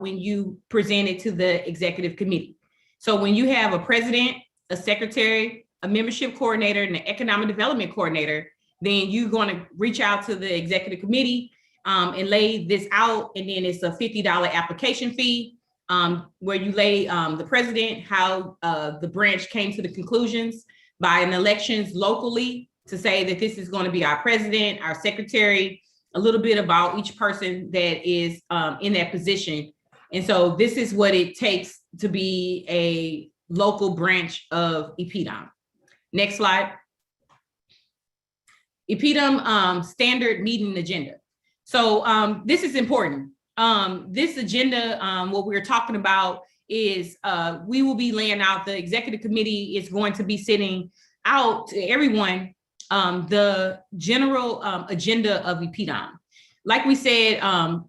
when you present it to the executive committee. So when you have a president, a secretary, a membership coordinator, and an economic development coordinator, then you're going to reach out to the executive committee and lay this out. And then it's a $50 application fee where you lay the president, how the branch came to the conclusions by an elections locally to say that this is going to be our president, our secretary, a little bit about each person that is in that position. And so this is what it takes to be a local branch of InPDUM. Next slide. InPDUM standard meeting agenda. So this is important. This agenda, what we're talking about is we will be laying out, the executive committee is going to be sending out to everyone the general agenda of InPDUM. Like we said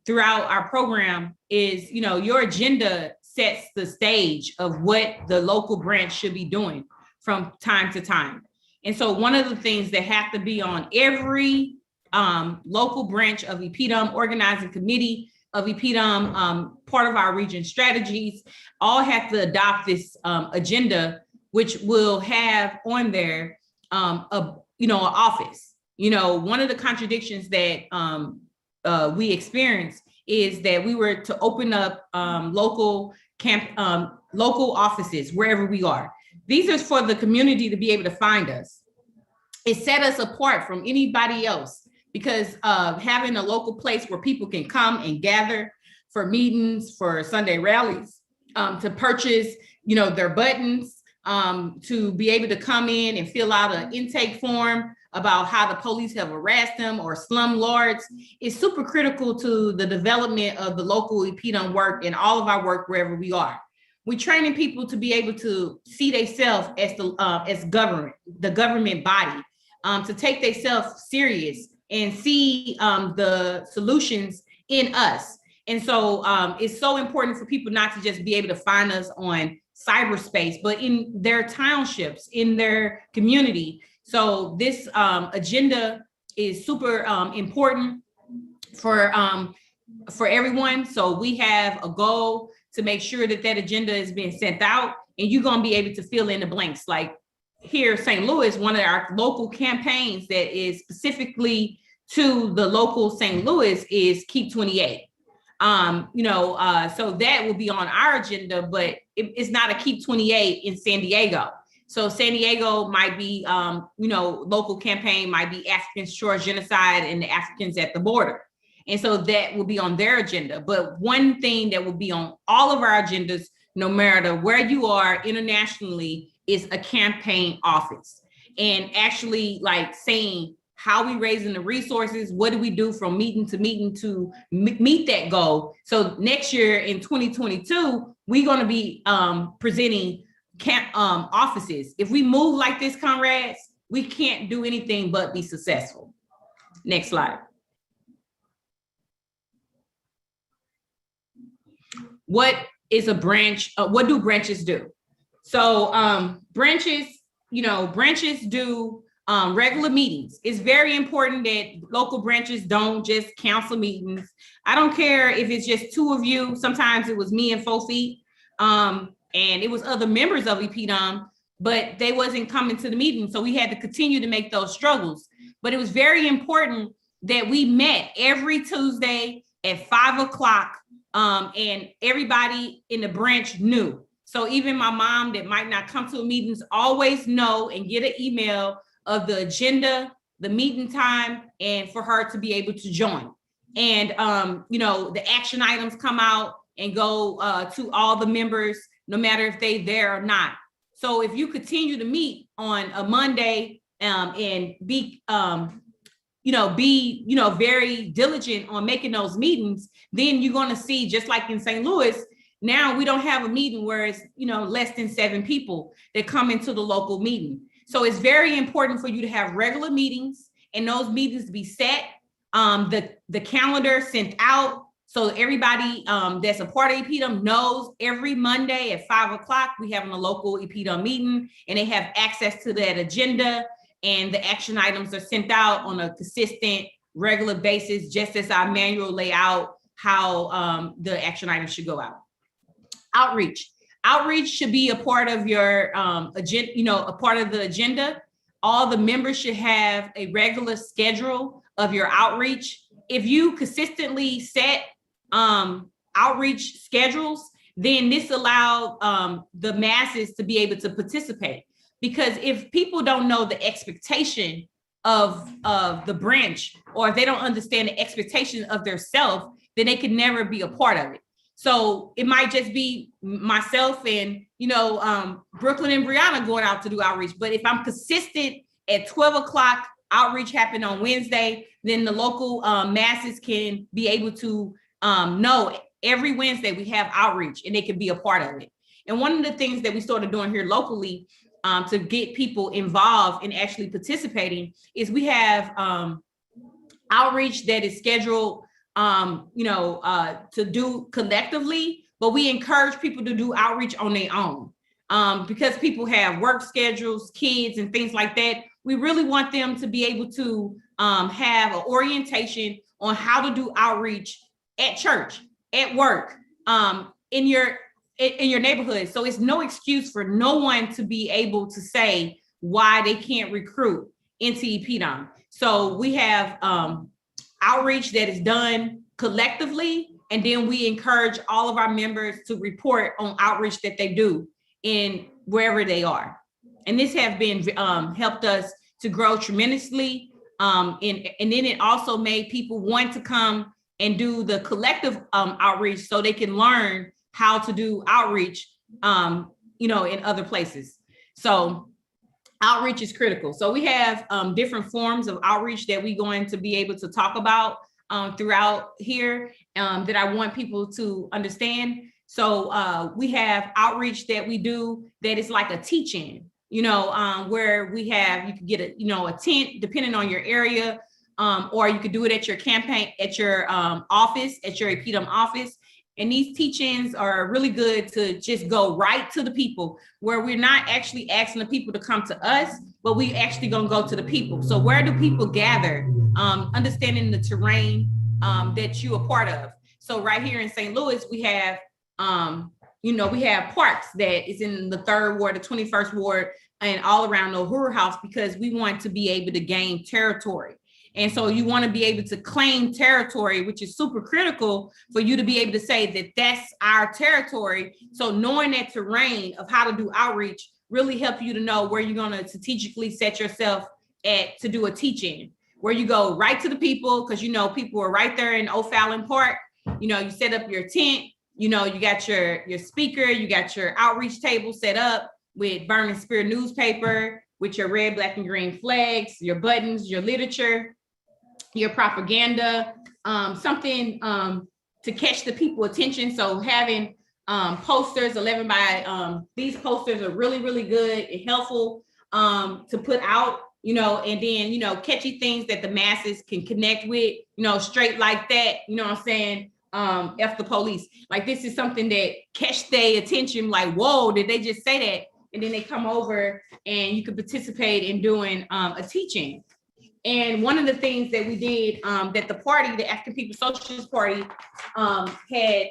throughout our program is, your agenda sets the stage of what the local branch should be doing from time to time. And so one of the things that have to be on every local branch of InPDUM, organizing committee of InPDUM, part of our region strategies, all have to adopt this agenda, which will have on there an office. One of the contradictions that we experienced is that we were to open up local offices wherever we are. These are for the community to be able to find us. It set us apart from anybody else because having a local place where people can come and gather for meetings, for Sunday rallies, to purchase, their buttons, to be able to come in and fill out an intake form about how the police have harassed them or slumlords is super critical to the development of the local InPDUM work and all of our work wherever we are. We're training people to be able to see themselves as the government body, to take themselves serious and see the solutions in us. And so it's so important for people not to just be able to find us on cyberspace, but in their townships, in their community. So this agenda is super important for everyone. So we have a goal to make sure that that agenda is being sent out, and you're going to be able to fill in the blanks. Like here, St. Louis, one of our local campaigns that is specifically to the local St. Louis is Keep 28. So that will be on our agenda, but it's not a Keep 28 in San Diego. So San Diego might be, local campaign might be African Shore Genocide and the Africans at the border. And so that will be on their agenda. But one thing that will be on all of our agendas, no matter where you are internationally, is a campaign office. And actually like saying how we raising the resources, what do we do from meeting to meeting to meet that goal. So next year in 2022, we're going to be presenting offices. If we move like this, comrades, we can't do anything but be successful. Next slide. What is a branch? What do branches do? So branches do regular meetings. It's very important that local branches don't just council meetings. I don't care if it's just two of you. Sometimes it was me and 4 feet. And it was other members of InPDUM, but they wasn't coming to the meeting. So we had to continue to make those struggles. But it was very important that we met every Tuesday at 5 o'clock, and everybody in the branch knew. So even my mom that might not come to meetings always know and get an email of the agenda, the meeting time, and for her to be able to join. And, the action items come out and go to all the members, no matter if they there or not. So if you continue to meet on a Monday and be very diligent on making those meetings, then you're going to see, just like in St. Louis, now we don't have a meeting where it's, less than 7 people that come into the local meeting. So it's very important for you to have regular meetings and those meetings be set, the calendar sent out. So everybody that's a part of InPDUM knows every Monday at 5 o'clock, we having a local InPDUM meeting, and they have access to that agenda, and the action items are sent out on a consistent, regular basis, just as our manual lay out how the action items should go out. Outreach. Outreach should be a part of your agenda, a part of the agenda. All the members should have a regular schedule of your outreach. If you consistently set outreach schedules, then this allows the masses to be able to participate. Because if people don't know the expectation of the branch, or if they don't understand the expectation of their self, then they can never be a part of it. So it might just be myself and, Brooklyn and Brianna going out to do outreach. But if I'm consistent at 12 o'clock, outreach happened on Wednesday, then the local masses can be able to know every Wednesday we have outreach and they can be a part of it. And one of the things that we started doing here locally to get people involved in actually participating is we have outreach that is scheduled to do collectively, but we encourage people to do outreach on their own because people have work schedules, kids, and things like that. We really want them to be able to have an orientation on how to do outreach at church, at work, in your neighborhood. So it's no excuse for no one to be able to say why they can't recruit into InPDUM. So we have outreach that is done collectively, and then we encourage all of our members to report on outreach that they do in wherever they are. And this has been helped us to grow tremendously. And then it also made people want to come and do the collective outreach so they can learn how to do outreach, in other places. So outreach is critical. So we have different forms of outreach that we're going to be able to talk about throughout here that I want people to understand. So we have outreach that we do that is like a teach-in, where we have, you can get a tent depending on your area, or you could do it at your campaign, at your office, at your InPDUM office. And these teach-ins are really good to just go right to the people, where we're not actually asking the people to come to us, but we actually gonna go to the people. So where do people gather? Understanding the terrain that you are part of. So right here in St. Louis, we have, we have parks that is in the 3rd Ward, the 21st Ward, and all around the Uhuru House, because we want to be able to gain territory. And so you want to be able to claim territory, which is super critical for you to be able to say that that's our territory. So knowing that terrain of how to do outreach really help you to know where you're going to strategically set yourself at to do a teach-in, where you go right to the people, because people are right there in O'Fallon Park. You set up your tent, you got your speaker, you got your outreach table set up with Burning Spear newspaper, with your red, black, and green flags, your buttons, your literature, your propaganda, something to catch the people attention. So having posters, 11 by, these posters are really, really good and helpful to put out, and then, catchy things that the masses can connect with, straight like that, what I'm saying? F the police. Like, this is something that catch their attention, like, whoa, did they just say that? And then they come over and you can participate in doing a teaching. And one of the things that we did that the party, the African People's Socialist Party, had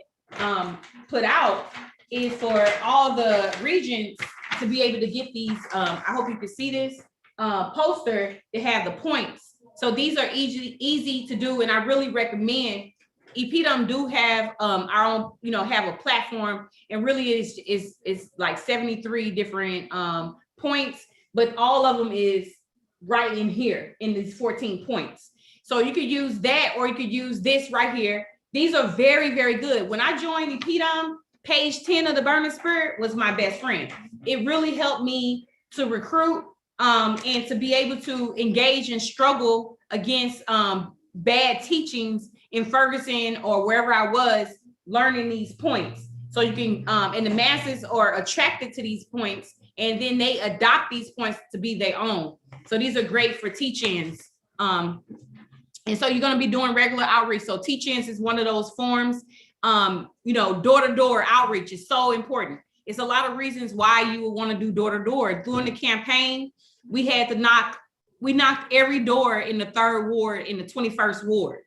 put out is for all the regions to be able to get these, I hope you can see this, poster to have the points. So these are easy to do, and I really recommend. InPDUM do have our own, have a platform, and really is like 73 different points, but all of them is right in here in these 14 points. So you could use that, or you could use this right here. These are very, very good. When I joined InPDUM, page 10 of the Burning Spirit was my best friend. It really helped me to recruit and to be able to engage and struggle against bad teachings in Ferguson or wherever I was learning these points. So you can, and the masses are attracted to these points, and then they adopt these points to be their own. So these are great for teach-ins. And so you're going to be doing regular outreach. So teach-ins is one of those forms. Door-to-door outreach is so important. It's a lot of reasons why you would want to do door-to-door. During the campaign, we had to knock every door in the 3rd Ward, in the 21st Ward.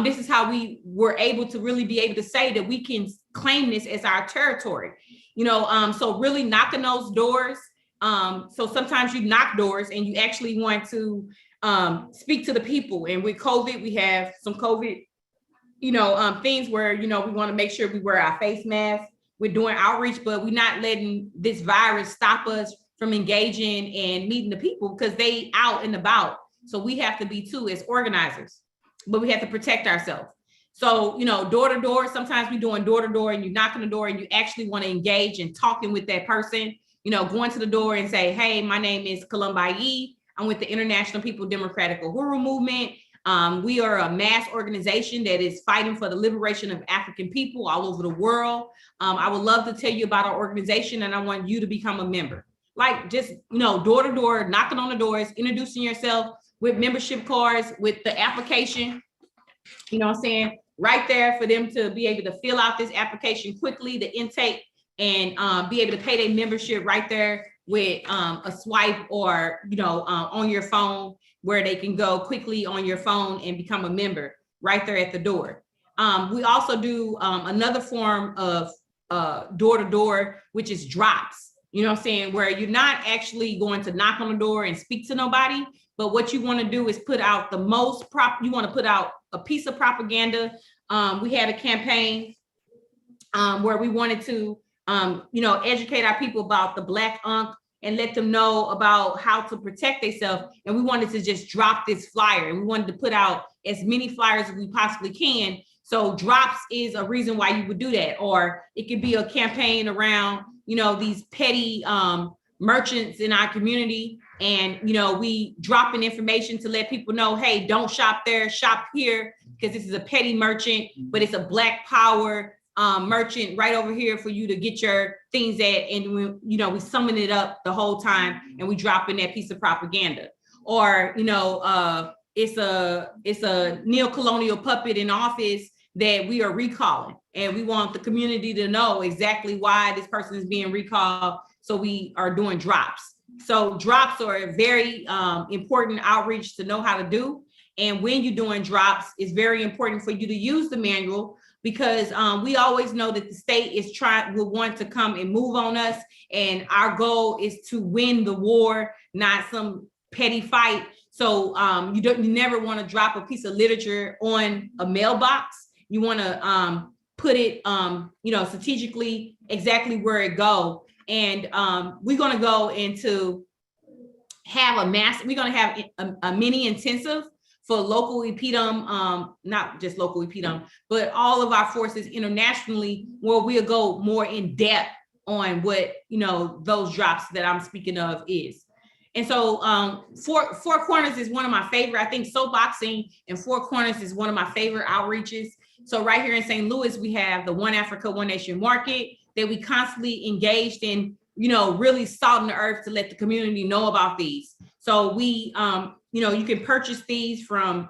This is how we were able to really be able to say that we can claim this as our territory. So really knocking those doors. So sometimes you knock doors and you actually want to speak to the people. And with COVID, we have some COVID, things where, we want to make sure we wear our face masks. We're doing outreach, but we're not letting this virus stop us from engaging and meeting the people, because they out and about. So we have to be too as organizers, but we have to protect ourselves. So, door to door, sometimes we're doing door to door and you knock on the door and you actually want to engage and talking with that person, going to the door and say, hey, my name is Columbai. I'm with the International People Democratic Uhuru Movement. We are a mass organization that is fighting for the liberation of African people all over the world. I would love to tell you about our organization, and I want you to become a member. Like just, door to door, knocking on the doors, introducing yourself with membership cards, with the application, right there for them to be able to fill out this application quickly, the intake, and be able to pay their membership right there with a swipe or, on your phone, where they can go quickly on your phone and become a member right there at the door. We also do another form of door-to-door, which is drops, where you're not actually going to knock on the door and speak to nobody, but what you want to do is put out you want to put out a piece of propaganda. We had a campaign where we wanted to, educate our people about the Black Unk and let them know about how to protect themselves. And we wanted to just drop this flyer, and we wanted to put out as many flyers as we possibly can. So drops is a reason why you would do that. Or it could be a campaign around, these petty merchants in our community. And, we dropping information to let people know, hey, don't shop there, shop here, because this is a petty merchant, but it's a Black power merchant right over here for you to get your things at. And we summon it up the whole time and we drop in that piece of propaganda. Or, it's a neo-colonial puppet in office that we are recalling, and we want the community to know exactly why this person is being recalled. So we are doing drops. So drops are a very important outreach to know how to do. And when you're doing drops, it's very important for you to use the manual, because we always know that the state will want to come and move on us. And our goal is to win the war, not some petty fight. So you never want to drop a piece of literature on a mailbox. You want to put it, strategically exactly where it go. And we're going to go into we're going to have a mini intensive for local InPDUM, not just local InPDUM, but all of our forces internationally, where we'll go more in depth on what, those drops that I'm speaking of is. And so Four Corners is one of my favorite. I think soapboxing and Four Corners is one of my favorite outreaches. So right here in St. Louis, we have the One Africa, One Nation market that we constantly engaged in, really salting the earth to let the community know about these. So we, you can purchase these from,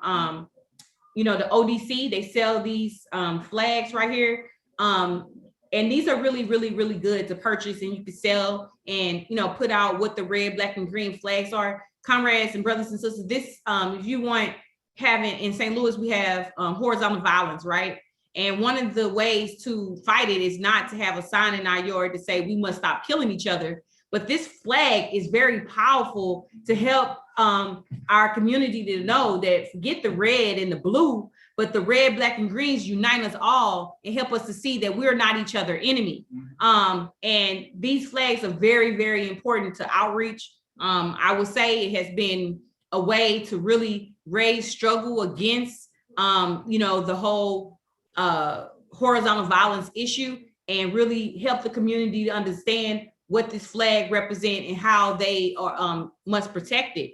the ODC. They sell these flags right here. And these are really, really, really good to purchase, and you can sell and, put out what the red, black, and green flags are. Comrades and brothers and sisters, this, if you want, having in St. Louis, we have horizontal violence, right? And one of the ways to fight it is not to have a sign in our yard to say we must stop killing each other. But this flag is very powerful to help our community to know that forget the red and the blue, but the red, black, and greens unite us all and help us to see that we're not each other's enemy. And these flags are very, very important to outreach. I would say it has been a way to really raise struggle against, the whole horizontal violence issue, and really help the community to understand what this flag represents and how they are must protect it.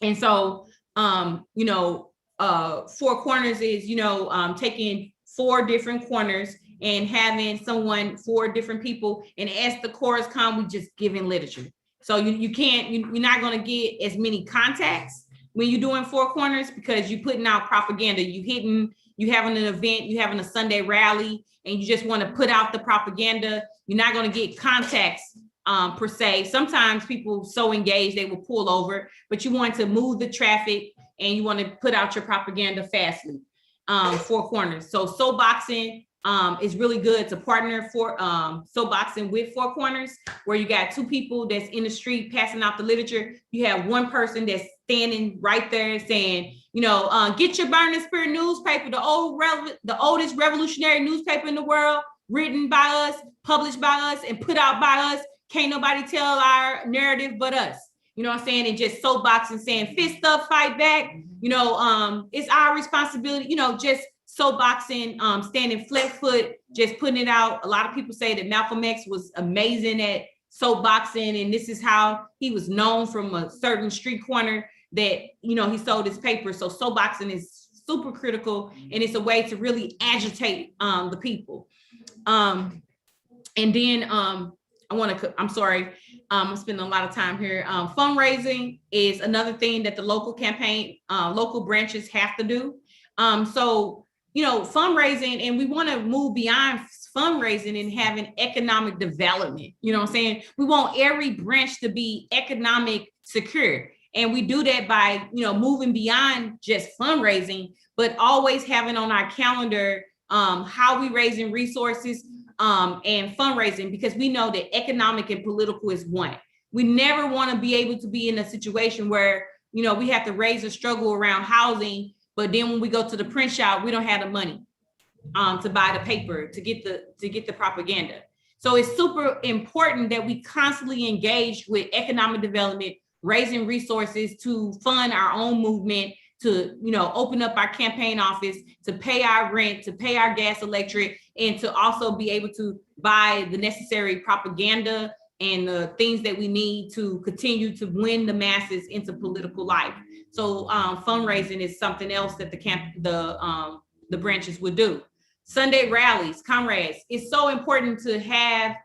And so, Four Corners is, taking 4 different corners and having four different people, and as the chorus come, we just giving literature. So you're not going to get as many contacts when you're doing Four Corners, because you're putting out propaganda. You having an event, you having a Sunday rally, and you just want to put out the propaganda. You're not going to get contacts per se. Sometimes people so engaged, they will pull over, but you want to move the traffic and you want to put out your propaganda fastly. Four Corners. So soapboxing is really good to partner for soapboxing with Four Corners, where you got two people that's in the street passing out the literature. You have one person that's standing right there saying, get your Burning Spirit newspaper, the oldest revolutionary newspaper in the world, written by us, published by us, and put out by us. Can't nobody tell our narrative but us. You know what I'm saying? And just soapboxing, saying fist up, fight back. It's our responsibility, just soapboxing, standing flat foot, just putting it out. A lot of people say that Malcolm X was amazing at soapboxing, and this is how he was known from a certain street corner that, he sold his paper. So soapboxing is super critical, and it's a way to really agitate the people. And then I'm sorry, I'm spending a lot of time here. Fundraising is another thing that the local branches have to do. Fundraising, and we want to move beyond fundraising and having economic development. You know what I'm saying? We want every branch to be economic secure. And we do that by, moving beyond just fundraising, but always having on our calendar how we raising resources and fundraising, because we know that economic and political is one. We never want to be able to be in a situation where, we have to raise a struggle around housing, but then when we go to the print shop, we don't have the money to buy the paper, to get the propaganda. So it's super important that we constantly engage with economic development, raising resources to fund our own movement, to open up our campaign office, to pay our rent, to pay our gas, electric, and to also be able to buy the necessary propaganda and the things that we need to continue to win the masses into political life. So fundraising is something else that the branches would do. Sunday rallies, comrades, it's so important to have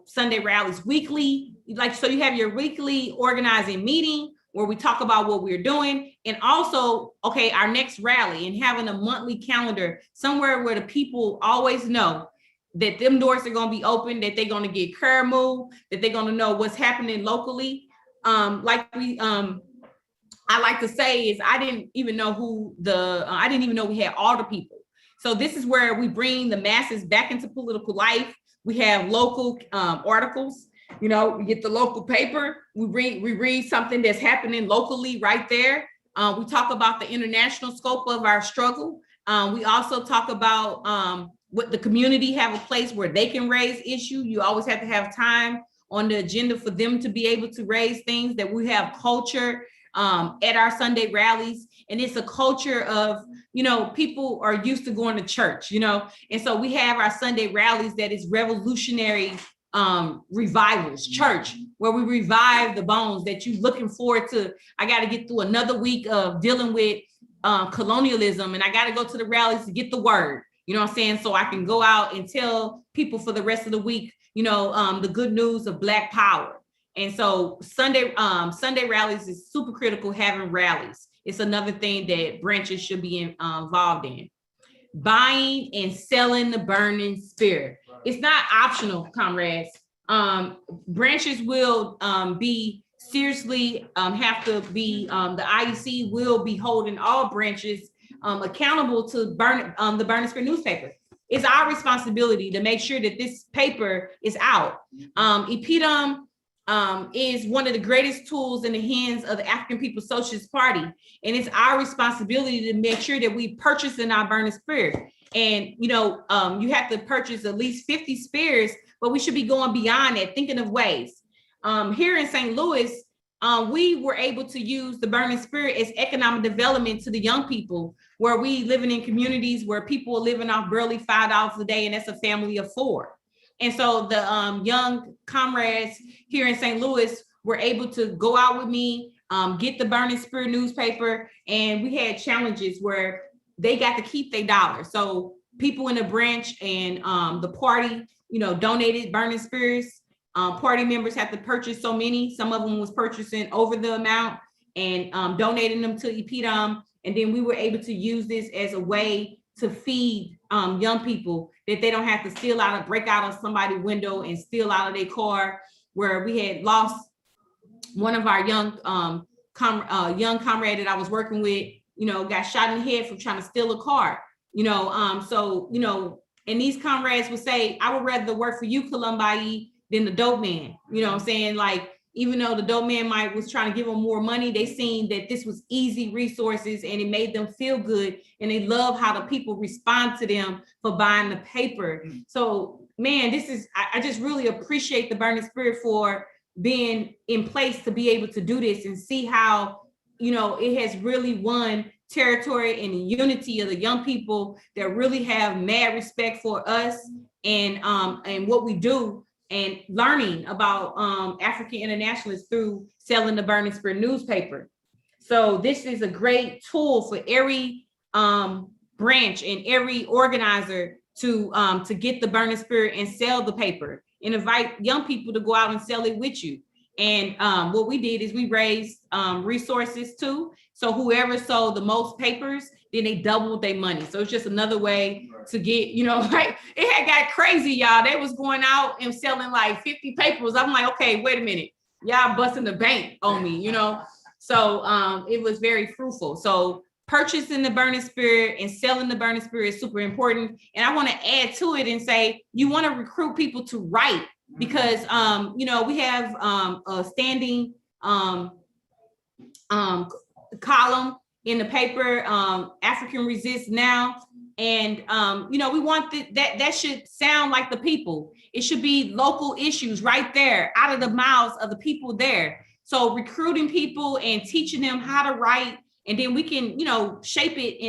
Sunday rallies weekly. So you have your weekly organizing meeting where we talk about what we're doing, and also, our next rally, and having a monthly calendar somewhere where the people always know that them doors are going to be open, that they're going to get curb moved, that they're going to know what's happening locally. I like to say is I didn't even know we had all the people. So this is where we bring the masses back into political life. We have local articles. We get the local paper, we read something that's happening locally right there. We talk about the international scope of our struggle. We also talk about what the community have a place where they can raise issues. You always have to have time on the agenda for them to be able to raise things. That we have culture at our Sunday rallies. And it's a culture of, people are used to going to church, and so we have our Sunday rallies that is revolutionary revivals, church, where we revive the bones that you looking forward to. I got to get through another week of dealing with colonialism, and I got to go to the rallies to get the word, what I'm saying? So I can go out and tell people for the rest of the week, the good news of Black power. And so Sunday rallies is super critical, having rallies. It's another thing that branches should be involved in. Buying and selling the burning spirit. It's not optional, comrades. Branches will be seriously have to be, the IEC will be holding all branches accountable to the Burning Spirit newspaper. It's our responsibility to make sure that this paper is out. InPDUM is one of the greatest tools in the hands of the African People's Socialist Party. And it's our responsibility to make sure that we purchase in our Burning Spirit. And, you have to purchase at least 50 spears, but we should be going beyond that, thinking of ways. Here in St. Louis, we were able to use the Burning Spirit as economic development to the young people, where we living in communities where people are living off barely $5 a day, and that's a family of 4. And so the young comrades here in St. Louis were able to go out with me, get the Burning Spirit newspaper, and we had challenges where they got to keep their dollar. So people in the branch and the party, donated Burning Spirits. Party members have to purchase so many. Some of them was purchasing over the amount and donating them to InPDUM. And then we were able to use this as a way to feed young people, that they don't have to break out of somebody's window and steal out of their car, where we had lost one of our young comrade that I was working with, got shot in the head for trying to steal a car. So, and these comrades would say, I would rather work for you, Columbi, than the dope man. You know what I'm saying? Like, even though the dope man was trying to give them more money, they seen that this was easy resources and it made them feel good. And they love how the people respond to them for buying the paper. So, man, I just really appreciate the Burning Spirit for being in place to be able to do this and see how, it has really won territory and the unity of the young people that really have mad respect for us and what we do, and learning about African internationalists through selling the Burning Spirit newspaper. So this is a great tool for every branch and every organizer to get the Burning Spirit and sell the paper and invite young people to go out and sell it with you. And what we did is we raised resources too. So whoever sold the most papers, then they doubled their money. So it's just another way to get, like it had got crazy, y'all. They was going out and selling like 50 papers. I'm like, okay, wait a minute. Y'all busting the bank on me, So it was very fruitful. So purchasing the Burning Spirit and selling the Burning Spirit is super important. And I want to add to it and say, you want to recruit people to write because, we have a standing column in the paper, African Resist Now. And, we want that should sound like the people. It should be local issues right there out of the mouths of the people there. So recruiting people and teaching them how to write, and then we can, shape it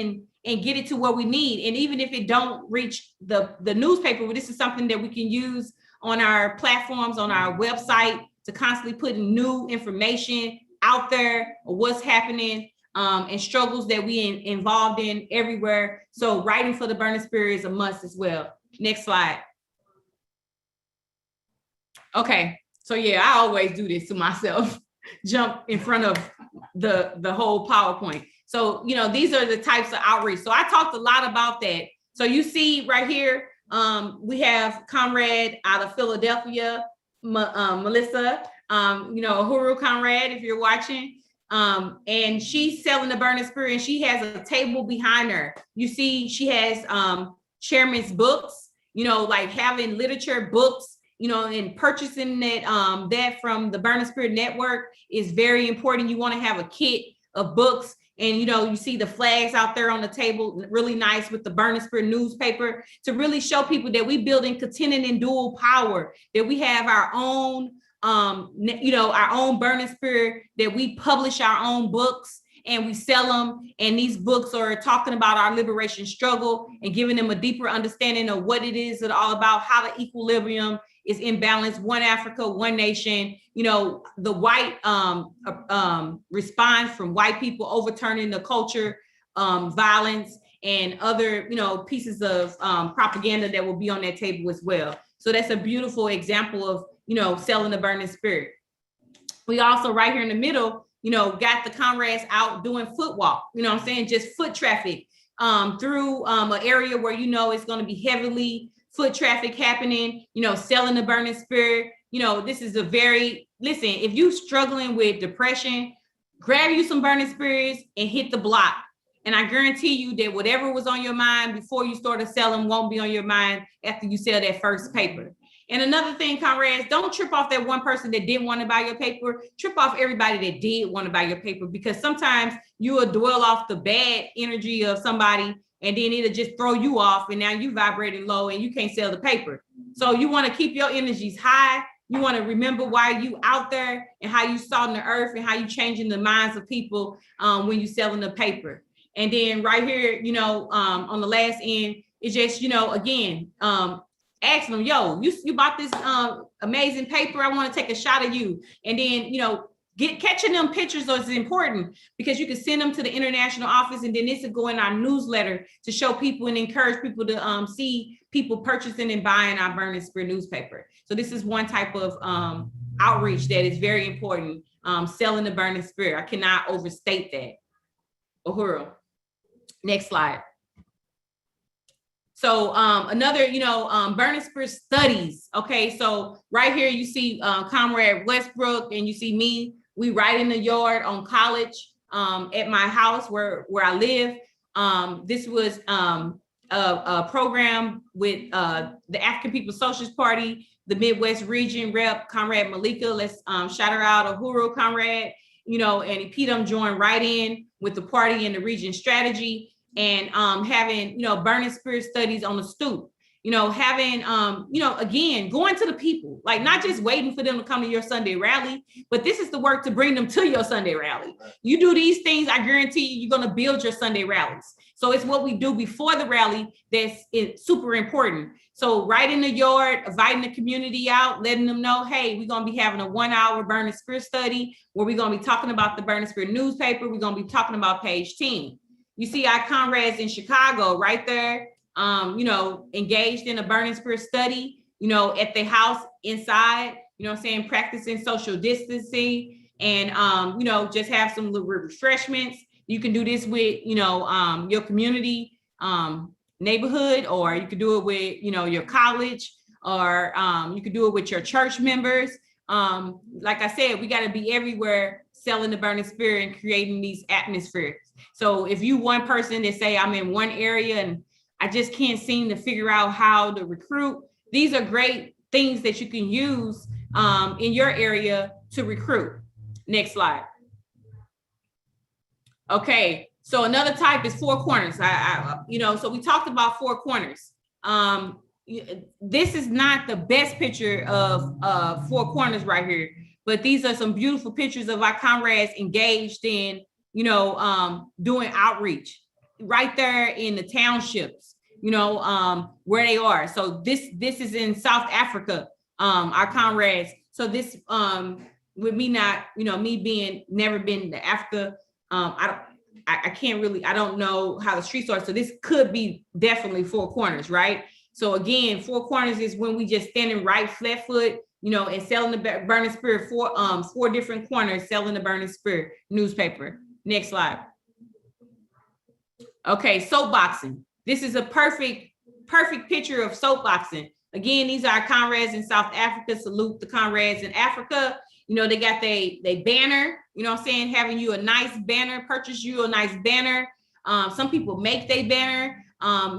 and get it to what we need. And even if it don't reach the newspaper, well, this is something that we can use on our platforms, on our website to constantly put new information out there of what's happening and struggles that we involved in everywhere. So writing for the Burning Spirit is a must as well. Next slide. Okay, so yeah, I always do this to myself, jump in front of the whole PowerPoint. So, these are the types of outreach. So I talked a lot about that. So you see right here, we have Comrade out of Philadelphia, Melissa, Uhuru Comrade, if you're watching. And she's selling the Burning Spirit and she has a table behind her. You see, she has chairman's books, like having literature books, and purchasing that from the Burning Spirit Network is very important. You want to have a kit of books. And, you see the flags out there on the table, really nice with the Burning Spirit newspaper to really show people that we building contending and dual power, that we have our own, our own Burning Spirit, that we publish our own books and we sell them. And these books are talking about our liberation struggle and giving them a deeper understanding of what it is all about, how the equilibrium is in balance, one Africa, one nation. The white response from white people overturning the culture, violence, and other, pieces of propaganda that will be on that table as well. So that's a beautiful example of, selling the Burning Spirit. We also right here in the middle, got the comrades out doing foot walk, just foot traffic through an area where, it's going to be heavily foot traffic happening, selling the Burning Spirit. This is listen, if you struggling with depression, grab you some Burning Spirits and hit the block. And I guarantee you that whatever was on your mind before you started selling won't be on your mind after you sell that first paper. And another thing, comrades, don't trip off that one person that didn't want to buy your paper. Trip off everybody that did want to buy your paper, because sometimes you will dwell off the bad energy of somebody and then it'll just throw you off and now you vibrating low and you can't sell the paper. So you want to keep your energies high. You want to remember why you out there and how you salting the earth and how you changing the minds of people when you selling the paper. And then right here, on the last end, it's just, again, asking them, yo, you bought this amazing paper. I want to take a shot of you. And then, catching them pictures is important because you can send them to the international office, and then this will go in our newsletter to show people and encourage people to see people purchasing and buying our Burning Spirit newspaper. So this is one type of outreach that is very important, selling the Burning Spirit. I cannot overstate that. Uhuru. Next slide. So another, Burning Spirit studies. Okay, so right here you see Comrade Westbrook and you see me. We right in the yard on College. at my house where I live. This was a program with the African People's Socialist Party, the Midwest region rep, Comrade Malika. Let's shout her out, Uhuru, Comrade, you know, and InPDUM joined right in with the party and the region strategy, and having, you know, burning spirit studies on the stoop, you know, having, you know, again, going to the people, like not just waiting for them to come to your Sunday rally, but this is the work to bring them to your Sunday rally. You do these things, I guarantee you, you're going to build your Sunday rallies. So it's what we do before the rally that's super important. So right in the yard, inviting the community out, letting them know, hey, we're going to be having a 1 hour burning spirit study where we're going to be talking about the burning spirit newspaper. We're going to be talking about page 10. You see our comrades in Chicago right there, you know, engaged in a burning spirit study, you know, at the house inside, you know what I'm saying, practicing social distancing, and, you know, just have some little refreshments. You can do this with, you know, your community, neighborhood, or you could do it with, you know, your college, or you could do it with your church members. Like I said, we got to be everywhere selling the burning spirit and creating these atmospheres. So if you one person that say, I'm in one area and I just can't seem to figure out how to recruit, these are great things that you can use in your area to recruit. Next slide. Okay, so another type is four corners. You know, so we talked about four corners. This is not the best picture of four corners right here, but these are some beautiful pictures of our comrades engaged in, you know, doing outreach right there in the townships, you know, where they are. So this is in South Africa, our comrades. So this, with me not, you know, me being never been to Africa, I can't really, I don't know how the streets are. So this could be definitely four corners, right? So again, four corners is when we just standing right flat foot, you know, and selling the burning spirit, four different corners, selling the burning spirit newspaper. Next slide. Okay, soapboxing. This is a perfect picture of soapboxing. Again, these are our comrades in South Africa. Salute the comrades in Africa. You know, they got they banner, you know what I'm saying, having you a nice banner, purchase you a nice banner. Some people make their banner.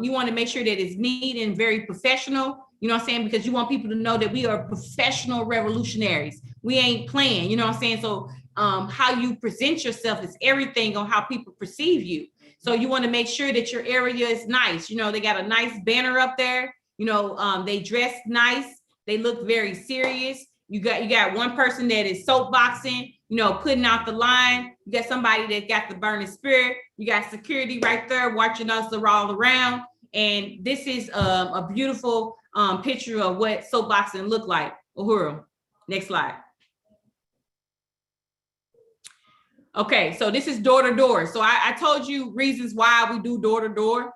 You want to make sure that it's neat and very professional, you know what I'm saying, because you want people to know that we are professional revolutionaries. We ain't playing, you know what I'm saying? So how you present yourself is everything on how people perceive you. So you want to make sure that your area is nice. You know, they got a nice banner up there. You know, they dress nice. They look very serious. You got one person that is soapboxing, you know, putting out the line. You got somebody that got the burning spirit. You got security right there watching us all around. And this is a beautiful picture of what soapboxing look like. Uhuru, next slide. Okay, so this is door to door. So I told you reasons why we do door to door.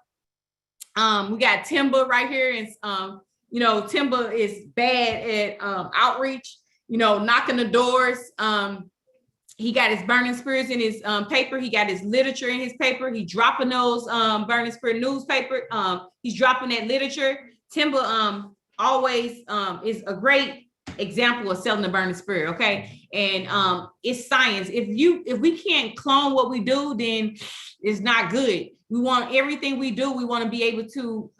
We got Timber right here, and you know, Timber is bad at outreach, you know, knocking the doors. He got his burning spirits in his paper. He got his literature in his paper. He dropping those burning spirit newspaper. He's dropping that literature. Timber always is a great example of selling the burning spirit. Okay, and it's science. If we can't clone what we do, then it's not good. We want everything we do. We want to be able to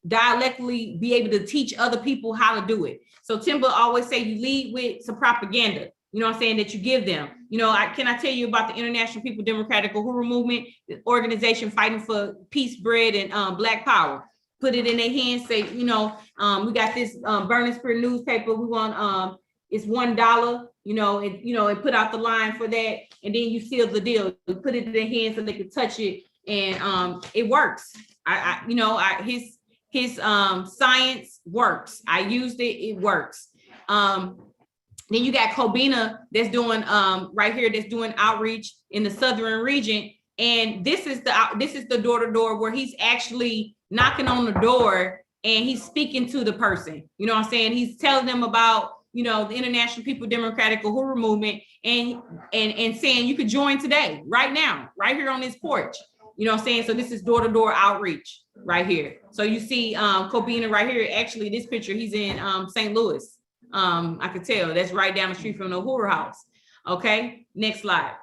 dialectically be able to teach other people how to do it. So Timber always say you lead with some propaganda, you know what I'm saying, that you give them. You know, can I tell you about the International People Democratic Uhuru Movement, the organization fighting for peace, bread, and Black power? Put it in their hands, say, you know, we got this burning spirit newspaper. We want it's $1, you know, and put out the line for that, and then you seal the deal. You put it in their hands so they can touch it, and it works. His science works. I used it, it works. Then you got Kobina that's doing right here, that's doing outreach in the southern region. And this is the door-to-door where he's actually knocking on the door and he's speaking to the person. You know what I'm saying? He's telling them about, you know, the International People Democratic Uhuru Movement, and saying you could join today, right now, right here on this porch. You know what I'm saying? So this is door-to-door outreach right here. So you see Kobina right here. Actually, this picture, he's in St. Louis. I could tell that's right down the street from the Uhuru house. Okay, next slide.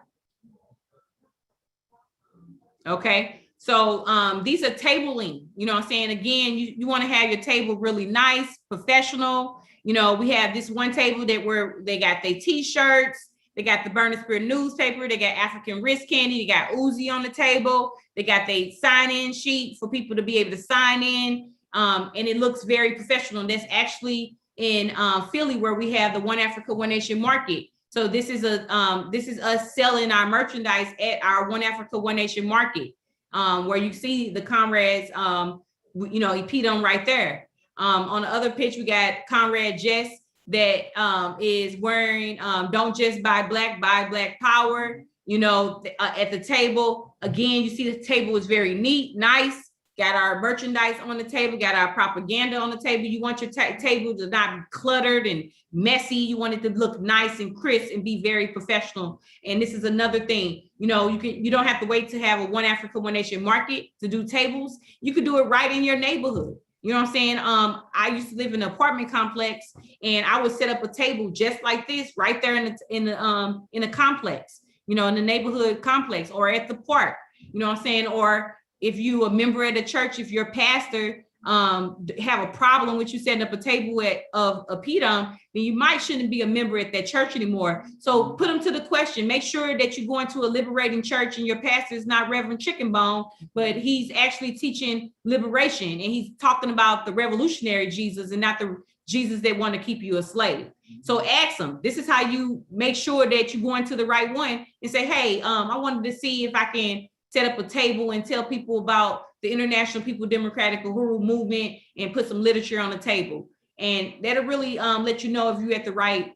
Okay, so these are tabling, you know what I'm saying? Again, you want to have your table really nice, professional. You know, we have this one table that where they got their t-shirts, they got the Burning Spirit newspaper, they got African wrist candy, they got Uzi on the table, they got their sign-in sheet for people to be able to sign in. And it looks very professional. And that's actually in Philly, where we have the One Africa, One Nation market. So this is us selling our merchandise at our One Africa, One Nation market, where you see the comrades, you know, InPDUM right there. On the other pitch, we got Comrade Jess that is wearing "Don't Just Buy Black, Buy Black Power." You know, at the table again, you see the table is very neat, nice. Got our merchandise on the table, got our propaganda on the table. You want your table to not be cluttered and messy. You want it to look nice and crisp and be very professional. And this is another thing, you know, you don't have to wait to have a One Africa, One Nation market to do tables. You could do it right in your neighborhood. You know what I'm saying? I used to live in an apartment complex, and I would set up a table just like this right there in the complex, you know, in the neighborhood complex, or at the park. You know what I'm saying? Or if you a member at a church, if your pastor have a problem with you setting up a table of a InPDUM, then you shouldn't be a member at that church anymore. So put them to the question. Make sure that you're going to a liberating church and your pastor is not Reverend Chicken Bone, but he's actually teaching liberation, and he's talking about the revolutionary Jesus and not the Jesus that want to keep you a slave. So ask them. This is how you make sure that you're going to the right one, and say, hey, I wanted to see if I can set up a table and tell people about the International People Democratic Uhuru movement and put some literature on the table. And that'll really let you know if you're at the right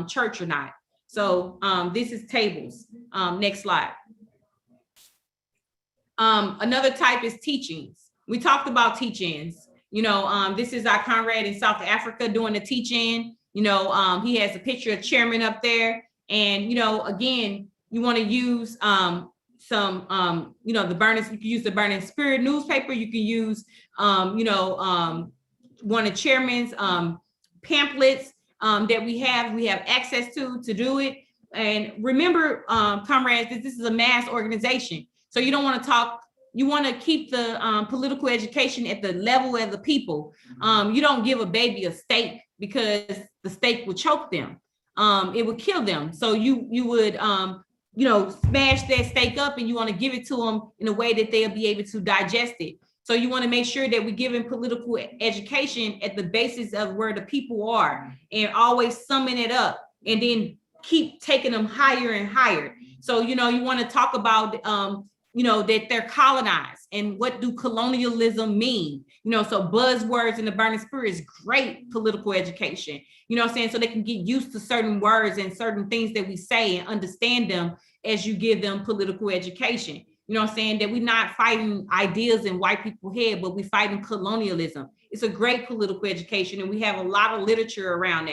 church or not. So this is tables. Next slide. Another type is teachings. We talked about teach-ins. You know, this is our comrade in South Africa doing the teach-in. You know, he has a picture of chairman up there. And, you know, again, you want to use some, you know, you can use the Burning Spirit newspaper. You can use, you know, one of chairman's pamphlets that we have access to do it. And remember, comrades, that this is a mass organization. So you don't want to talk, you want to keep the political education at the level of the people. You don't give a baby a steak because the steak will choke them. It would kill them. So you would, you know, smash that steak up, and you want to give it to them in a way that they'll be able to digest it. So you want to make sure that we're giving political education at the basis of where the people are, and always summing it up, and then keep taking them higher and higher. So, you know, you want to talk about, you know, that they're colonized, and what do colonialism mean? You know, so buzzwords in the Burning Spirit is great political education. You know what I'm saying? So they can get used to certain words and certain things that we say and understand them as you give them political education. You know what I'm saying? That we're not fighting ideas in white people's head, but we're fighting colonialism. It's a great political education, and we have a lot of literature around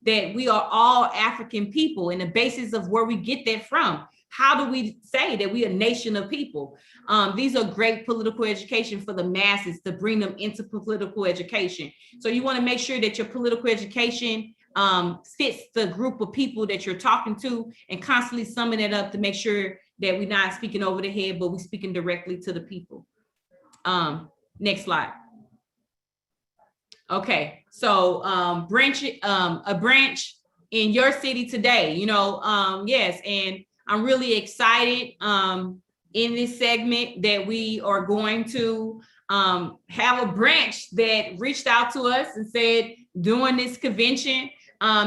that we are all African people, and the basis of where we get that from. How do we say that we are a nation of people? These are great political education for the masses, to bring them into political education. So you want to make sure that your political education fits the group of people that you're talking to, and constantly summing it up to make sure that we're not speaking over the head, but we're speaking directly to the people. Next slide. Okay, so a branch in your city today, you know, yes, and I'm really excited in this segment that we are going to have a branch that reached out to us and said, during this convention,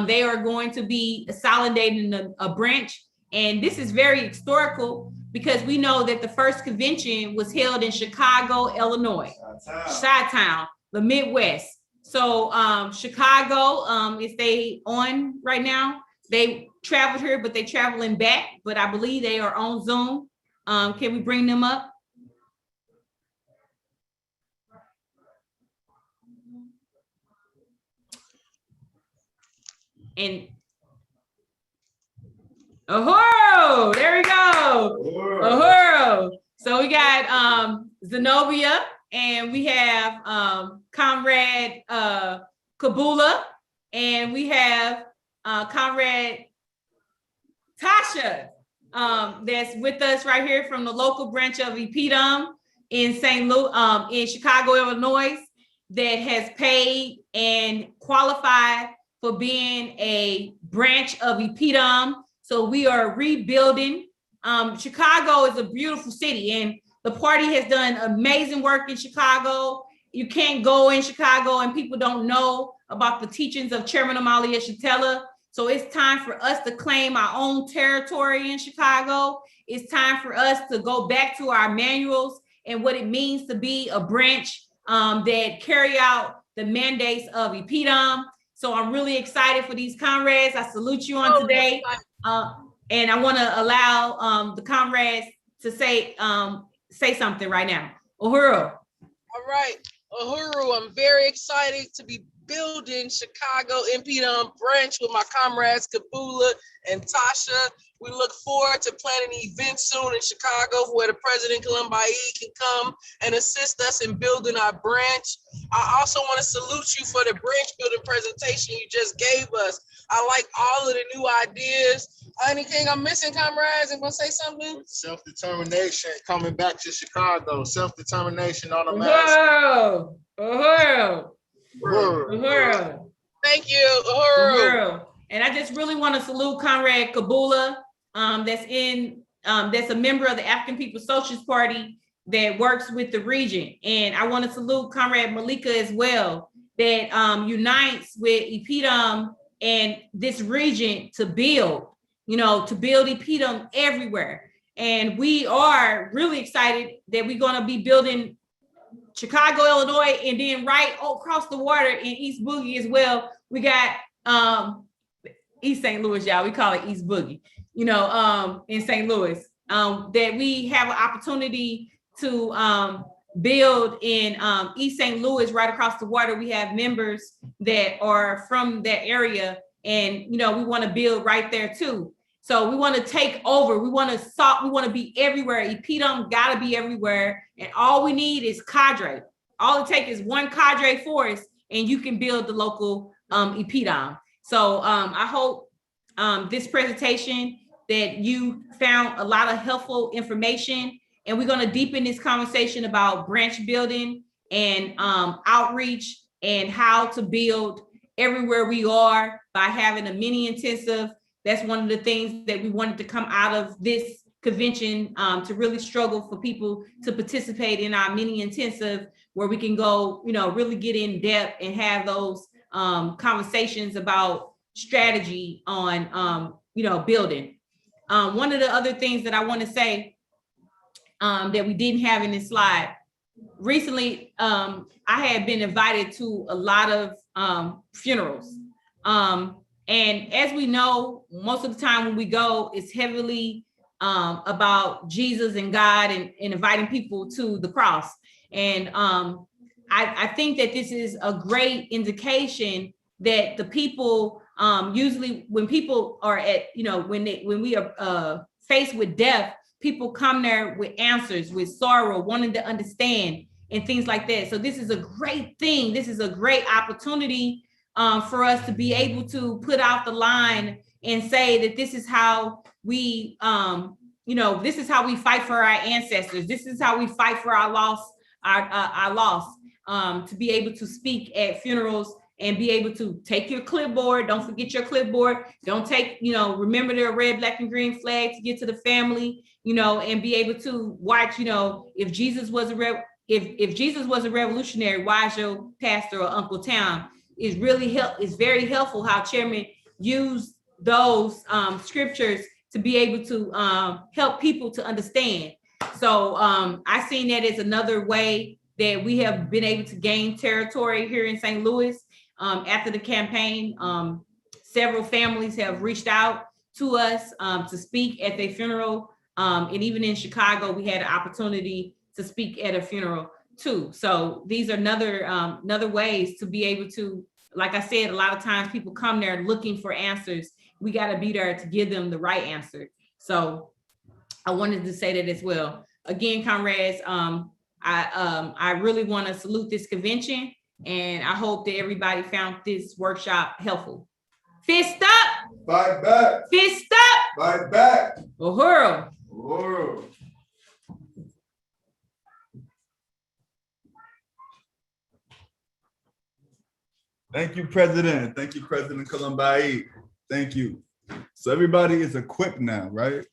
they are going to be consolidating a branch. And this is very historical, because we know that the first convention was held in Chicago, Illinois, Chi-Town, the Midwest. So Chicago, is they on right now? They traveled here, but they traveling back, but I believe they are on Zoom. Can we bring them up? And Uhuru, there we go. Uhuru. So we got Zenobia, and we have Comrade Kabula, and we have Comrade Tasha. that's with us right here from the local branch of InPDUM in St. Louis, in Chicago, Illinois, that has paid and qualified for being a branch of InPDUM. So we are rebuilding. Chicago is a beautiful city, and the party has done amazing work in Chicago. You can't go in Chicago and people don't know about the teachings of Chairman Amalia Shatella. So it's time for us to claim our own territory in Chicago. It's time for us to go back to our manuals and what it means to be a branch that carry out the mandates of InPDUM. So I'm really excited for these comrades. I salute you on today. And I want to allow the comrades to say something right now. Uhuru. All right, Uhuru, I'm very excited to be building Chicago InPDUM branch with my comrades Kabula and Tasha. We look forward to planning an event soon in Chicago where the President Columbi can come and assist us in building our branch. I also want to salute you for the branch building presentation you just gave us. I like all of the new ideas. Anything I'm missing, comrades? I'm gonna say something? Self-determination, coming back to Chicago. Self-determination on the mass. Uhuru. Thank you, Uhuru. Uhuru. And I just really want to salute Comrade Kabula, that's a member of the African People's Socialist Party that works with the region. And I want to salute Comrade Malika as well, that unites with InPDUM and this region to build InPDUM everywhere. And we are really excited that we're going to be building Chicago, Illinois, and then right across the water in East Boogie as well. We got East St. Louis, y'all. We call it East Boogie, in St. Louis, that we have an opportunity to build in East St. Louis right across the water. We have members that are from that area, and we want to build right there too. So we want to take over. We want to be everywhere. InPDUM got to be everywhere. And all we need is cadre. All it takes is one cadre force, and you can build the local InPDUM. So I hope this presentation that you found a lot of helpful information. And we're going to deepen this conversation about branch building and outreach and how to build everywhere we are by having a mini intensive. That's one of the things that we wanted to come out of this convention, to really struggle for people to participate in our mini intensive, where we can go, really get in depth and have those conversations about strategy on, building. One of the other things that I want to say that we didn't have in this slide, recently, I had been invited to a lot of funerals. And as we know, most of the time when we go, it's heavily about Jesus and God and inviting people to the cross. And I think that this is a great indication that the people, usually when people are at, when we are faced with death, people come there with answers, with sorrow, wanting to understand and things like that. So this is a great thing. This is a great opportunity for us to be able to put out the line and say that this is how we, this is how we fight for our ancestors. This is how we fight for our loss, to be able to speak at funerals and be able to take your clipboard. Don't forget your clipboard. Don't take, remember the red, black, and green flag to get to the family, and be able to watch, if Jesus was if Jesus was a revolutionary, why is your pastor or Uncle Town? Is very helpful how Chairman used those scriptures to be able to help people to understand. So I seen that as another way that we have been able to gain territory here in St. Louis. After the campaign, several families have reached out to us to speak at their funeral. And even in Chicago, we had an opportunity to speak at a funeral too. So these are another ways to be able to, like I said, a lot of times people come there looking for answers. We got to be there to give them the right answer. So I wanted to say that as well. Again, comrades, I really want to salute this convention, and I hope that everybody found this workshop helpful. Fist up. Fight back. Fist up. Fight back. Uhuru. Uhuru. Thank you, President. Thank you, President Colombai. Thank you. So everybody is equipped now, right?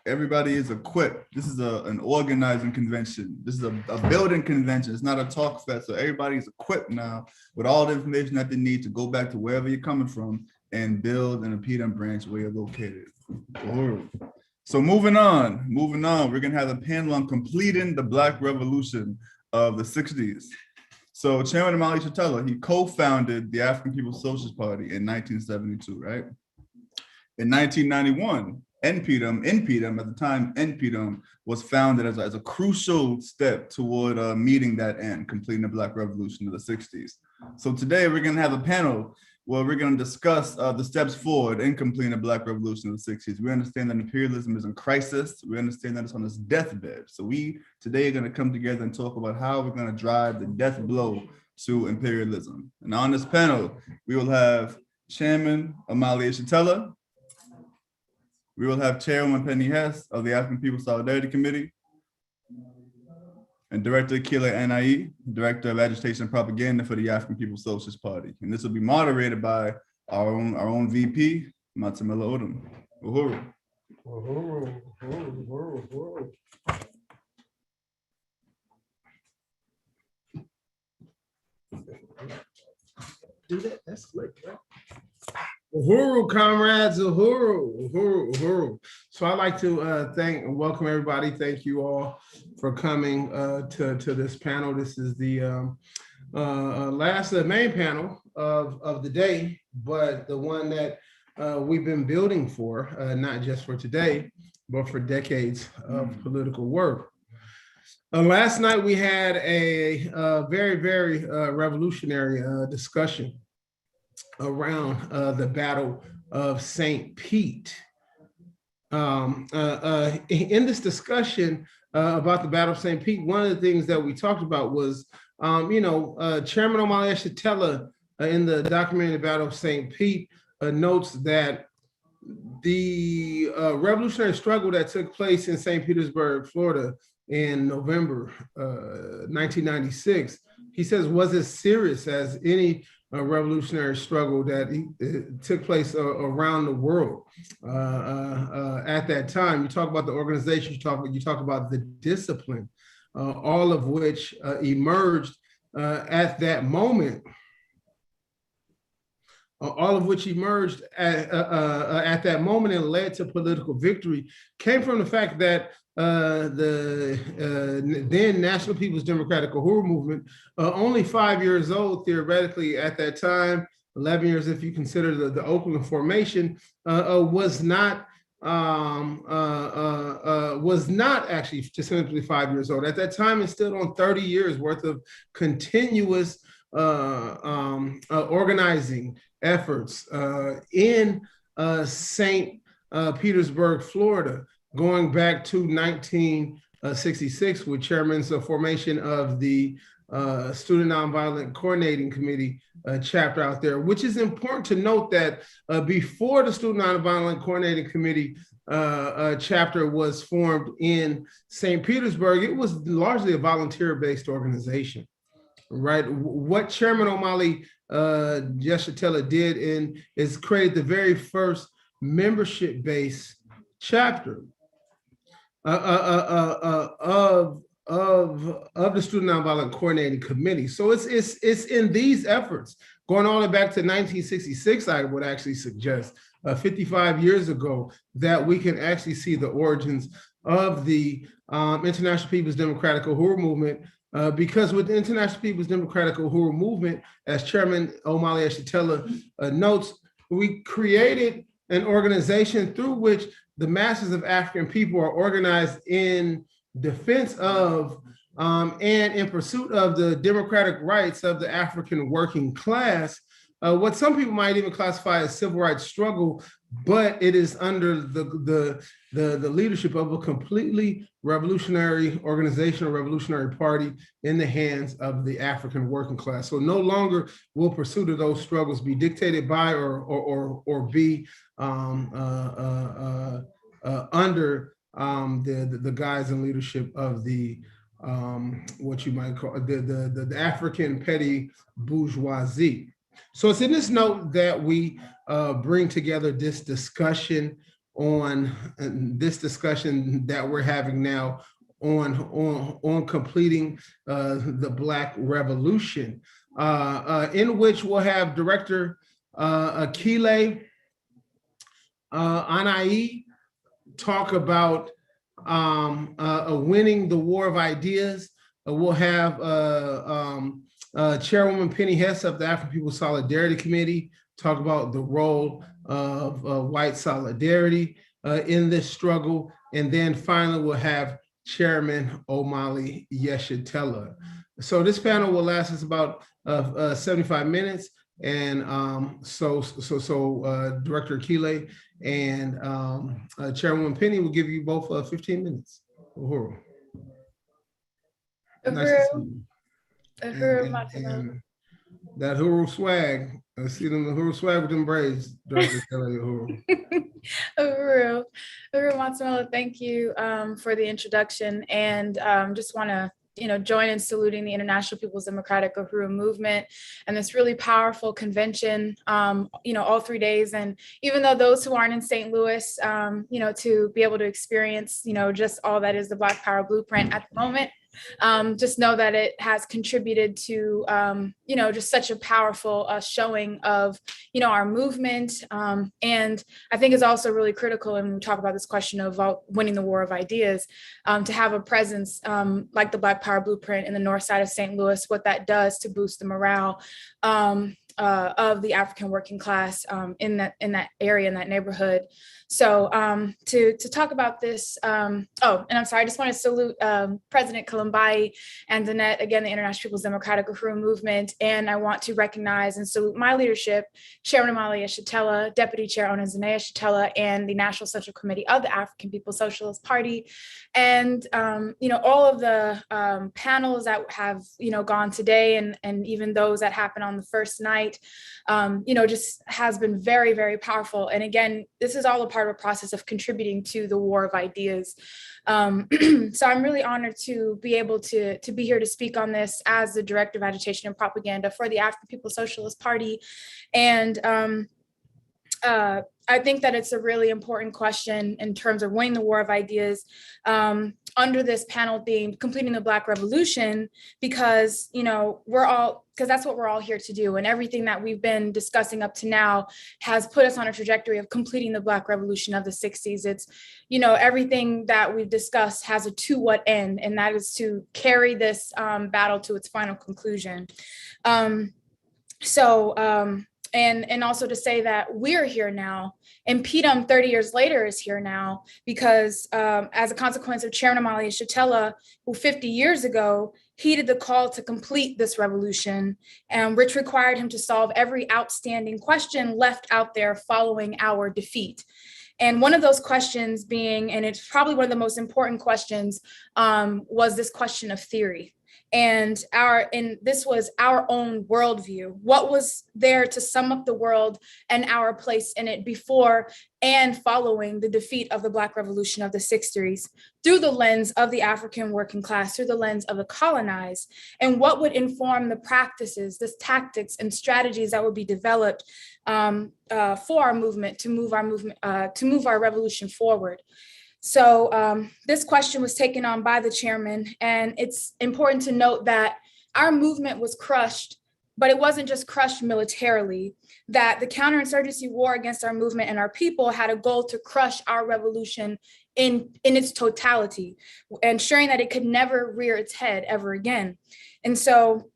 Everybody is equipped. This is an organizing convention. This is a building convention. It's not a talk fest. So everybody's equipped now with all the information that they need to go back to wherever you're coming from and build an InPDUM branch where you're located. So moving on, we're gonna have a panel on completing the Black Revolution of the 60s. So Chairman Amali Chatella, he co-founded the African People's Socialist Party in 1972, right? In 1991, InPDUM at the time, InPDUM was founded as a crucial step toward meeting that end, completing the Black Revolution of the 60s. So today we're gonna have a panel where we're gonna discuss the steps forward in completing the Black Revolution of the 60s. We understand that imperialism is in crisis. We understand that it's on its deathbed. So we today are gonna come together and talk about how we're gonna drive the death blow to imperialism. And on this panel, we will have Chairman Amali Chatella. We will have Chairwoman Penny Hess of the African People's Solidarity Committee, and Director Kila Anai, Director of Agitation and Propaganda for the African People's Socialist Party. And this will be moderated by our own VP, Matamela Odom. Uhuru. Uhuru, Uhuru, Uhuru. Do that, that's slick, right? Uhuru, comrades, Uhuru, Uhuru, Uhuru. So I'd like to thank and welcome everybody. Thank you all for coming to this panel. This is the last main panel of the day, but the one that we've been building for, not just for today, but for decades of political work. Last night we had a very, very revolutionary discussion around the Battle of St. Pete. In this discussion about the Battle of St. Pete, one of the things that we talked about was, Chairman Omali Chatella in the documentary The Battle of St. Pete notes that the revolutionary struggle that took place in St. Petersburg, Florida in November 1996, he says was as serious as any revolutionary struggle that took place around the world at that time. You talk about the organization, you talk about the discipline, all of which emerged at that moment. All of which emerged at that moment and led to political victory, came from the fact that the then National People's Democratic Uhuru movement, only 5 years old theoretically at that time, 11 years if you consider the Oakland formation, was not actually just simply 5 years old. At that time, it stood on 30 years worth of continuous organizing efforts in St. Petersburg, Florida, going back to 1966 with Chairman's formation of the Student Nonviolent Coordinating Committee chapter out there, which is important to note that before the Student Nonviolent Coordinating Committee chapter was formed in St. Petersburg, it was largely a volunteer-based organization. Right. What Chairman Omali Chatella did is create the very first membership-based chapter of the Student Nonviolent Coordinating Committee. So it's in these efforts going all the way back to 1966. I would actually suggest 55 years ago that we can actually see the origins of the International People's Democratic Uhuru movement. Because with the International People's Democratic Uhuru movement, as Chairman Omali Chatella notes, we created an organization through which the masses of African people are organized in defense of and in pursuit of the democratic rights of the African working class what some people might even classify as civil rights struggle, but it is under the leadership of a completely revolutionary organization or revolutionary party in the hands of the African working class. So no longer will pursuit of those struggles be dictated by or be under the guise and leadership of the what you might call the African petty bourgeoisie. So it's in this note that we bring together this discussion that we're having now on completing the Black Revolution, in which we'll have Director Akile Anai talk about winning the war of ideas. We'll have Chairwoman Penny Hess of the African People's Solidarity Committee talk about the role of white solidarity in this struggle. And then finally, we'll have Chairman Omali Yeshitela. So this panel will last us about 75 minutes. And so Director Akile and Chairwoman Penny will give you both 15 minutes. Uhuru. Nice to see you. And that Uhuru swag. I see them, the Uhuru swag with them braids. Director Uhuru. Uhuru Matsumola, thank you for the introduction, and just want to join in saluting the International People's Democratic Uhuru movement and this really powerful convention, all 3 days. And even though those who aren't in St. Louis, to be able to experience, just all that is the Black Power blueprint at the moment, just know that it has contributed to, just such a powerful showing of, our movement. And I think it's also really critical when we talk about this question of winning the war of ideas, to have a presence like the Black Power Blueprint in the north side of St. Louis, what that does to boost the morale of the African working class in that area, in that neighborhood. So to talk about this, and I'm sorry, I just want to salute President Colombai and Danette, again, the International People's Democratic Uhuru movement. And I want to recognize and salute my leadership, Chairman Omali Yeshitela, Deputy Chair Onezene Yeshitela, and the National Central Committee of the African People's Socialist Party. And, all of the panels that have, gone today and even those that happened on the first night, just has been very, very powerful. And again, this is all a part of a process of contributing to the war of ideas. So I'm really honored to be able to be here to speak on this as the Director of Agitation and Propaganda for the African People's Socialist Party. And I think that it's a really important question in terms of winning the war of ideas under this panel theme, completing the Black Revolution, because, because that's what we're all here to do. And everything that we've been discussing up to now has put us on a trajectory of completing the Black Revolution of the 60s. It's, everything that we've discussed has a to what end, and that is to carry this battle to its final conclusion. And also to say that we're here now, and InPDUM 30 years later is here now, because as a consequence of Chairman Omali Yeshitela, who 50 years ago heeded the call to complete this revolution, which required him to solve every outstanding question left out there following our defeat. And one of those questions being, and it's probably one of the most important questions, was this question of theory. And this was our own worldview. What was there to sum up the world and our place in it before and following the defeat of the Black Revolution of the 60s, through the lens of the African working class, through the lens of the colonized, and what would inform the practices, the tactics and strategies that would be developed for our movement, to move our revolution forward. So this question was taken on by the chairman, and it's important to note that our movement was crushed, but it wasn't just crushed militarily, that the counterinsurgency war against our movement and our people had a goal to crush our revolution in its totality, ensuring that it could never rear its head ever again. And so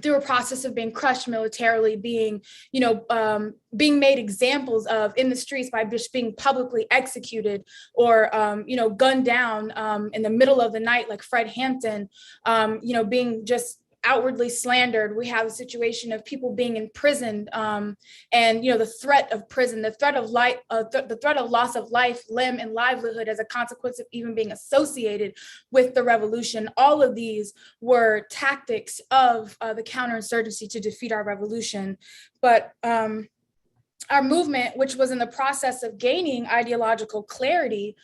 through a process of being crushed militarily, being made examples of in the streets by just being publicly executed or, gunned down in the middle of the night, like Fred Hampton, being just outwardly slandered. We have a situation of people being imprisoned, and the threat of prison, the threat of life, the threat of loss of life, limb, and livelihood as a consequence of even being associated with the revolution. All of these were tactics of the counterinsurgency to defeat our revolution. But our movement, which was in the process of gaining ideological clarity,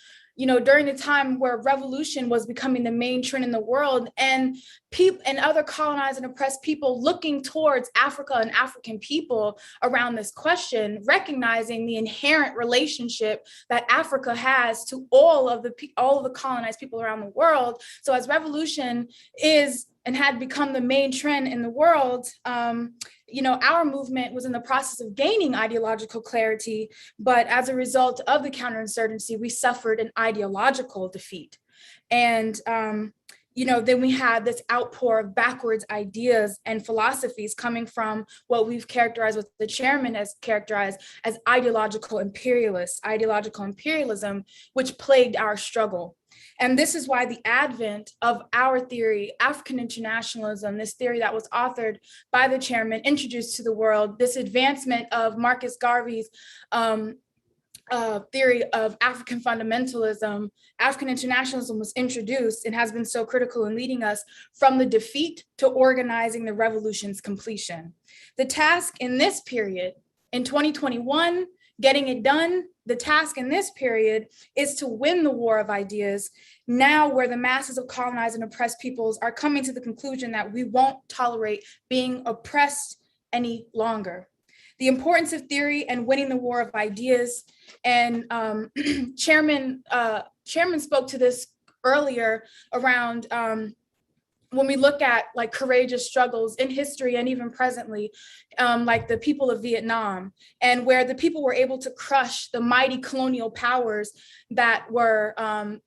during the time where revolution was becoming the main trend in the world, and people and other colonized and oppressed people looking towards Africa and African people around this question, recognizing the inherent relationship that Africa has to all of the colonized people around the world. So as revolution is and had become the main trend in the world, our movement was in the process of gaining ideological clarity, but as a result of the counterinsurgency, we suffered an ideological defeat. And, then we had this outpour of backwards ideas and philosophies coming from what we've characterized, what the chairman has characterized as ideological imperialism, which plagued our struggle. And this is why the advent of our theory, African internationalism, this theory that was authored by the chairman, introduced to the world, this advancement of Marcus Garvey's theory of African fundamentalism, African internationalism was introduced and has been so critical in leading us from the defeat to organizing the revolution's completion. The task in this period, in 2021, getting it done, the task in this period is to win the war of ideas, now where the masses of colonized and oppressed peoples are coming to the conclusion that we won't tolerate being oppressed any longer. The importance of theory and winning the war of ideas, and Chairman spoke to this earlier around when we look at like courageous struggles in history and even presently, like the people of Vietnam, and where the people were able to crush the mighty colonial powers that were,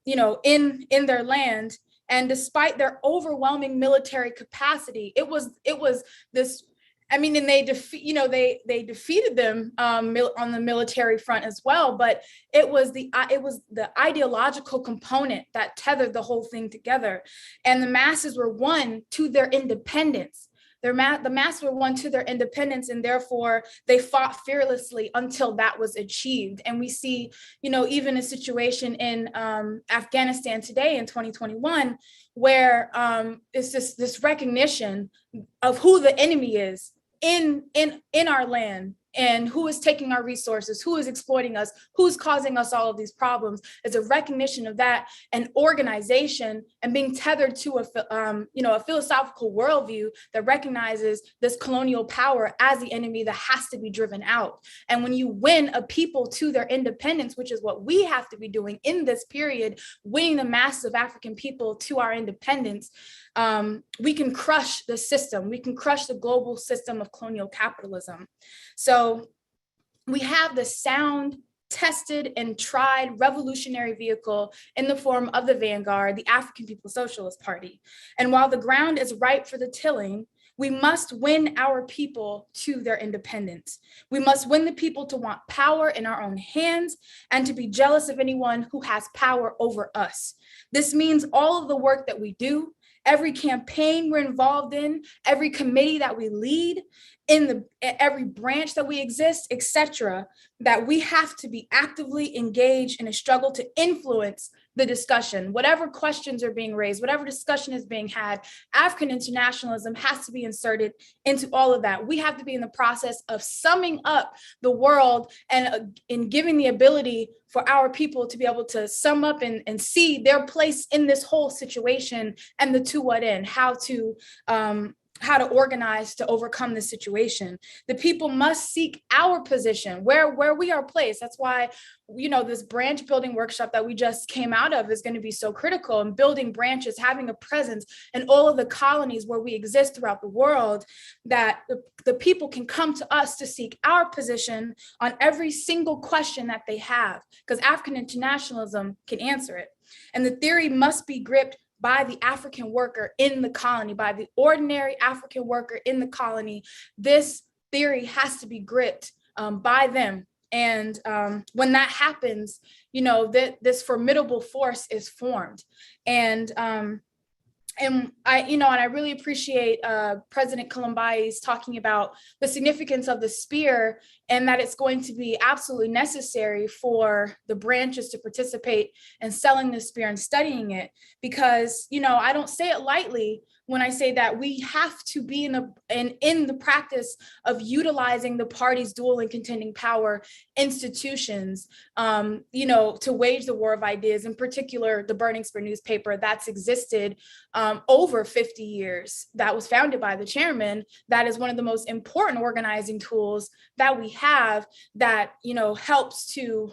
in their land. And despite their overwhelming military capacity, it was this. And they defeated them on the military front as well, but it was the ideological component that tethered the whole thing together. And the masses were won to their independence. The masses were won to their independence, and therefore they fought fearlessly until that was achieved. And we see, even a situation in Afghanistan today in 2021, where it's this recognition of who the enemy is in our land, and who is taking our resources, who is exploiting us, who's causing us all of these problems. Is a recognition of that, and organization, and being tethered to a philosophical worldview that recognizes this colonial power as the enemy that has to be driven out. And when you win a people to their independence, which is what we have to be doing in this period, winning the masses of African people to our independence, we can crush the system. We can crush the global system of colonial capitalism. So we have the sound, tested, and tried revolutionary vehicle in the form of the vanguard, the African People's Socialist Party. And while the ground is ripe for the tilling, we must win our people to their independence. We must win the people to want power in our own hands and to be jealous of anyone who has power over us. This means all of the work that we do, every campaign we're involved in, every committee that we lead, in every branch that we exist, etc., that we have to be actively engaged in a struggle to influence the discussion. Whatever questions are being raised, whatever discussion is being had, African internationalism has to be inserted into all of that. We have to be in the process of summing up the world and in giving the ability for our people to be able to sum up and see their place in this whole situation, and the to what end, how to organize to overcome this situation. The people must seek our position where we are placed. That's why, this branch building workshop that we just came out of is going to be so critical, and building branches, having a presence in all of the colonies where we exist throughout the world, that the people can come to us to seek our position on every single question that they have, because African internationalism can answer it. And the theory must be gripped by the African worker in the colony, by the ordinary African worker in the colony. This theory has to be gripped by them. And when that happens, this formidable force is formed. And And I really appreciate President Columbai's talking about the significance of the spear, and that it's going to be absolutely necessary for the branches to participate in selling the spear and studying it, because, I don't say it lightly when I say that we have to be in the practice of utilizing the party's dual and contending power institutions, to wage the war of ideas, in particular, the Burning Spear newspaper that's existed over 50 years, that was founded by the chairman. That is one of the most important organizing tools that we have, that, helps to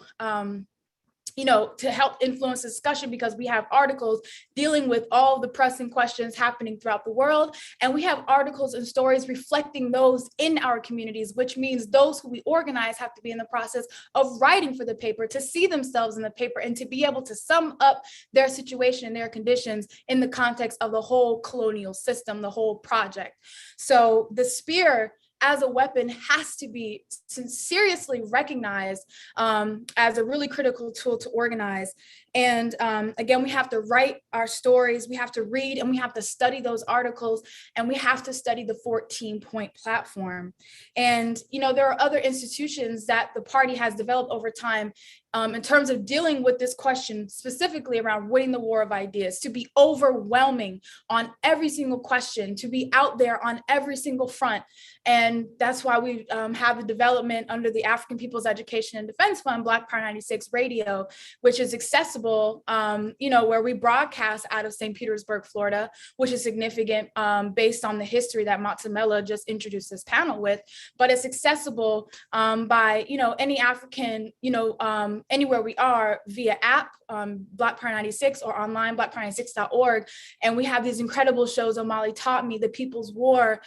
help influence discussion, because we have articles dealing with all the pressing questions happening throughout the world. And we have articles and stories reflecting those in our communities, which means those who we organize have to be in the process of writing for the paper, to see themselves in the paper, and to be able to sum up their situation and their conditions in the context of the whole colonial system, the whole project. So the spear as a weapon has to be seriously recognized as a really critical tool to organize. And again, we have to write our stories, we have to read, and we have to study those articles, and we have to study the 14-point platform. And, there are other institutions that the party has developed over time in terms of dealing with this question, specifically around winning the war of ideas, to be overwhelming on every single question, to be out there on every single front. And that's why we have the development under the African People's Education and Defense Fund, Black Power 96 Radio, which is accessible, where we broadcast out of St. Petersburg, Florida, which is significant based on the history that Matsamela just introduced this panel with. But it's accessible by, any African, anywhere we are, via app, Black Power 96, or online, blackpower96.org. And we have these incredible shows. Omali Taught Me, The People's War,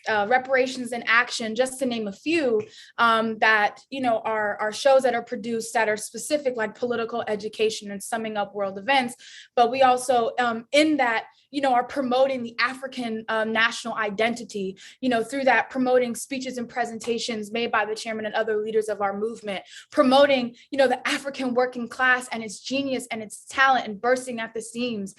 Reparations in Action, just to name a few, that, are shows that are produced that are specific, like political education and summing up world events. But we also, in that, are promoting the African national identity, through that, promoting speeches and presentations made by the chairman and other leaders of our movement, promoting, the African working class and its genius and its talent, and bursting at the seams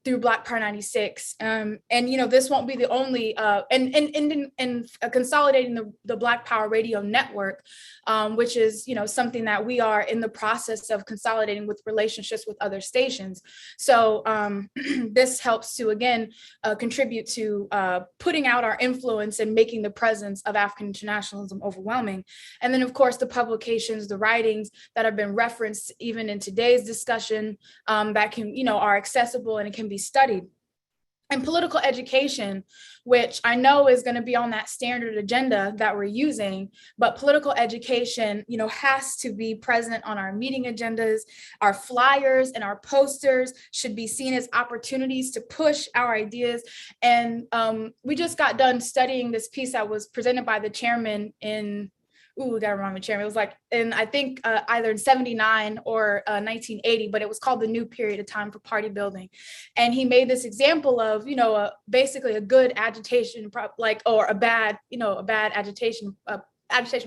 through Black Power 96. And, this won't be the only, and consolidating the Black Power Radio network, which is, something that we are in the process of consolidating with relationships with other stations. So this helps to, again, contribute to putting out our influence and making the presence of African internationalism overwhelming. And then, of course, the publications, the writings that have been referenced even in today's discussion that can, are accessible and it can be studied. And political education, which I know is going to be on that standard agenda that we're using, but political education, has to be present on our meeting agendas. Our flyers and our posters should be seen as opportunities to push our ideas. And we just got done studying this piece that was presented by the chairman in, we gotta remind me, chairman, it was like I think either in 79 or 1980, but it was called The New Period of Time for Party Building. And he made this example of, basically a good agitation, or a bad agitation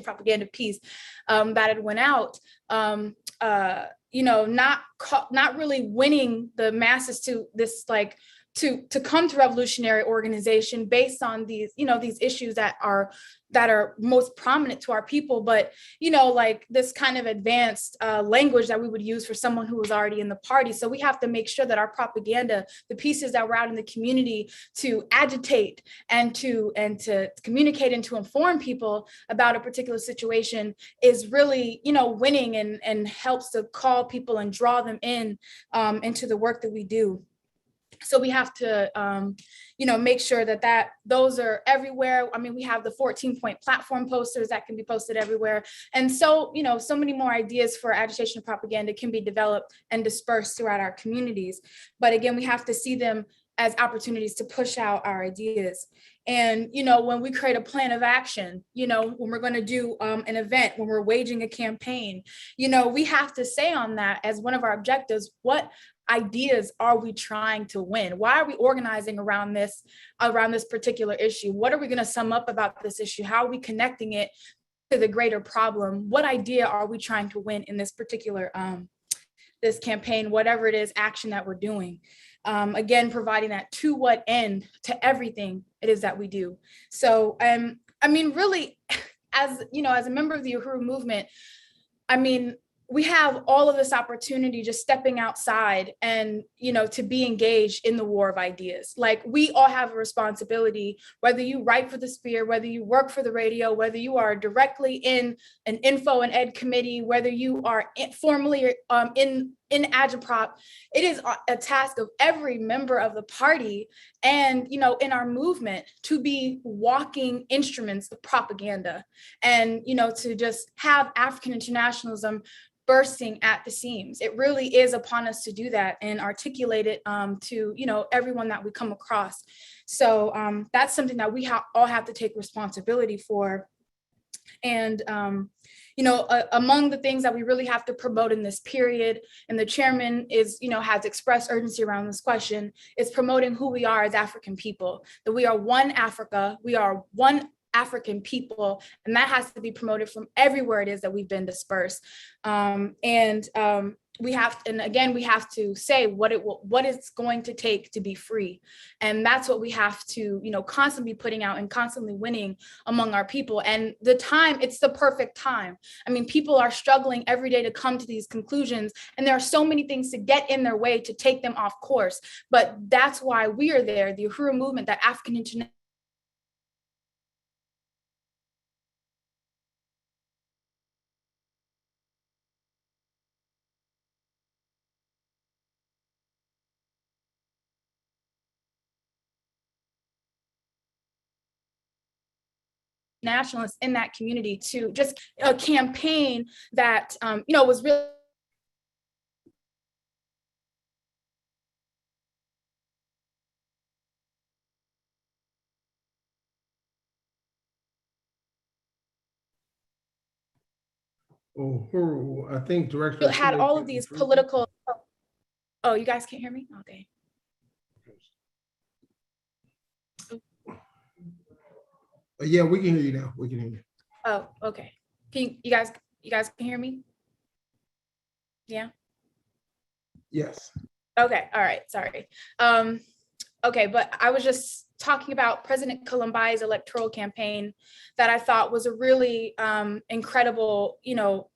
propaganda piece that had went out, not really winning the masses to this, to come to revolutionary organization based on these, these issues that are most prominent to our people, but, this kind of advanced language that we would use for someone who was already in the party. So we have to make sure that our propaganda, the pieces that we're out in the community to agitate and to communicate and to inform people about a particular situation, is really, winning and helps to call people and draw them in into the work that we do. So we have to, make sure that those are everywhere. I mean, we have the 14-point platform posters that can be posted everywhere. And so, so many more ideas for agitation and propaganda can be developed and dispersed throughout our communities. But again, we have to see them as opportunities to push out our ideas. And, when we create a plan of action, when we're going to do an event, when we're waging a campaign, we have to say on that as one of our objectives, what ideas are we trying to win? Why are we organizing around this particular issue? What are we going to sum up about this issue? How are we connecting it to the greater problem? What idea are we trying to win in this particular this campaign, whatever it is, action that we're doing? again, providing that to what end, to everything it is that we do. So, I mean, really, as you know, as a member of the Uhuru movement, I mean, we have all of this opportunity just stepping outside and, you know, to be engaged in the war of ideas. Like, we all have a responsibility, whether you write for the Sphere, whether you work for the radio, whether you are directly in an info and ed committee, whether you are formally in agitprop. It is a task of every member of the party and, you know, in our movement to be walking instruments of propaganda and, you know, to just have African internationalism bursting at the seams. It really is upon us to do that and articulate it to, you know, everyone that we come across. So that's something that we all have to take responsibility for. And, you know, among the things that we really have to promote in this period, and the chairman is, you know, has expressed urgency around this question, is promoting who we are as African people, that we are one Africa, we are one African people, and that has to be promoted from everywhere it is that we've been dispersed. We have, and again, we have to say what it's going to take to be free. And that's what we have to, you know, constantly putting out and constantly winning among our people. And the time, it's the perfect time. I mean, people are struggling every day to come to these conclusions, and there are so many things to get in their way to take them off course. But that's why we are there, the Uhuru movement, that African International nationalists in that community to just a campaign that, you know, was really Uhuru, I think Director had Chile all of can these improve. political, oh, you guys can't hear me? Okay. Yeah, we can hear you now. We can hear you. Oh, okay. You guys can hear me? Yeah. Yes. Okay. All right. Sorry. Okay, but I was just talking about President Kulumbai's electoral campaign that I thought was a really incredible, you know,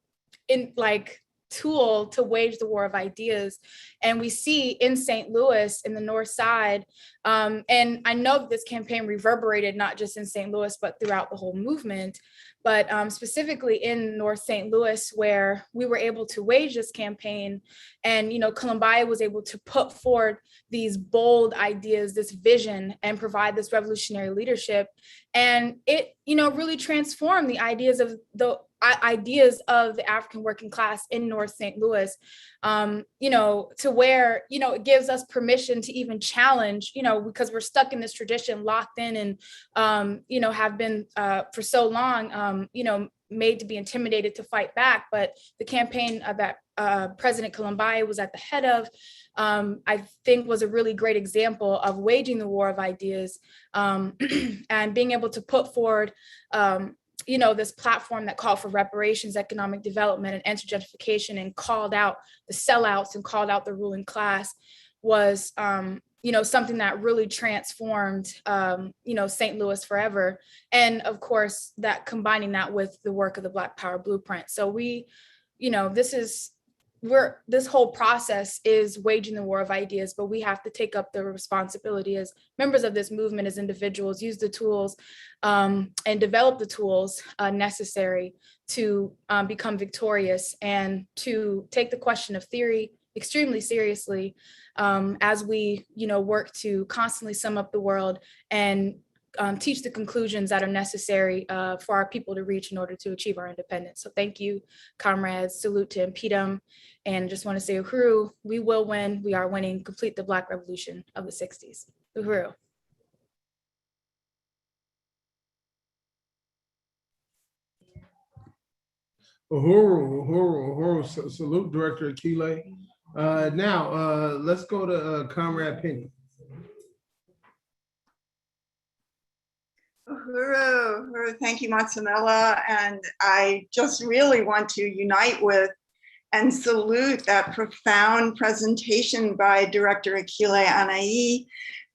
tool to wage the war of ideas. And we see in St. Louis in the North Side, and I know that this campaign reverberated not just in St. Louis, but throughout the whole movement, but specifically in North St. Louis, where we were able to wage this campaign. And, you know, Columbai was able to put forward these bold ideas, this vision, and provide this revolutionary leadership. And it, you know, really transformed the ideas of the African working class in North St. Louis, you know, to where, you know, it gives us permission to even challenge, you know, because we're stuck in this tradition, locked in, and, you know, have been for so long, you know, made to be intimidated to fight back. But the campaign that President Columbai was at the head of, I think was a really great example of waging the war of ideas, and being able to put forward, you know, this platform that called for reparations, economic development, and anti-gentrification, and called out the sellouts and called out the ruling class, was, you know, something that really transformed, you know, St. Louis forever. And of course, that combining that with the work of the Black Power Blueprint. So we, you know, this whole process is waging the war of ideas, but we have to take up the responsibility as members of this movement, as individuals, use the tools and develop the tools necessary to become victorious, and to take the question of theory extremely seriously, as we, you know, work to constantly sum up the world and teach the conclusions that are necessary for our people to reach in order to achieve our independence. So thank you, comrades. Salute to InPDUM. And just want to say, Uhuru, we will win. We are winning. Complete the Black Revolution of the 60s. Uhuru. Uhuru. Salute, Director Akile. Now, let's go to Comrade Penny. Uhuru, thank you, Matsunella. And I just really want to unite with and salute that profound presentation by Director Akile Anai.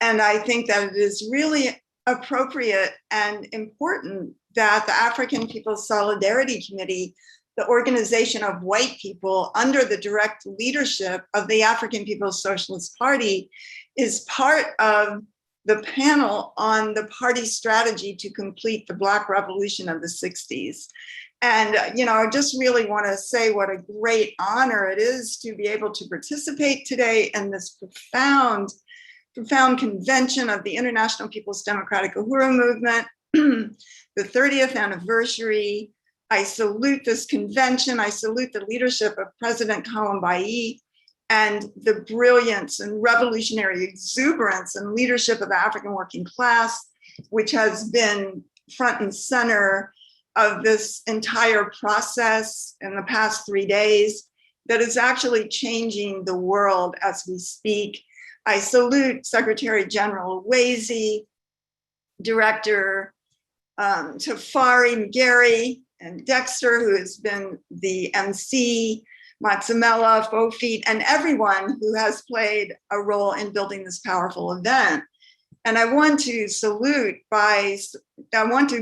And I think that it is really appropriate and important that the African People's Solidarity Committee, the organization of white people under the direct leadership of the African People's Socialist Party, is part of the panel on the party strategy to complete the Black Revolution of the 60s. And, I just really want to say what a great honor it is to be able to participate today in this profound convention of the International People's Democratic Uhuru Movement, the 30th anniversary. I salute this convention. I salute the leadership of President Colombai and the brilliance and revolutionary exuberance and leadership of the African working class, which has been front and center of this entire process in the past 3 days that is actually changing the world as we speak. I salute Secretary General Wazy, Director Tafari Mgeri, and Dexter, who has been the MC, Matsamela, Fofi, and everyone who has played a role in building this powerful event. And I want to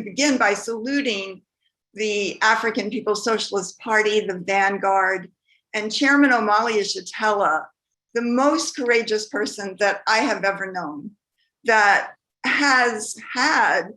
begin by saluting the African People's Socialist Party, the vanguard, and Chairman Omali Yeshitela, the most courageous person that I have ever known, that has had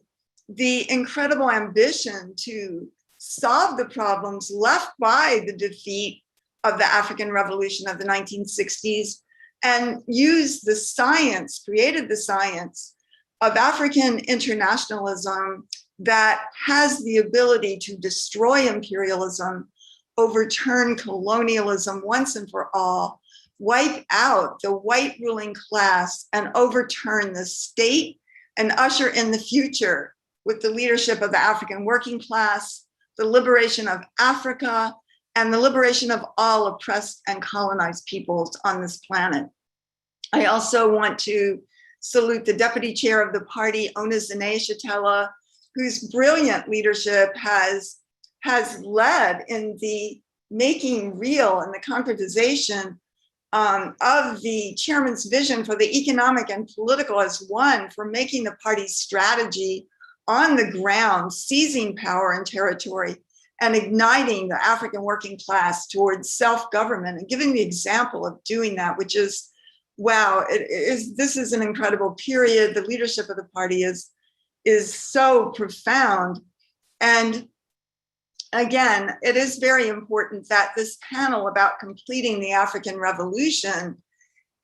the incredible ambition to solve the problems left by the defeat of the African Revolution of the 1960s and used the science, created the science of African internationalism that has the ability to destroy imperialism, overturn colonialism once and for all, wipe out the white ruling class and overturn the state and usher in the future with the leadership of the African working class, the liberation of Africa, and the liberation of all oppressed and colonized peoples on this planet. I also want to salute the deputy chair of the party, Onizane Shatella, whose brilliant leadership has led in the making real and the concretization of the chairman's vision for the economic and political as one, for making the party's strategy on the ground, seizing power and territory, and igniting the African working class towards self-government and giving the example of doing that, which is, wow, this is an incredible period. The leadership of the party is so profound. And again, it is very important that this panel about completing the African Revolution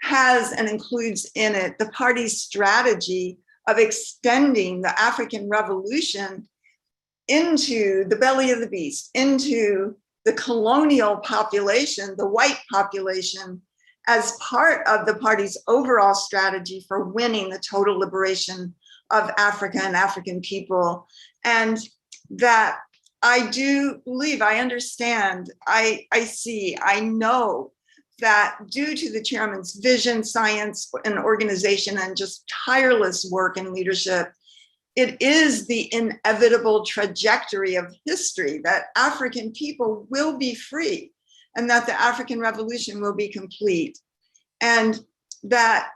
has and includes in it the party's strategy of extending the African Revolution into the belly of the beast, into the colonial population, the white population, as part of the party's overall strategy for winning the total liberation of Africa and African people. And that I do believe, I understand, I see, I know that due to the chairman's vision, science, and organization, and just tireless work and leadership, it is the inevitable trajectory of history that African people will be free and that the African Revolution will be complete. And that,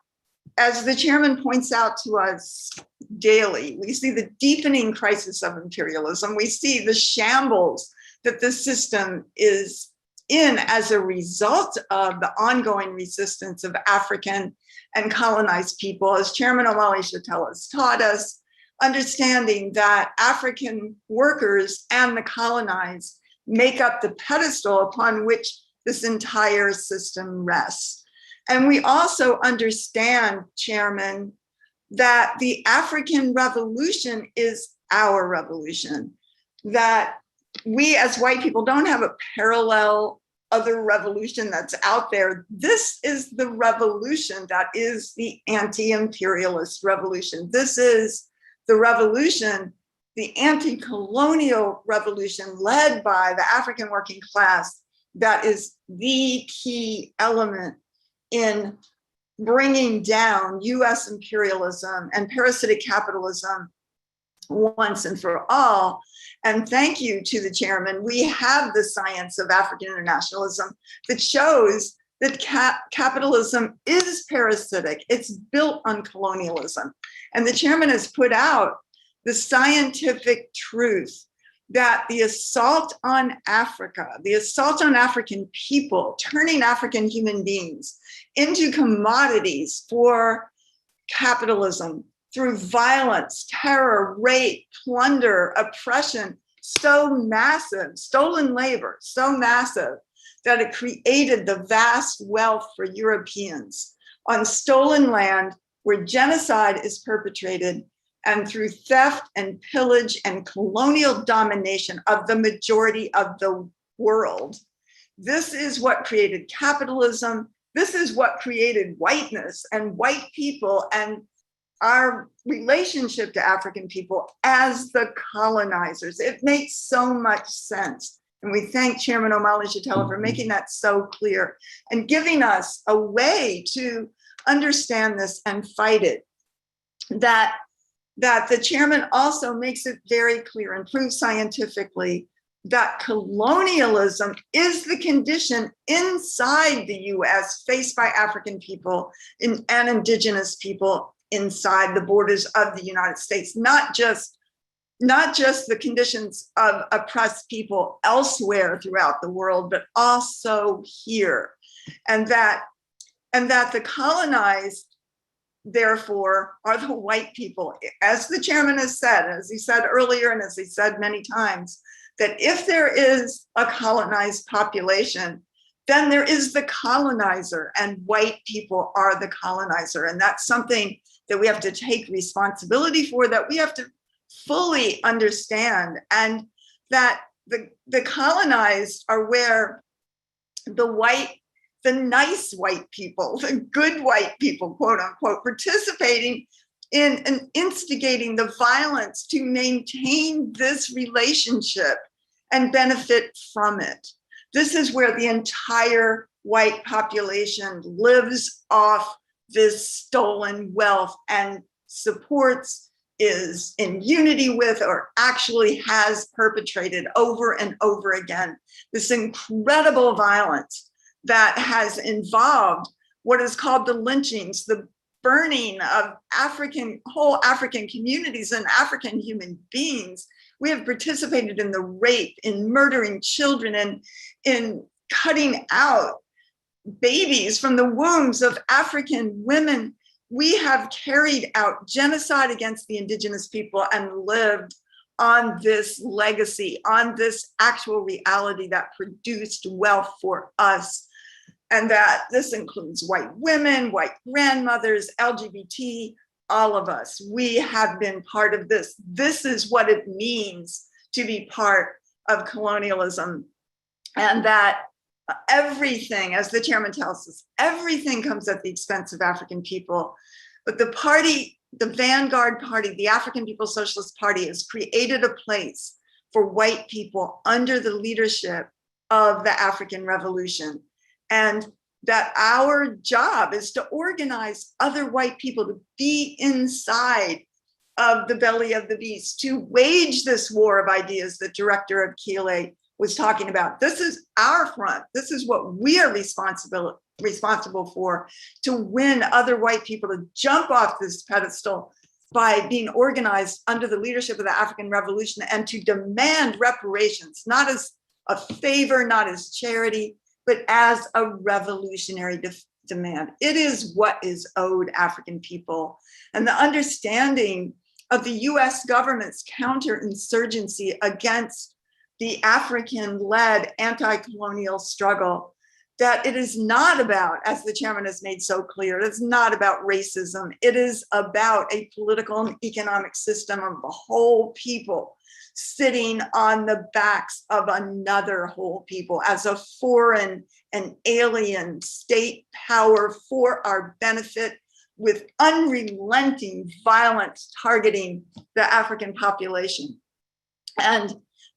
as the chairman points out to us daily, we see the deepening crisis of imperialism. We see the shambles that the system is in as a result of the ongoing resistance of African and colonized people, as Chairman Omali Shatella has taught us, understanding that African workers and the colonized make up the pedestal upon which this entire system rests. And we also understand, Chairman, that the African Revolution is our revolution, that we as white people don't have a parallel other revolution that's out there. This is the revolution that is the anti-imperialist revolution. This is the revolution, the anti-colonial revolution led by the African working class, that is the key element in bringing down US imperialism and parasitic capitalism once and for all. And thank you to the chairman. We have the science of African internationalism that shows that capitalism is parasitic. It's built on colonialism. And the chairman has put out the scientific truth that the assault on Africa, the assault on African people, turning African human beings into commodities for capitalism through violence, terror, rape, plunder, oppression, so massive, stolen labor, so massive that it created the vast wealth for Europeans on stolen land where genocide is perpetrated, and through theft and pillage and colonial domination of the majority of the world. This is what created capitalism. This is what created whiteness and white people and our relationship to African people as the colonizers. It makes so much sense. And we thank Chairman Omali Yeshitela for making that so clear and giving us a way to understand this and fight it. That the chairman also makes it very clear and proves scientifically that colonialism is the condition inside the US faced by African people and indigenous people inside the borders of the United States, not just the conditions of oppressed people elsewhere throughout the world, but also here. And that the colonized, therefore, are the white people. As the chairman has said, as he said earlier, and as he said many times, that if there is a colonized population, then there is the colonizer, and white people are the colonizer. And that's something that we have to take responsibility for, that we have to fully understand, and that the colonized are where the nice white people, the good white people, quote unquote, participating in and instigating the violence to maintain this relationship and benefit from it. This is where the entire white population lives off this stolen wealth and supports, is in unity with, or actually has perpetrated over and over again this incredible violence that has involved what is called the lynchings, the burning of whole African communities and African human beings. We have participated in the rape, in murdering children, and in cutting out babies from the wombs of African women. We have carried out genocide against the indigenous people and lived on this legacy, on this actual reality that produced wealth for us. And that this includes white women, white grandmothers, LGBT, all of us. We have been part of this. This is what it means to be part of colonialism. And that everything, as the chairman tells us, everything comes at the expense of African people. But the party, the vanguard party, the African People's Socialist Party, has created a place for white people under the leadership of the African Revolution. And that our job is to organize other white people to be inside of the belly of the beast, to wage this war of ideas that Director of Kile was talking about. This is our front. This is what we are responsible for, to win other white people to jump off this pedestal by being organized under the leadership of the African Revolution, and to demand reparations, not as a favor, not as charity, but as a revolutionary demand. It is what is owed African people. And the understanding of the US government's counterinsurgency against the African-led anti-colonial struggle, that it is not about, as the chairman has made so clear, it's not about racism. It is about a political and economic system of the whole people sitting on the backs of another whole people as a foreign and alien state power for our benefit, with unrelenting violence targeting the African population. And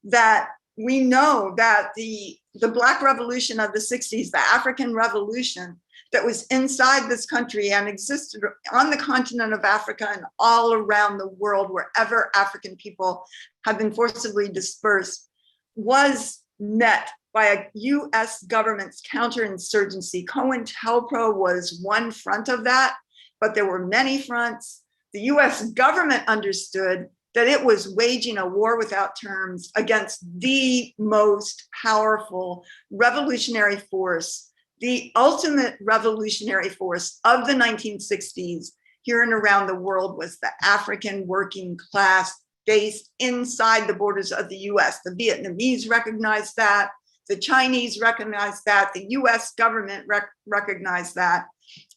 that we know that the Black Revolution of the 60s, the African Revolution, that was inside this country and existed on the continent of Africa and all around the world, wherever African people have been forcibly dispersed, was met by a US government's counterinsurgency. COINTELPRO was one front of that, but there were many fronts. The US government understood that it was waging a war without terms against the most powerful revolutionary force, the ultimate revolutionary force of the 1960s here and around the world was the African working class based inside the borders of the US. The Vietnamese recognized that, the Chinese recognized that, the US government recognized that,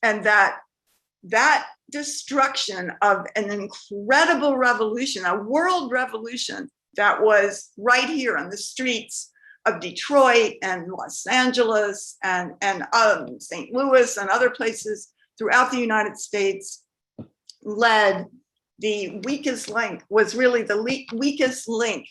and that destruction of an incredible revolution, a world revolution that was right here on the streets of Detroit and Los Angeles and St. Louis and other places throughout the United States, led the weakest link, was really the weakest link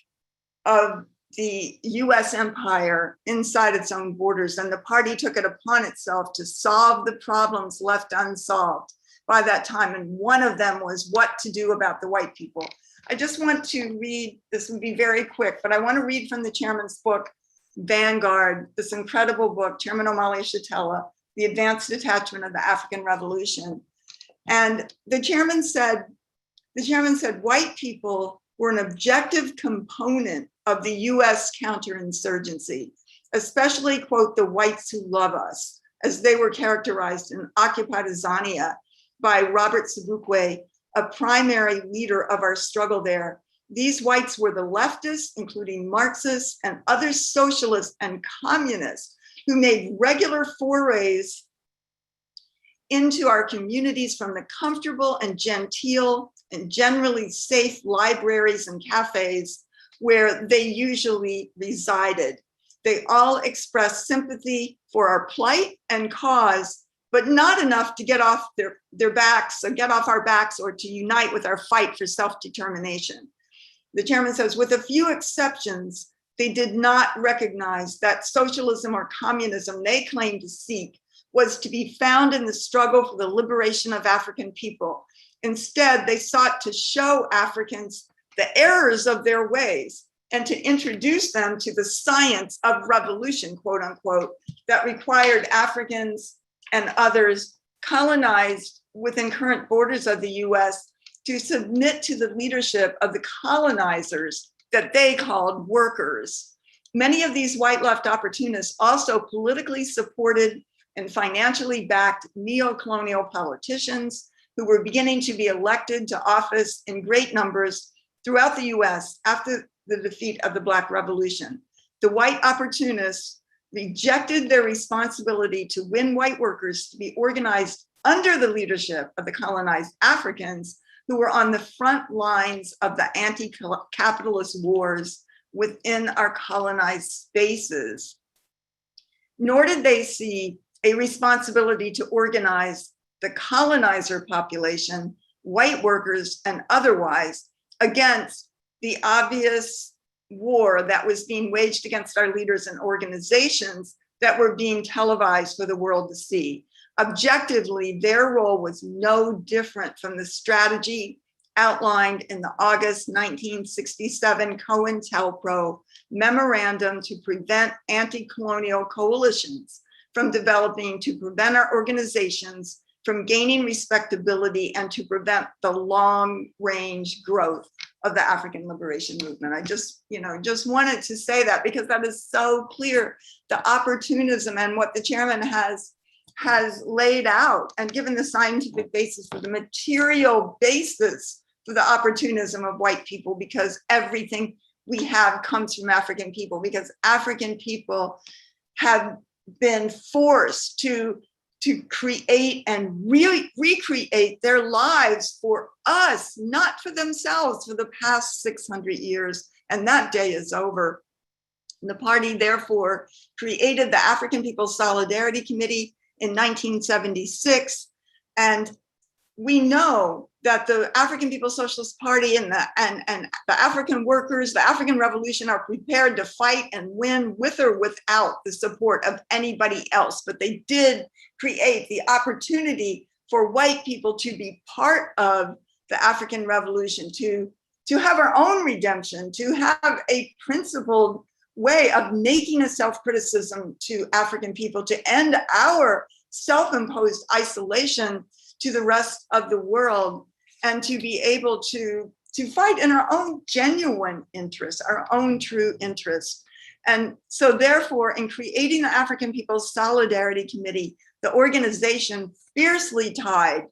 of the US empire inside its own borders. And the party took it upon itself to solve the problems left unsolved by that time. And one of them was what to do about the white people. I just want to read, this will be very quick, but I want to read from the chairman's book, Vanguard, this incredible book, Chairman Omali Yeshitela, The Advanced Detachment of the African Revolution. And the chairman said, white people were an objective component of the US counterinsurgency, especially, quote, the whites who love us, as they were characterized in Occupy Tanzania by Robert Sobukwe, a primary leader of our struggle there. These whites were the leftists, including Marxists and other socialists and communists, who made regular forays into our communities from the comfortable and genteel and generally safe libraries and cafes where they usually resided. They all expressed sympathy for our plight and cause, but not enough to get off their backs, or get off our backs, or to unite with our fight for self-determination. The chairman says, with a few exceptions, they did not recognize that socialism or communism they claimed to seek was to be found in the struggle for the liberation of African people. Instead, they sought to show Africans the errors of their ways and to introduce them to the science of revolution, quote unquote, that required Africans and others colonized within current borders of the US to submit to the leadership of the colonizers that they called workers. Many of these white left opportunists also politically supported and financially backed neo-colonial politicians who were beginning to be elected to office in great numbers throughout the US after the defeat of the Black Revolution. The white opportunists rejected their responsibility to win white workers to be organized under the leadership of the colonized Africans who were on the front lines of the anti-capitalist wars within our colonized spaces. Nor did they see a responsibility to organize the colonizer population, white workers and otherwise, against the obvious war that was being waged against our leaders and organizations that were being televised for the world to see. Objectively, their role was no different from the strategy outlined in the August 1967 COINTELPRO memorandum to prevent anti-colonial coalitions from developing, to prevent our organizations from gaining respectability, and to prevent the long-range growth of the African liberation movement. I just wanted to say that because that is so clear, the opportunism and what the chairman has laid out and given the scientific basis for the material basis for the opportunism of white people, because everything we have comes from African people, because African people have been forced to create and really recreate their lives for us, not for themselves, for the past 600 years. And that day is over. The party therefore created the African People's Solidarity Committee in 1976. And we know that the African People's Socialist Party and the African workers, the African Revolution are prepared to fight and win with or without the support of anybody else. But they did create the opportunity for white people to be part of the African Revolution, to have our own redemption, to have a principled way of making a self-criticism to African people, to end our self-imposed isolation to the rest of the world, and to be able to fight in our own genuine interests, our own true interests. And so therefore, in creating the African People's Solidarity Committee, the organization fiercely tied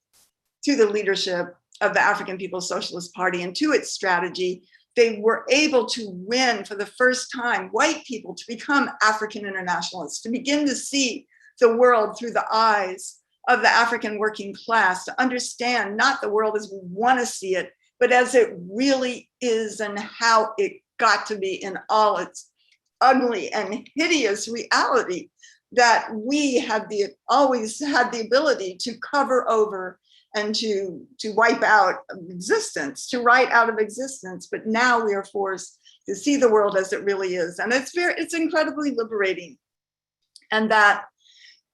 to the leadership of the African People's Socialist Party and to its strategy, they were able to win for the first time white people to become African internationalists, to begin to see the world through the eyes of the African working class, to understand not the world as we want to see it, but as it really is and how it got to be in all its ugly and hideous reality that we have always had the ability to cover over and to wipe out existence, to write out of existence. But now we are forced to see the world as it really is. And it's incredibly liberating. And that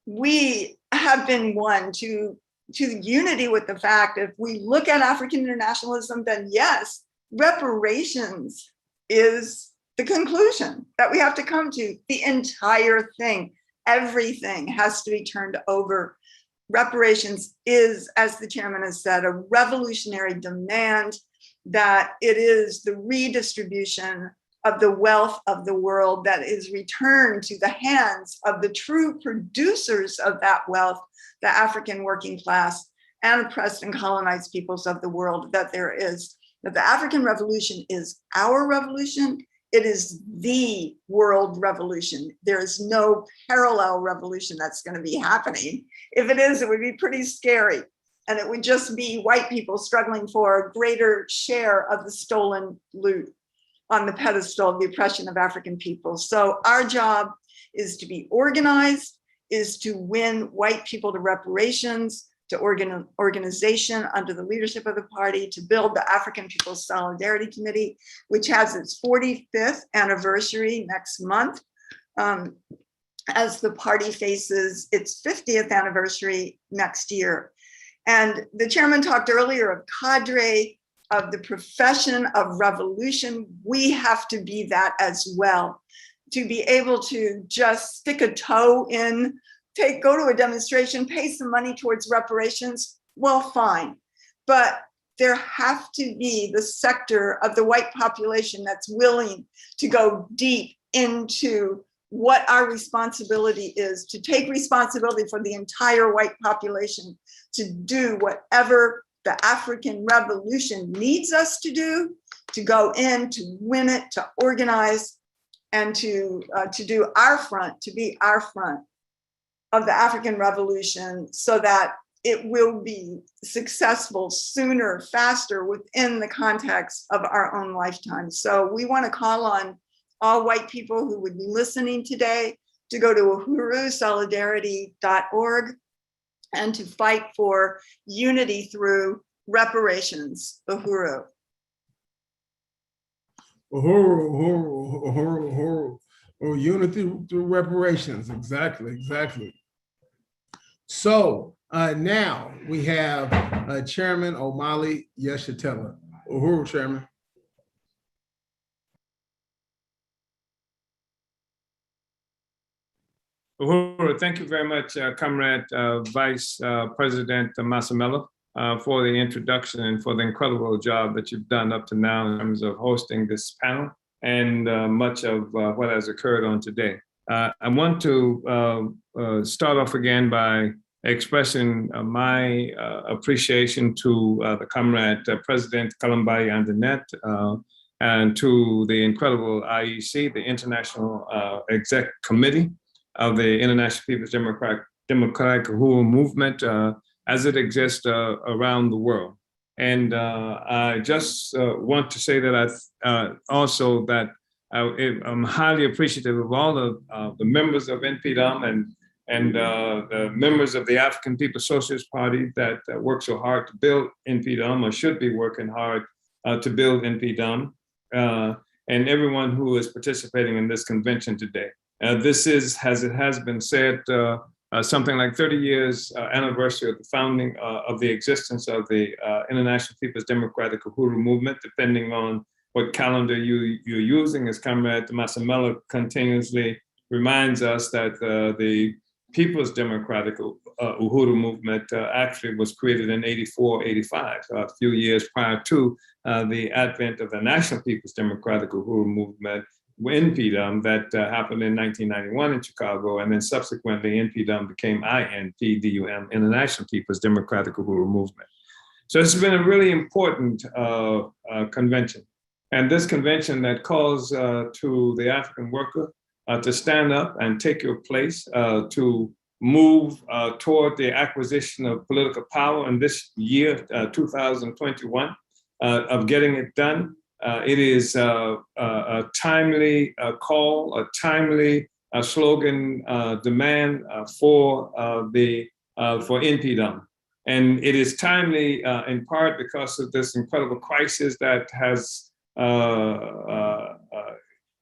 we have been won to unity with the fact, if we look at African internationalism, then yes, reparations is the conclusion that we have to come to. The entire thing, everything has to be turned over. Reparations is, as the chairman has said, a revolutionary demand, that it is the redistribution of the wealth of the world that is returned to the hands of the true producers of that wealth, the African working class and oppressed and colonized peoples of the world that there is. That the African Revolution is our revolution. It is the world revolution. There is no parallel revolution that's going to be happening. If it is, it would be pretty scary. And it would just be white people struggling for a greater share of the stolen loot on the pedestal of the oppression of African people. So our job is to be organized, is to win white people to reparations, to organization under the leadership of the party, to build the African People's Solidarity Committee, which has its 45th anniversary next month, as the party faces its 50th anniversary next year. And the chairman talked earlier of cadre, of the profession of revolution. We have to be that as well, to be able to just stick a toe in, go to a demonstration, pay some money towards reparations, well, fine. But there have to be the sector of the white population that's willing to go deep into what our responsibility is, to take responsibility for the entire white population, to do whatever the African Revolution needs us to do, to go in, to win it, to organize, and to do our front, to be our front of the African Revolution, so that it will be successful sooner, faster, within the context of our own lifetime. So we want to call on all white people who would be listening today to go to uhurusolidarity.org and to fight for unity through reparations. Uhuru. Uhuru, Uhuru, Uhuru, Uhuru. Or unity through reparations. Exactly. So now we have Chairman Omali Yeshitela. Uhuru, Chairman. Uhuru, thank you very much, Comrade Vice President Masamela, for the introduction and for the incredible job that you've done up to now in terms of hosting this panel and much of what has occurred on today. I want to start off again by expressing my appreciation to the Comrade President Kalambai Andanet and to the incredible IEC, the International Exec Committee of the International People's Democratic Uhuru Movement as it exists around the world. And I just want to say that also that I'm highly appreciative of all of the members of InPDUM and the members of the African People's Socialist Party that work so hard to build InPDUM, or should be working hard to build InPDUM, and everyone who is participating in this convention today. This is, as it has been said, something like 30 years anniversary of the founding of the existence of the International People's Democratic Uhuru movement, depending on what calendar you're using. As Comrade Masamela continuously reminds us that the People's Democratic Uhuru movement actually was created in 84, 85, a few years prior to the advent of the National People's Democratic Uhuru movement, InPDUM, that happened in 1991 in Chicago, and then subsequently InPDUM became InPDUM, International People's Democratic Uhuru movement. So it's been a really important convention. And this convention that calls to the African worker to stand up and take your place, to move toward the acquisition of political power in this year, 2021, of getting it done. It is a timely call, a timely slogan, demand for InPDUM. And it is timely in part because of this incredible crisis that has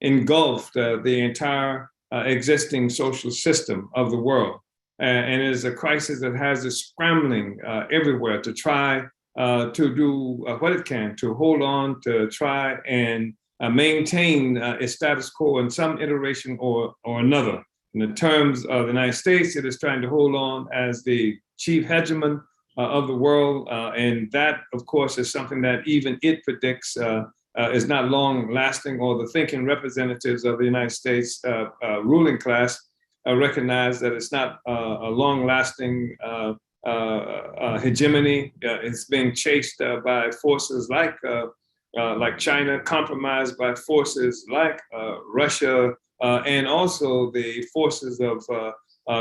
engulfed the entire existing social system of the world. And it is a crisis that has us scrambling everywhere to try to do what it can to hold on, to try and maintain a status quo in some iteration or another. In the terms of the United States, it is trying to hold on as the chief hegemon of the world. And that, of course, is something that even it predicts is not long lasting, or the thinking representatives of the United States ruling class recognize that it's not a long lasting hegemony. It's being chased by forces like China, compromised by forces like Russia, and also the forces of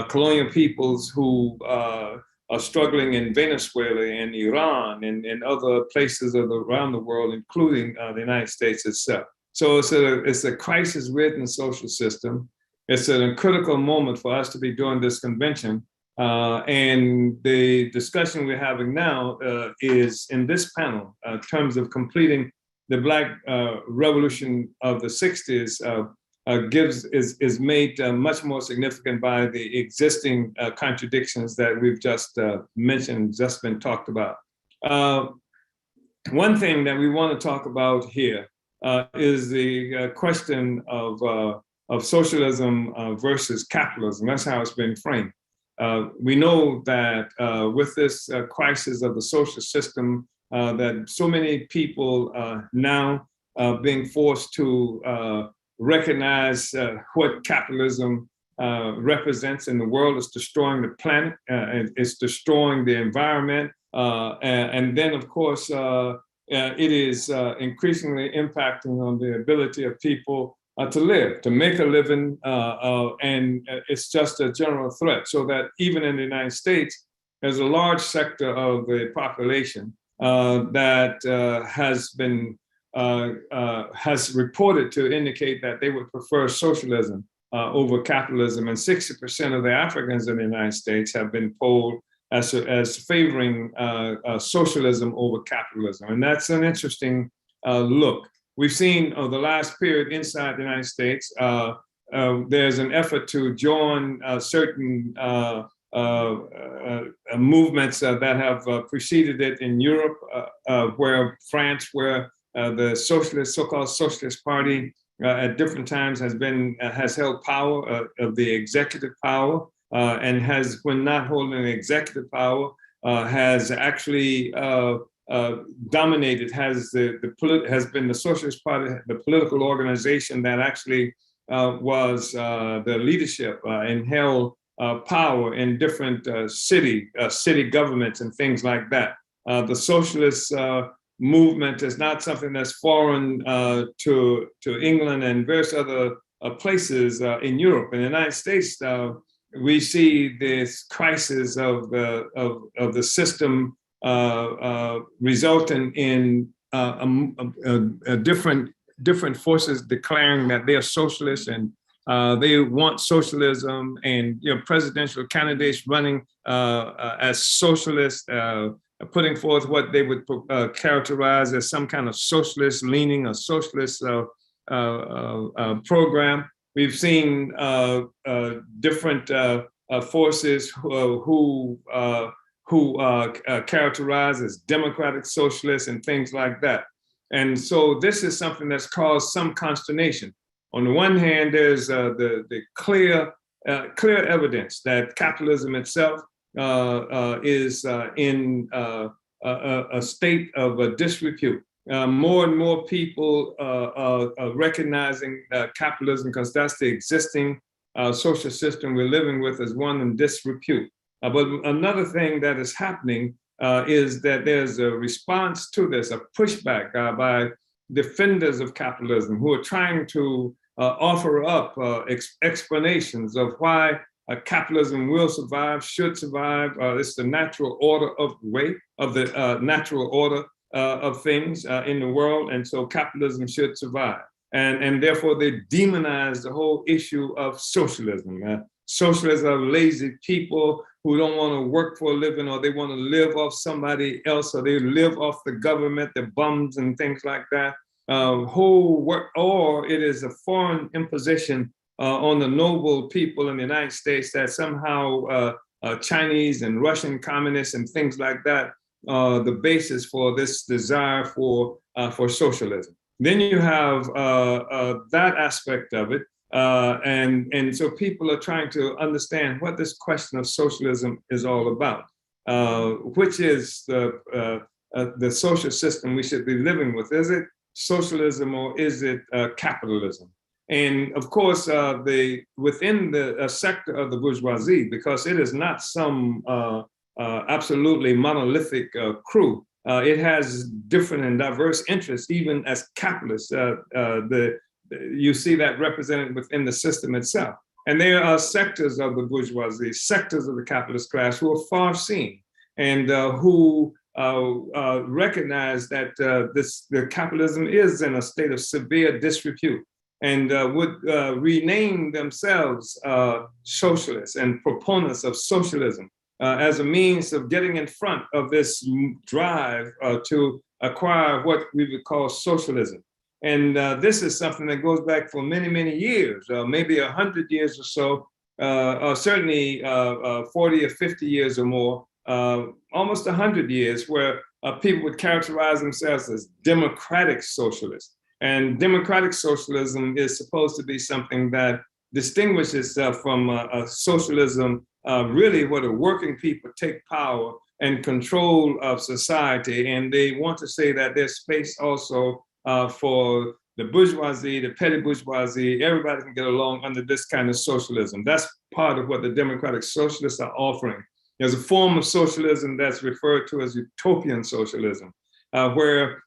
colonial peoples who are struggling in Venezuela and Iran and other places around the world, including the United States itself. So it's a crisis-ridden social system. It's a critical moment for us to be doing this convention. And the discussion we're having now is in this panel, in terms of completing the Black Revolution of the 60s, is made much more significant by the existing contradictions that we've just mentioned, just been talked about. One thing that we want to talk about here is the question of socialism versus capitalism. That's how it's been framed. We know that with this crisis of the social system, that so many people now being forced to recognize what capitalism represents in the world. Is destroying the planet, it's destroying the environment, and then of course it is increasingly impacting on the ability of people to live, to make a living, and it's just a general threat. So that even in the United States, there's a large sector of the population that has reported to indicate that they would prefer socialism over capitalism, and 60% of the Africans in the United States have been polled as favoring socialism over capitalism, and that's an interesting look. We've seen over the last period inside the United States, there's an effort to join certain movements that have preceded it in Europe, where France, where the so-called Socialist Party at different times has held power of the executive power, and has, when not holding executive power, has actually dominated, has been the Socialist Party, the political organization that actually was the leadership and held power in different city governments and things like that. The socialist movement is not something that's foreign to England and various other places in Europe. In the United States, we see this crisis of the system resulting in different forces declaring that they are socialists and They want socialism, and presidential candidates running as socialists, putting forth what they would characterize as some kind of socialist leaning, a socialist program. We've seen different forces who characterize as democratic socialists and things like that. And so this is something that's caused some consternation. On the one hand, there's the clear evidence that capitalism itself is in a state of disrepute. More and more people are recognizing capitalism, because that's the existing social system we're living with, as one in disrepute. But another thing that is happening is that there's a response to this, a pushback by defenders of capitalism who are trying to offer up explanations of why capitalism will survive, should survive. It's the natural order of the natural order of things in the world, and so capitalism should survive. And therefore they demonize the whole issue of socialism. Socialists are lazy people who don't want to work for a living, or they want to live off somebody else, or they live off the government, the bums and things like that. Or it is a foreign imposition on the noble people in the United States that somehow Chinese and Russian communists and things like that are the basis for this desire for socialism. Then you have that aspect of it. And so people are trying to understand what this question of socialism is all about, which is the social system we should be living with. Is it socialism or is it capitalism? And of course, within the sector of the bourgeoisie, because it is not some absolutely monolithic crew, it has different and diverse interests, even as capitalists. You see that represented within the system itself. And there are sectors of the bourgeoisie, sectors of the capitalist class who are far-seeing and who recognize that the capitalism is in a state of severe disrepute, and would rename themselves socialists and proponents of socialism as a means of getting in front of this drive to acquire what we would call socialism. And this is something that goes back for many, many years, maybe 100 years or so, or certainly 40 or 50 years or more, almost 100 years, where people would characterize themselves as democratic socialists. And democratic socialism is supposed to be something that distinguishes itself from socialism, really where the working people take power and control of society. And they want to say that there's space also for the bourgeoisie, the petty bourgeoisie, everybody can get along under this kind of socialism. That's part of what the democratic socialists are offering. There's a form of socialism that's referred to as utopian socialism, where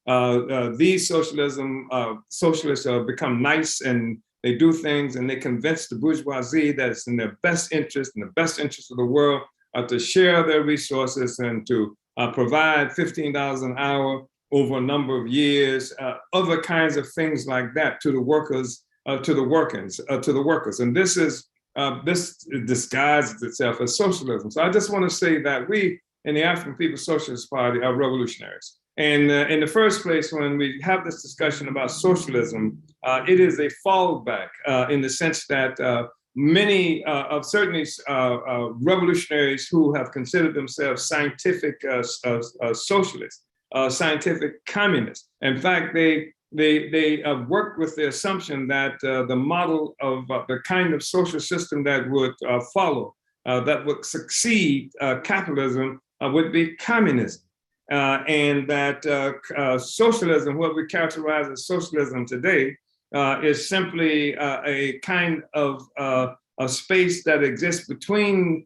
these socialists become nice and they do things and they convince the bourgeoisie that it's in their best interest, in the best interest of the world, to share their resources and to provide $15 an hour over a number of years, other kinds of things like that to the workers, to the workers. And this disguises itself as socialism. So I just want to say that we in the African People's Socialist Party are revolutionaries. And in the first place, when we have this discussion about socialism, it is a fallback in the sense that many of certainly revolutionaries who have considered themselves scientific socialists, scientific communists. In fact, they worked with the assumption that the model of the kind of social system that would follow, that would succeed capitalism, would be communism. And that socialism, what we characterize as socialism today, is simply a kind of a space that exists between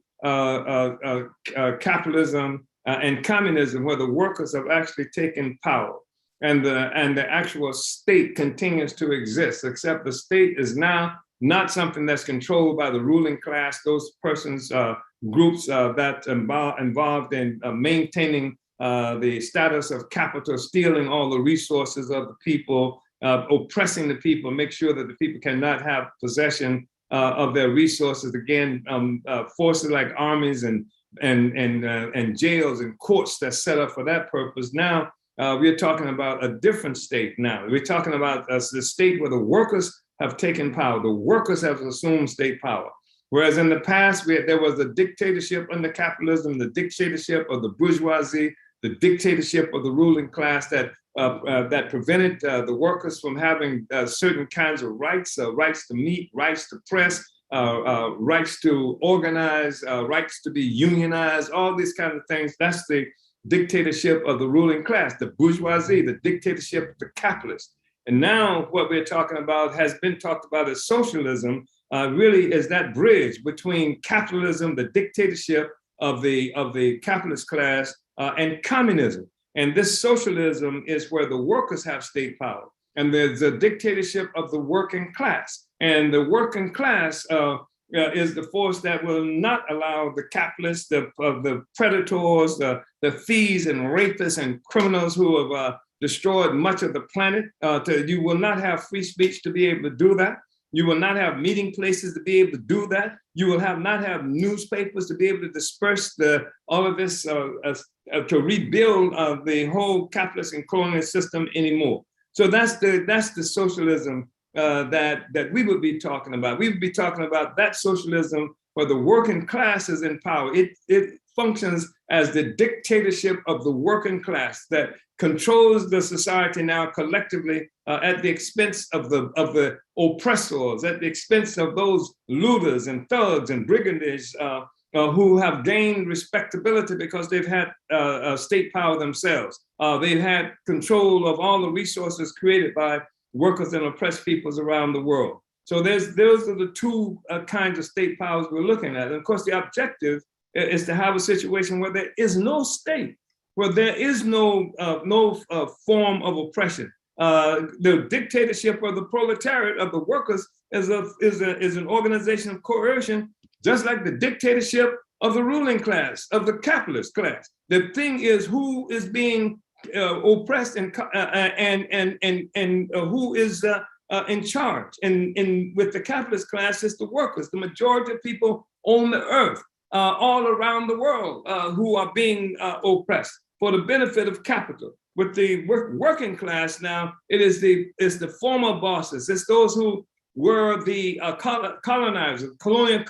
capitalism and communism, where the workers have actually taken power, and the actual state continues to exist, except the state is now not something that's controlled by the ruling class, those persons, groups that involved in maintaining the status of capital, stealing all the resources of the people, oppressing the people, make sure that the people cannot have possession of their resources. Again, forces like armies and jails and courts that's set up for that purpose. Now we're talking about a different state. Now we're talking about the state where the workers have taken power. The workers have assumed state power. Whereas in the past, there was a dictatorship under capitalism, the dictatorship of the bourgeoisie, the dictatorship of the ruling class that prevented the workers from having certain kinds of rights, rights to meet, rights to press, rights to organize, rights to be unionized, all these kinds of things. That's the dictatorship of the ruling class, the bourgeoisie, the dictatorship of the capitalists. And now what we're talking about has been talked about as socialism, really is that bridge between capitalism, the dictatorship of the capitalist class, and communism. And this socialism is where the workers have state power. And there's a dictatorship of the working class. And the working class is the force that will not allow the capitalists, the predators, the thieves and rapists and criminals who have destroyed much of the planet. You will not have free speech to be able to do that. You will not have meeting places to be able to do that. You will not have newspapers to be able to disperse all of this, to rebuild the whole capitalist and colonial system anymore. So that's the socialism that we would be talking about. We would be talking about that socialism where the working class is in power. It functions as the dictatorship of the working class that controls the society now collectively at the expense of the oppressors, at the expense of those looters and thugs and brigands who have gained respectability because they've had state power themselves. They've had control of all the resources created by workers and oppressed peoples around the world. So those are the two kinds of state powers we're looking at. And of course, the objective is to have a situation where there is no state, where there is no form of oppression. The dictatorship of the proletariat, of the workers, is an organization of coercion, just like the dictatorship of the ruling class, of the capitalist class. The thing is who is being oppressed and who is in charge. And with the capitalist class, it's the workers. The majority of people on the earth, all around the world, who are being oppressed for the benefit of capital. With the working class now, it's the former bosses. It's those who were the colonizers, colonial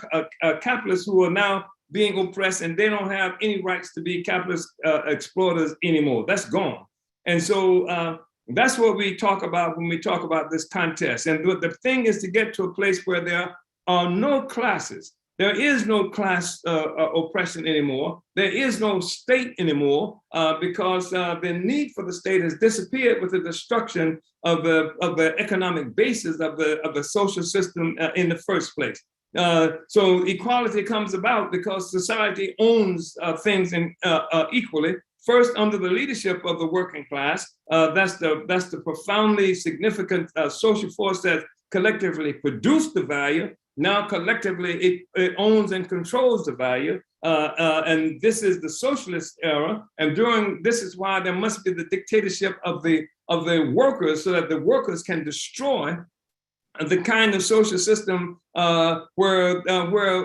capitalists who are now being oppressed, and they don't have any rights to be capitalist exploiters anymore. That's gone. And so that's what we talk about when we talk about this contest. And the thing is to get to a place where there are no classes. There is no class oppression anymore. There is no state anymore because the need for the state has disappeared with the destruction of the economic basis of the social system in the first place. So equality comes about because society owns things equally. First, under the leadership of the working class, that's the profoundly significant social force that collectively produced the value. Now collectively, it owns and controls the value, and this is the socialist era. And this is why there must be the dictatorship of the workers, so that the workers can destroy the kind of social system where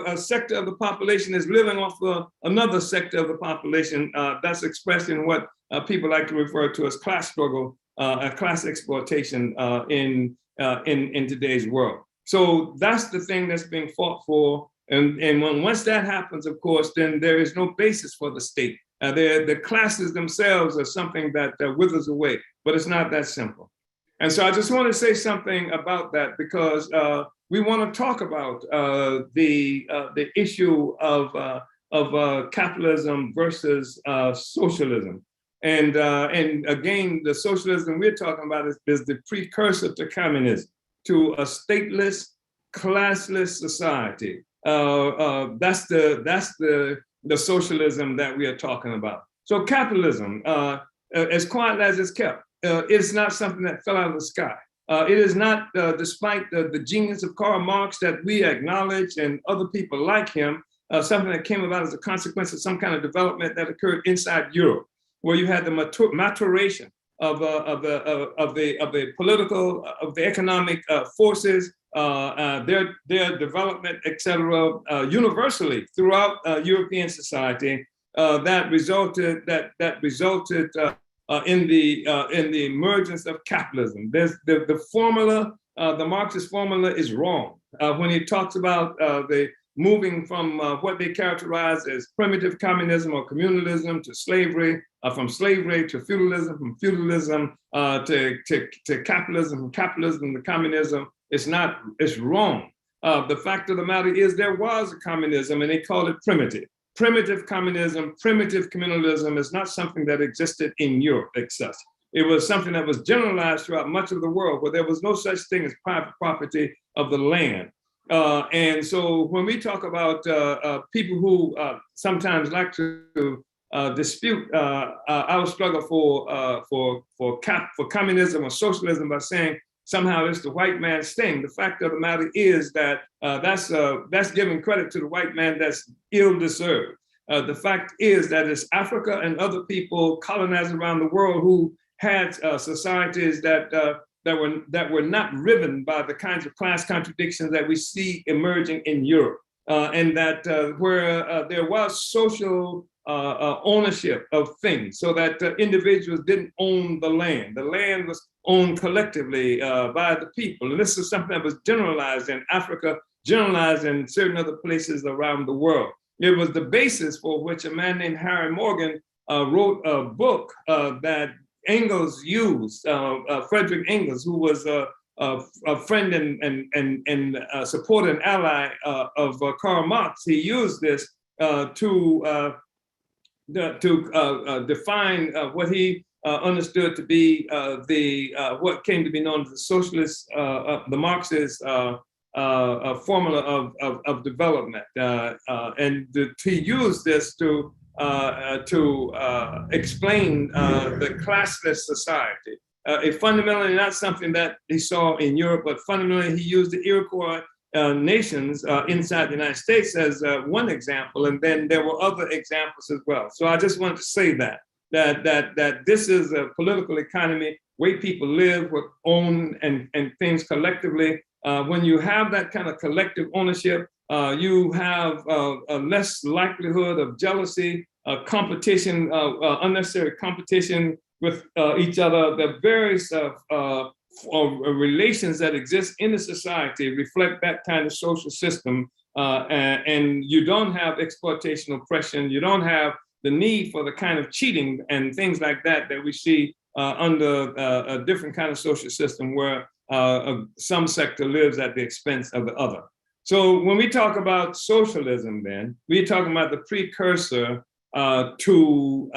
a sector of the population is living off another sector of the population. That's expressed in what people like to refer to as class struggle, class exploitation in today's world. So that's the thing that's being fought for. And once that happens, of course, then there is no basis for the state. The classes themselves are something that withers away, but it's not that simple. And so I just want to say something about that because we want to talk about the issue of capitalism versus socialism. And again, the socialism we're talking about is the precursor to communism, to a stateless, classless society. That's the socialism that we are talking about. So capitalism, as quiet as it's kept, it's not something that fell out of the sky. It is not, despite the genius of Karl Marx that we acknowledge and other people like him, something that came about as a consequence of some kind of development that occurred inside Europe, where you had the maturation of the political, of the economic forces their development, etc., universally throughout European society, that resulted in the emergence of capitalism. There's the formula, the Marxist formula is wrong when he talks about the moving from what they characterize as primitive communism or communalism to slavery, from slavery to feudalism, from feudalism to capitalism, from capitalism to communism. It's wrong. The fact of the matter is there was a communism and they called it primitive. Primitive communism, primitive communalism is not something that existed in Europe excess. It was something that was generalized throughout much of the world where there was no such thing as private property of the land. And so when we talk about people who sometimes like to dispute our struggle for communism or socialism by saying somehow it's the white man's thing, the fact of the matter is that that's giving credit to the white man that's ill-deserved. The fact is that it's Africa and other people colonized around the world who had societies that were not riven by the kinds of class contradictions that we see emerging in Europe, and that where there was social ownership of things, so that individuals didn't own the land. The land was owned collectively by the people. And this is something that was generalized in Africa, generalized in certain other places around the world. It was the basis for which a man named Harry Morgan wrote a book that Engels used, Frederick Engels, who was a friend and supporter and ally of Karl Marx. He used this to define what he understood to be what came to be known as the socialist, the Marxist formula of development, and to use this to explain the classless society. It fundamentally not something that he saw in Europe, but fundamentally he used the Iroquois nations inside the United States as one example, and then there were other examples as well. So I just wanted to say that this is a political economy, way people live, with own and things collectively. When you have that kind of collective ownership, you have a less likelihood of jealousy, competition, unnecessary competition with each other. The various relations that exist in the society reflect that kind of social system, and you don't have exploitation, oppression. You don't have the need for the kind of cheating and things like that we see under a different kind of social system where some sector lives at the expense of the other. So when we talk about socialism, then we're talking about the precursor to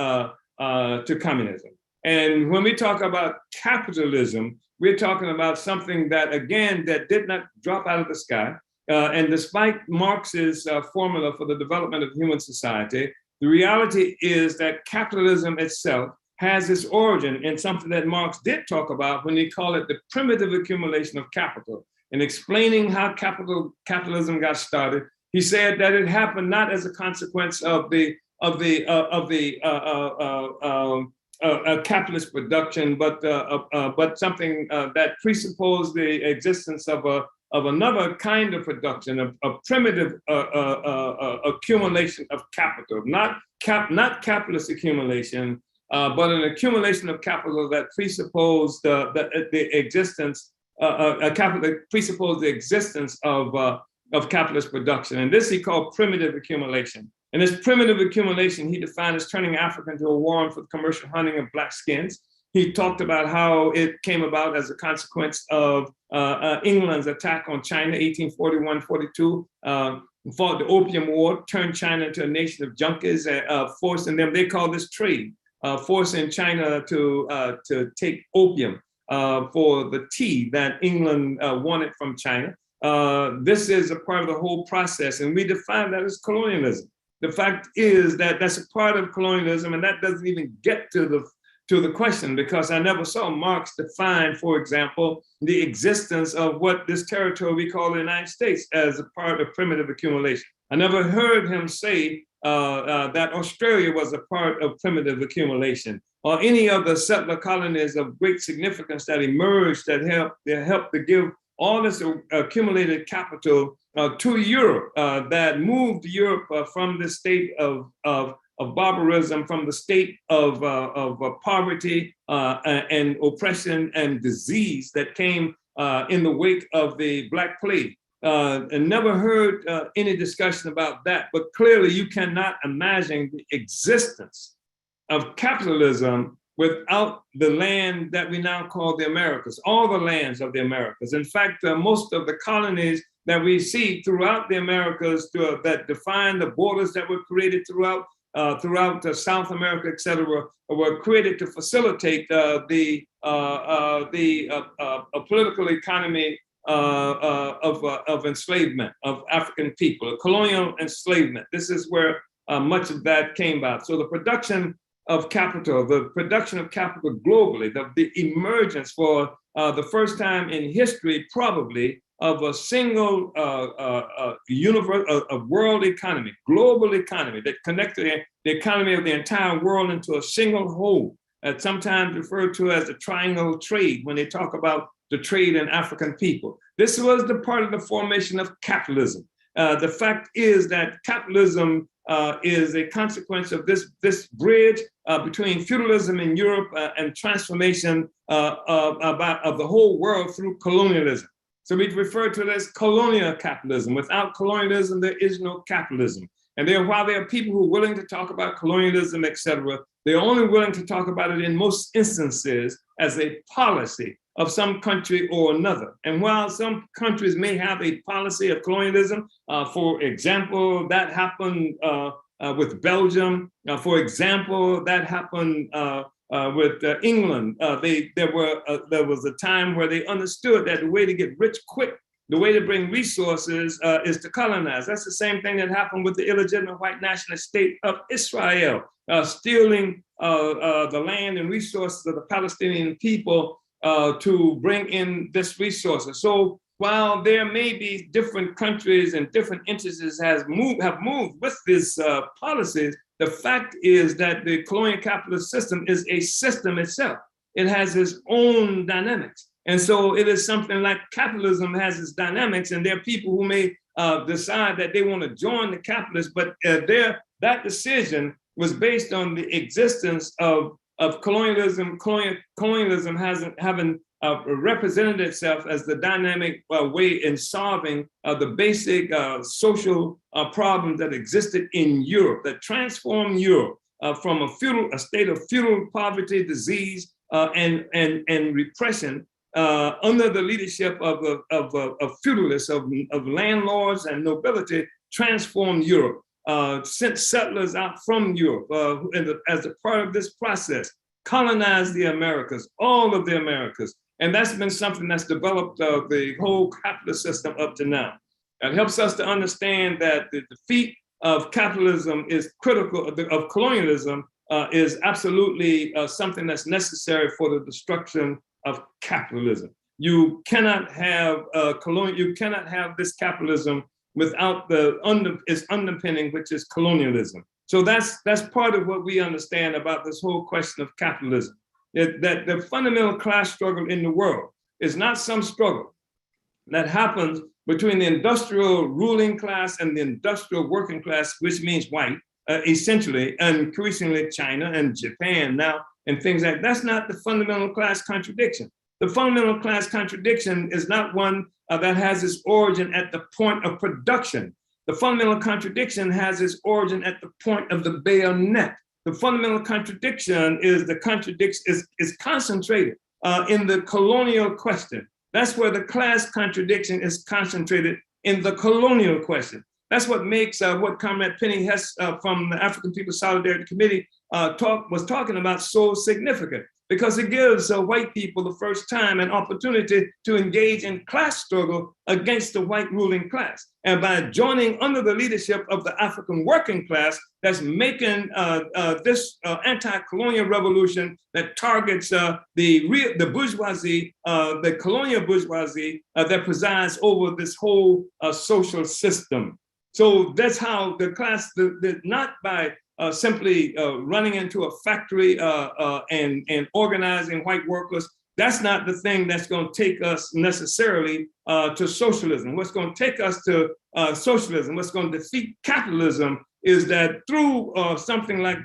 communism. And when we talk about capitalism, we're talking about something that, again, that did not drop out of the sky. And despite Marx's formula for the development of human society, the reality is that capitalism itself has its origin in something that Marx did talk about when he called it the primitive accumulation of capital. In explaining how capitalism got started, he said that it happened not as a consequence of capitalist production, but something that presupposed the existence of another kind of production, a primitive accumulation of capital, not capitalist accumulation, but an accumulation of capital that presupposed the existence, presupposed the existence of capitalist production. And this he called primitive accumulation. And this primitive accumulation he defined as turning Africa into a warren for the commercial hunting of Black skins. He talked about how it came about as a consequence of England's attack on China, 1841-42, fought the Opium War, turned China into a nation of junkies, forcing them, they call this trade, forcing China to take opium for the tea that England wanted from China. This is a part of the whole process, and we define that as colonialism. The fact is that that's a part of colonialism, and that doesn't even get to the question, because I never saw Marx define, for example, the existence of what this territory we call the United States as a part of primitive accumulation. I never heard him say that Australia was a part of primitive accumulation, or any of the settler colonies of great significance that emerged that helped to give all this accumulated capital to Europe that moved Europe from the state of barbarism, from the state of poverty and oppression and disease that came in the wake of the Black Plague. And never heard any discussion about that, but clearly you cannot imagine the existence of capitalism without the land that we now call the Americas, all the lands of the Americas. In fact, most of the colonies that we see throughout the Americas that define the borders that were created throughout South America, et cetera, were created to facilitate the political economy of enslavement of African people, colonial enslavement. This is where much of that came about. So the production of capital globally, the emergence for the first time in history, probably, of a single world economy, global economy that connected the economy of the entire world into a single whole, sometimes referred to as the triangle trade when they talk about the trade in African people. This was the part of the formation of capitalism. The fact is that capitalism is a consequence of this bridge between feudalism in Europe and transformation of the whole world through colonialism. So we refer to this colonial capitalism. Without colonialism, there is no capitalism. And while there are people who are willing to talk about colonialism, et cetera, they're only willing to talk about it in most instances as a policy of some country or another. And while some countries may have a policy of colonialism, for example, that happened with Belgium. For example, that happened with England. There was a time where they understood that the way to get rich quick, the way to bring resources is to colonize. That's the same thing that happened with the illegitimate white nationalist state of Israel, stealing the land and resources of the Palestinian people to bring in this resources. So while there may be different countries and different entities have moved with these policies, the fact is that the colonial capitalist system is a system itself. It has its own dynamics. And so it is something like capitalism has its dynamics, and there are people who may decide that they want to join the capitalists, but that decision was based on the existence of colonialism. Colonialism haven't represented itself as the dynamic way in solving the basic social problems that existed in Europe, that transformed Europe from a state of feudal poverty, disease, and repression under the leadership of feudalists, of landlords and nobility, transformed Europe. Sent settlers out from Europe as a part of this process, colonized the Americas, all of the Americas. And that's been something that's developed the whole capitalist system up to now. It helps us to understand that the defeat of capitalism is critical, of colonialism is absolutely something that's necessary for the destruction of capitalism. You cannot have you cannot have this capitalism without its underpinning, which is colonialism. So that's part of what we understand about this whole question of capitalism. That the fundamental class struggle in the world is not some struggle that happens between the industrial ruling class and the industrial working class, which means white, essentially, and increasingly China and Japan now, and things like that. That's not the fundamental class contradiction. The fundamental class contradiction is not one that has its origin at the point of production. The fundamental contradiction has its origin at the point of the bayonet. The fundamental contradiction is concentrated in the colonial question. That's where the class contradiction is concentrated, in the colonial question. That's what makes what Comrade Penny Hess from the African People's Solidarity Committee was talking about so significant, because it gives white people the first time an opportunity to engage in class struggle against the white ruling class. And by joining under the leadership of the African working class, that's making this anti-colonial revolution that targets the bourgeoisie, the colonial bourgeoisie that presides over this whole social system. So that's how the class, not by simply running into a factory and organizing white workers. That's not the thing that's going to take us necessarily to socialism. What's going to take us to socialism, what's going to defeat capitalism, is that through something like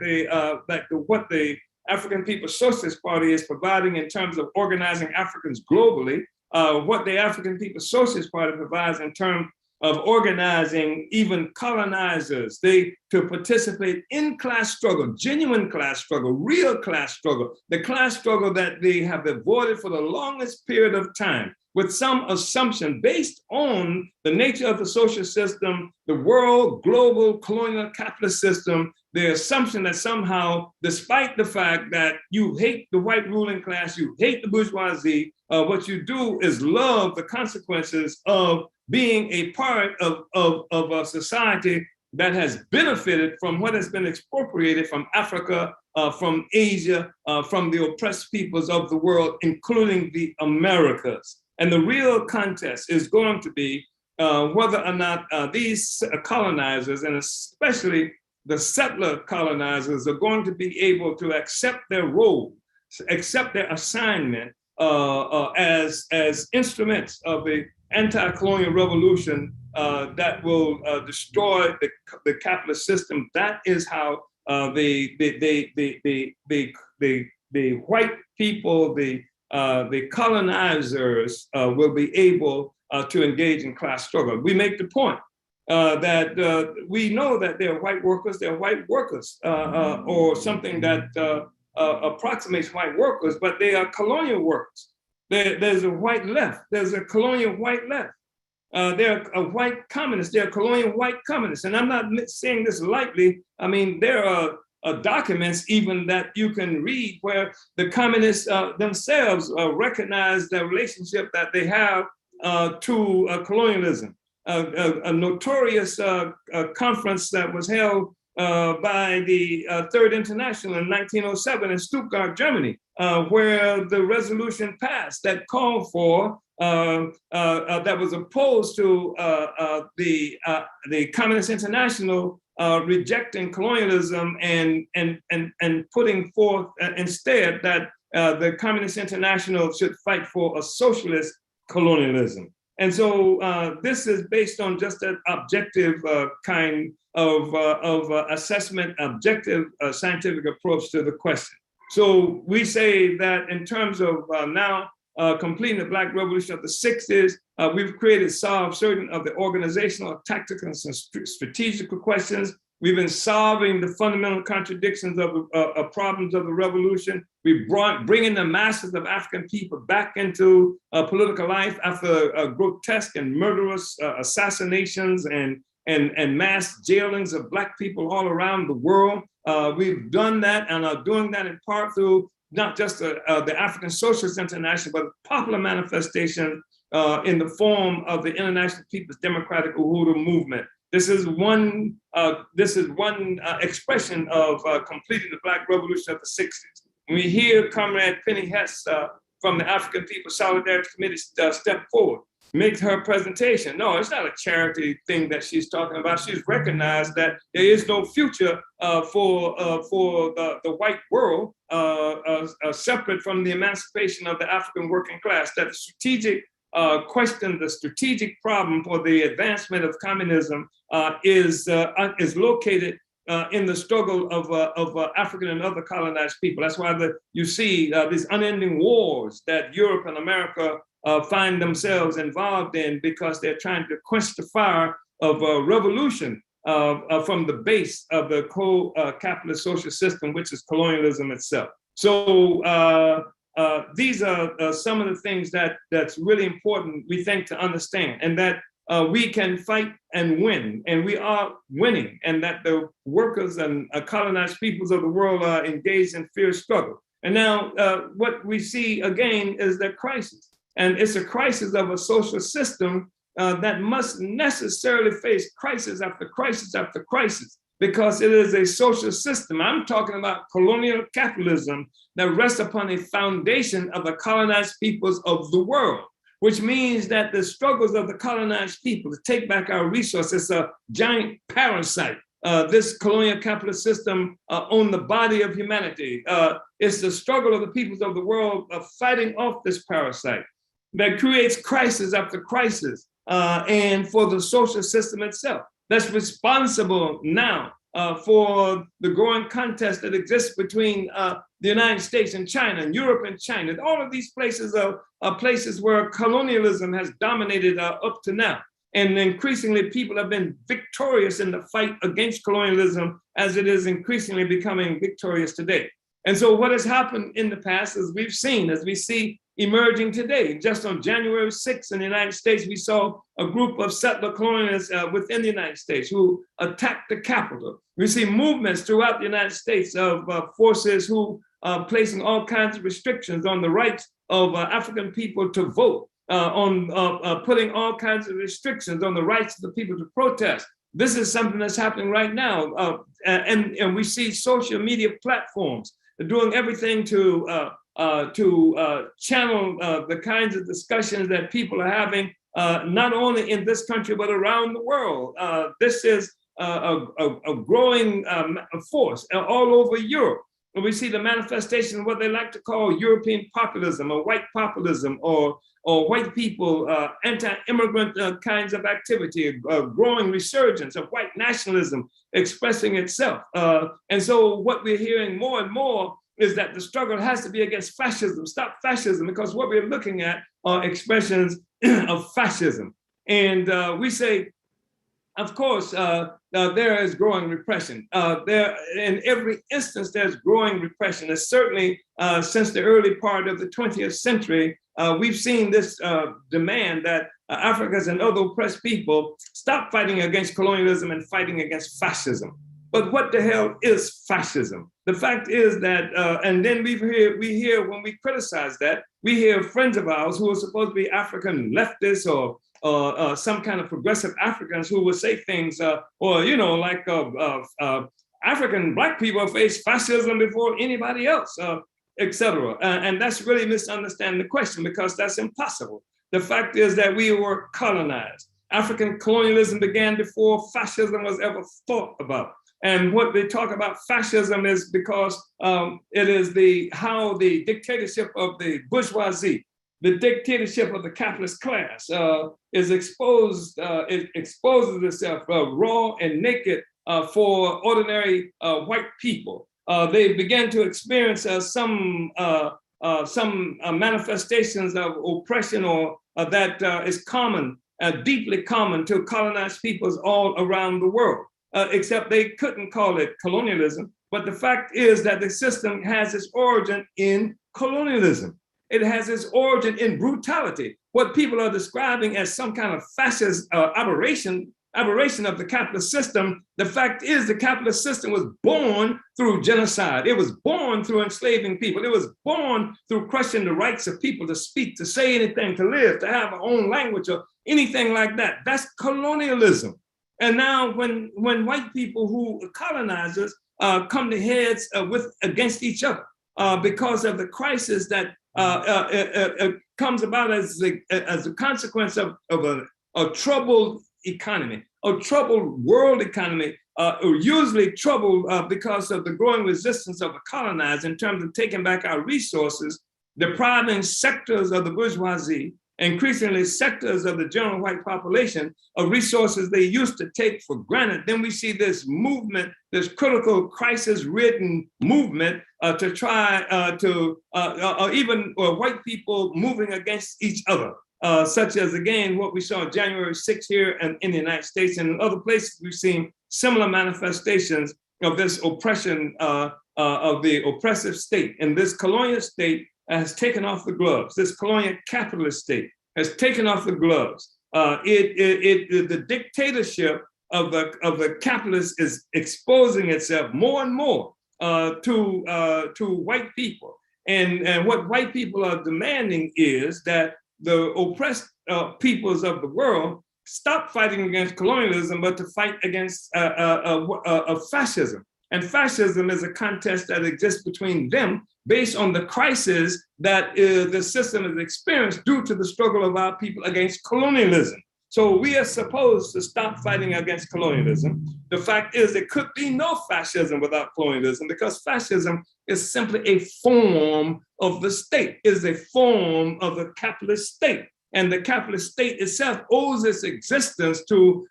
what the African People's Socialist Party is providing in terms of organizing Africans globally, what the African People's Socialist Party provides in terms of organizing even colonizers, to participate in class struggle, genuine class struggle, real class struggle, the class struggle that they have avoided for the longest period of time, with some assumption based on the nature of the social system, the world, global, colonial capitalist system, the assumption that somehow, despite the fact that you hate the white ruling class, you hate the bourgeoisie, what you do is love the consequences of being a part of a society that has benefited from what has been expropriated from Africa, from Asia, from the oppressed peoples of the world, including the Americas. And the real contest is going to be whether or not these colonizers, and especially the settler colonizers, are going to be able to accept their role, accept their assignment as instruments of the anti-colonial revolution that will destroy the capitalist system. That is how the white people, the colonizers will be able to engage in class struggle. We make the point that we know that they're white workers, or something that approximates white workers, but they are colonial workers. There's a white left, there's a colonial white left. They're a white communist, they're colonial white communists. And I'm not saying this lightly. I mean, there are documents even that you can read where the communists themselves recognize the relationship that they have to colonialism. A notorious conference that was held by the Third International in 1907 in Stuttgart, Germany, where the resolution passed that called for, that was opposed to the Communist International rejecting colonialism and putting forth instead that the Communist International should fight for a socialist colonialism. And so this is based on just an objective kind of assessment, objective scientific approach to the question. So we say that in terms of now completing the Black Revolution of the 60s, we've solved certain of the organizational, tactical, and strategical questions. We've been solving the fundamental contradictions of problems of the revolution. We bringing the masses of African people back into political life after grotesque and murderous assassinations and mass jailings of Black people all around the world. We've done that and are doing that in part through not just the African Socialist International, but popular manifestation in the form of the International People's Democratic Uhuru movement. This is one expression of completing the Black Revolution of the 60s. When we hear Comrade Penny Hess from the African People's Solidarity Committee step forward, make her presentation. No, it's not a charity thing that she's talking about. She's recognized that there is no future for the white world separate from the emancipation of the African working class. That the strategic question, the strategic problem for the advancement of communism is located in the struggle of African and other colonized people. That's why you see these unending wars that Europe and America find themselves involved in, because they're trying to quench the fire of a revolution from the base of the capitalist social system, which is colonialism itself. So these are some of the things that's really important, we think, to understand, and that we can fight and win, and we are winning, and that the workers and colonized peoples of the world are engaged in fierce struggle. And now what we see again is the crisis. And it's a crisis of a social system that must necessarily face crisis after crisis after crisis, because it is a social system. I'm talking about colonial capitalism that rests upon a foundation of the colonized peoples of the world, which means that the struggles of the colonized people to take back our resources, a giant parasite this colonial capitalist system on the body of humanity. It's the struggle of the peoples of the world of fighting off this parasite that creates crisis after crisis, and for the social system itself that's responsible now for the growing contest that exists between the United States and China, and Europe and China. All of these places are places where colonialism has dominated up to now. And increasingly, people have been victorious in the fight against colonialism as it is increasingly becoming victorious today. And so what has happened in the past, as we see emerging today, just on January 6th in the United States, we saw a group of settler colonialists within the United States who attacked the Capitol. We see movements throughout the United States of forces who are placing all kinds of restrictions on the rights of African people to vote, on putting all kinds of restrictions on the rights of the people to protest. This is something that's happening right now. And we see social media platforms doing everything to channel the kinds of discussions that people are having, not only in this country, but around the world. This is a growing force all over Europe. And we see the manifestation of what they like to call European populism or white populism, or white people, anti-immigrant kinds of activity, a growing resurgence of white nationalism expressing itself. And so what we're hearing more and more is that the struggle has to be against fascism, stop fascism, because what we're looking at are expressions of fascism. And we say, of course, there is growing repression. There, in every instance, there's growing repression. And certainly since the early part of the 20th century, we've seen this demand that Africans and other oppressed people stop fighting against colonialism and fighting against fascism. But what the hell is fascism? The fact is that, and then we hear when we criticize that, we hear friends of ours who are supposed to be African leftists or some kind of progressive Africans who will say things, like African Black people face fascism before anybody else, etc. And that's really misunderstanding the question, because that's impossible. The fact is that we were colonized. African colonialism began before fascism was ever thought about. And what they talk about fascism is because it is how the dictatorship of the bourgeoisie, the dictatorship of the capitalist class is exposed, it exposes itself raw and naked for ordinary white people. They began to experience some manifestations of oppression or that is common, deeply common to colonized peoples all around the world. Except they couldn't call it colonialism. But the fact is that the system has its origin in colonialism. It has its origin in brutality. What people are describing as some kind of fascist aberration of the capitalist system, the fact is the capitalist system was born through genocide. It was born through enslaving people. It was born through crushing the rights of people to speak, to say anything, to live, to have our own language or anything like that. That's colonialism. And now when white people who colonize us come to heads against each other because of the crisis that comes about as a consequence of a troubled economy, a troubled world economy, usually troubled because of the growing resistance of the colonized in terms of taking back our resources, depriving sectors of the bourgeoisie, increasingly sectors of the general white population of resources they used to take for granted. Then we see this movement, this critical crisis-ridden movement to try even white people moving against each other, such as, again, what we saw on January 6th here in the United States and in other places. We've seen similar manifestations of this oppression of the oppressive state. And this colonial state has taken off the gloves. This colonial capitalist state has taken off the gloves. The dictatorship of the capitalists is exposing itself more and more to white people. And what white people are demanding is that the oppressed peoples of the world stop fighting against colonialism, but to fight against fascism. And fascism is a contest that exists between them based on the crisis that the system has experienced due to the struggle of our people against colonialism. So we are supposed to stop fighting against colonialism. The fact is there could be no fascism without colonialism, because fascism is simply a form of the state, is a form of the capitalist state. And the capitalist state itself owes its existence to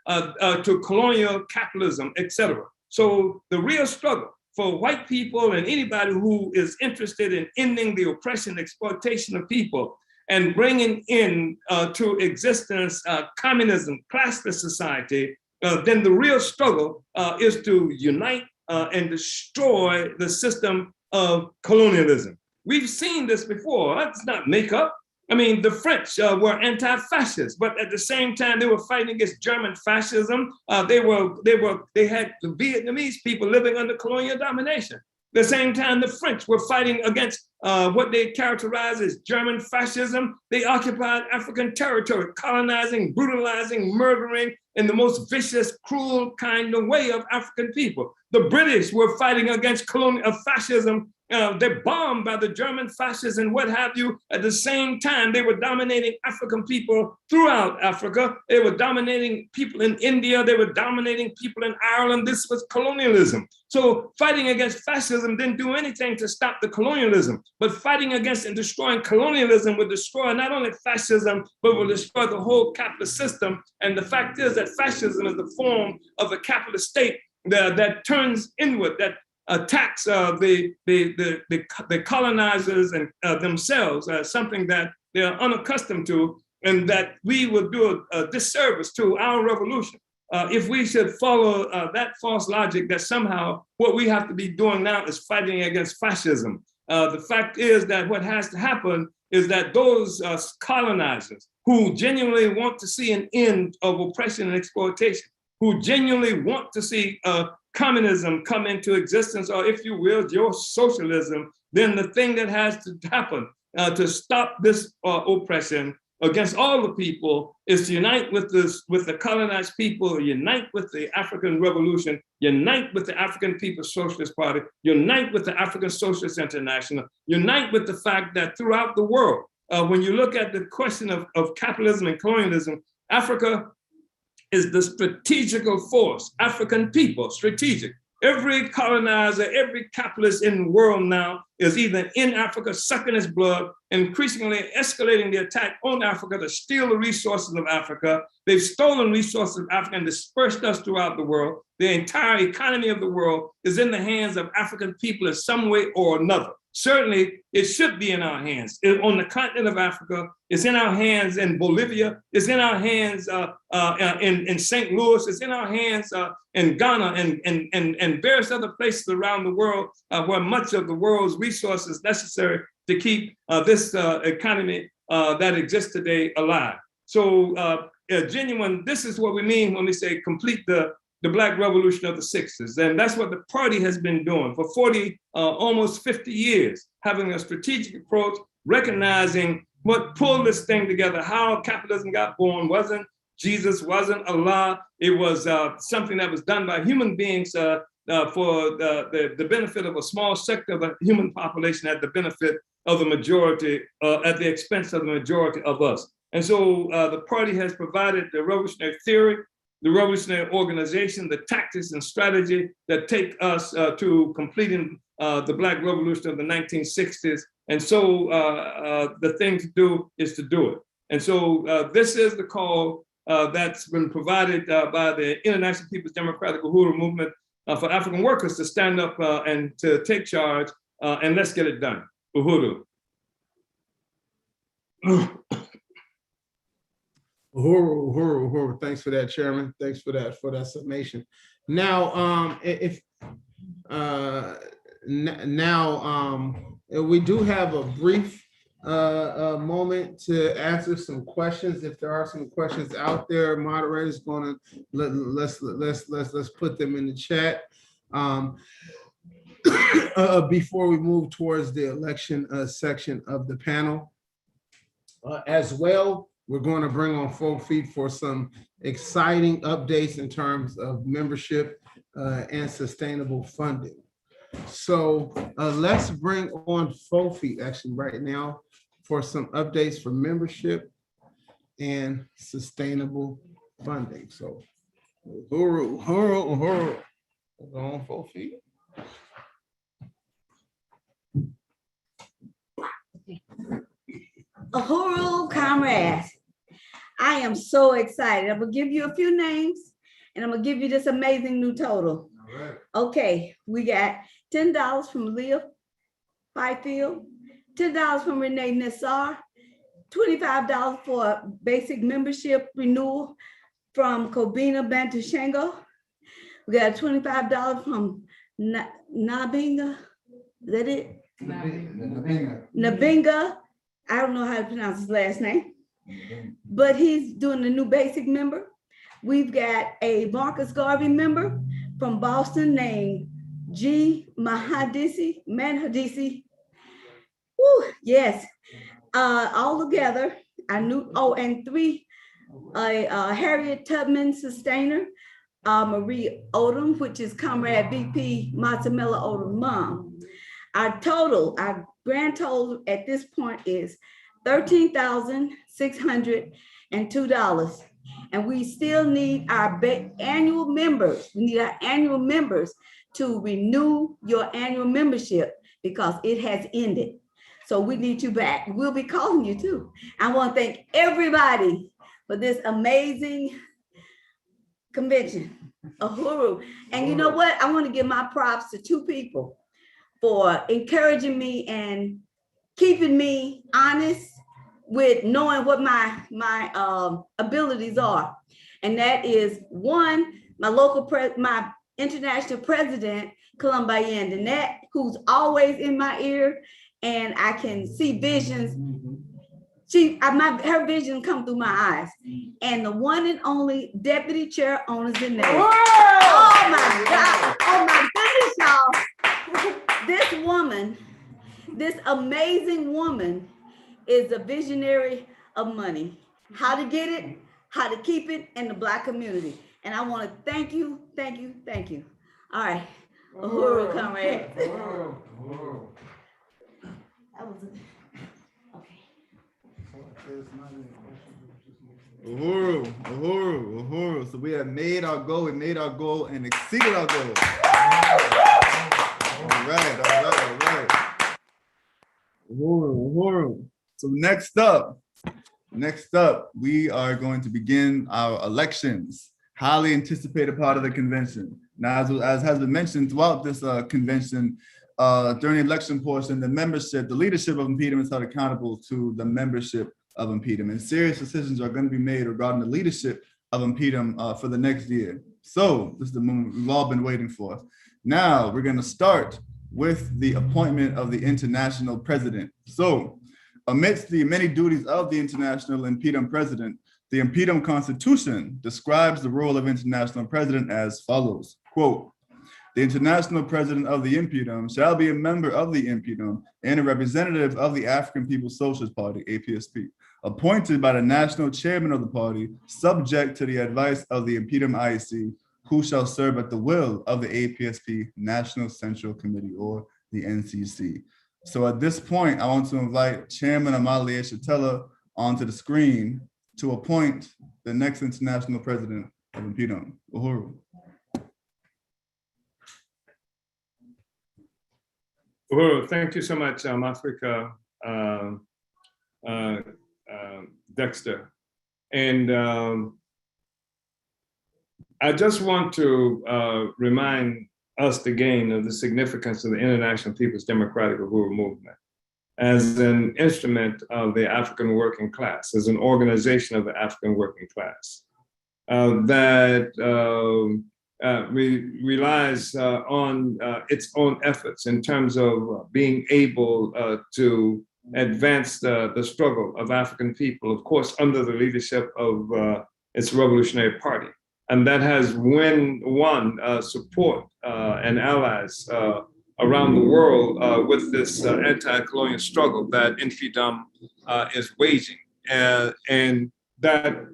colonial capitalism, etc. So the real struggle for white people and anybody who is interested in ending the oppression and exploitation of people and bringing in to existence communism, classless society, then the real struggle is to unite and destroy the system of colonialism. We've seen this before. Let's not make up. I mean, the French were anti-fascist, but at the same time, they were fighting against German fascism. They had the Vietnamese people living under colonial domination. At the same time, the French were fighting against what they characterized as German fascism. They occupied African territory, colonizing, brutalizing, murdering in the most vicious, cruel kind of way of African people. The British were fighting against fascism. They're bombed by the German fascists and what have you. At the same time, they were dominating African people throughout Africa. They were dominating people in India. They were dominating people in Ireland. This was colonialism. So fighting against fascism didn't do anything to stop the colonialism, but fighting against and destroying colonialism would destroy not only fascism, but will destroy the whole capitalist system. And the fact is that fascism is the form of a capitalist state that turns inward, that attacks the colonizers and themselves, something that they are unaccustomed to, and that we would do a disservice to our revolution if we should follow that false logic that somehow what we have to be doing now is fighting against fascism. The fact is that what has to happen is that those colonizers who genuinely want to see an end of oppression and exploitation, who genuinely want to see communism come into existence, or if you will, your socialism, then the thing that has to happen to stop this oppression against all the people is to unite with the colonized people, unite with the African Revolution, unite with the African People's Socialist Party, unite with the African Socialist International, unite with the fact that throughout the world, when you look at the question of capitalism and colonialism, Africa is the strategical force. African people, strategic. Every colonizer, every capitalist in the world now is either in Africa, sucking its blood, increasingly escalating the attack on Africa to steal the resources of Africa. They've stolen resources of Africa and dispersed us throughout the world. The entire economy of the world is in the hands of African people in some way or another. Certainly, it should be in our hands. On the continent of Africa, it's in our hands in Bolivia, it's in our hands in St. Louis, it's in our hands in Ghana and various other places around the world where much of the world's resources necessary to keep this economy that exists today alive. So genuine, this is what we mean when we say complete the Black Revolution of the 60s. And that's what the party has been doing for 40, almost 50 years, having a strategic approach, recognizing what pulled this thing together, how capitalism got born. Wasn't Jesus, wasn't Allah. It was something that was done by human beings for the benefit of a small sector of the human population at the benefit of the majority, at the expense of the majority of us. And so the party has provided the revolutionary theory, the revolutionary organization, the tactics and strategy that take us to completing the Black Revolution of the 1960s. And so the thing to do is to do it. And so this is the call that's been provided by the International People's Democratic Uhuru Movement for African workers to stand up and to take charge, and let's get it done. Uhuru. Uhuru. Thanks for that, Chairman. Thanks for that summation. Now, we do have a brief moment to answer some questions. If there are some questions out there, moderator's going to let's put them in the chat before we move towards the election section of the panel. As well, we're going to bring on Fofi for some exciting updates in terms of membership and sustainable funding. So let's bring on Fofi actually right now for some updates for membership and sustainable funding. So, Uhuru, Uhuru, Uhuru. Go on 4 feet. Uhuru, comrades, I am so excited. I'm gonna give you a few names and I'm gonna give you this amazing new total. All right. Okay, we got $10 from Leah Fifield, $10 from Renee Nassar, $25 for basic membership renewal from Kobina Bantushango. We got $25 from Nabinga. Is that it? Nabinga. I don't know how to pronounce his last name, but he's doing the new basic member. We've got a Marcus Garvey member from Boston named G. Mahadisi. Woo, yes. All together, I knew, and 3, Harriet Tubman Sustainer, Marie Odom, which is Comrade VP Matsamela Odom mom. Our grand total at this point is $13,602. And we still need our annual members. We need our annual members to renew your annual membership because it has ended. So we need you back. We'll be calling you too. I want to thank everybody for this amazing convention, Uhuru. And you know what? I want to give my props to 2 people for encouraging me and keeping me honest with knowing what my abilities are. And that is 1, my international president, Colombian Danette, who's always in my ear, and I can see visions. Her vision come through my eyes. And the one and only deputy chair owners in there. Oh my God! Oh my goodness, y'all! This woman, this amazing woman, is a visionary of money. How to get it, how to keep it in the Black community. And I want to thank you, thank you, thank you. All right, Uhuru, comrade. That was okay. Uhuru. So we have made our goal and exceeded our goal. All right. Uhuru. So next up, we are going to begin our elections, highly anticipated part of the convention. Now, as has been mentioned throughout this convention, during the election portion, the leadership of InPDUM is held accountable to the membership of InPDUM, and serious decisions are going to be made regarding the leadership of InPDUM for the next year. So this is the moment we've all been waiting for. Now we're going to start with the appointment of the international president. So amidst the many duties of the international InPDUM president, the InPDUM Constitution describes the role of international president as follows, quote, "The international president of the InPDUM shall be a member of the InPDUM and a representative of the African People's Socialist Party, APSP, appointed by the national chairman of the party, subject to the advice of the InPDUM IEC, who shall serve at the will of the APSP National Central Committee, or the NCC." So at this point, I want to invite Chairman Amalia Shatella onto the screen to appoint the next international president of InPDUM, Uhuru. Uhuru, thank you so much, Africa, Dexter. And I just want to remind us again of the significance of the International People's Democratic Uhuru Movement as an instrument of the African working class, as an organization of the African working class that relies on its own efforts in terms of being able to advance the struggle of African people, of course, under the leadership of its Revolutionary Party. And that has won support and allies around the world with this anti-colonial struggle that InPDUM is waging. And that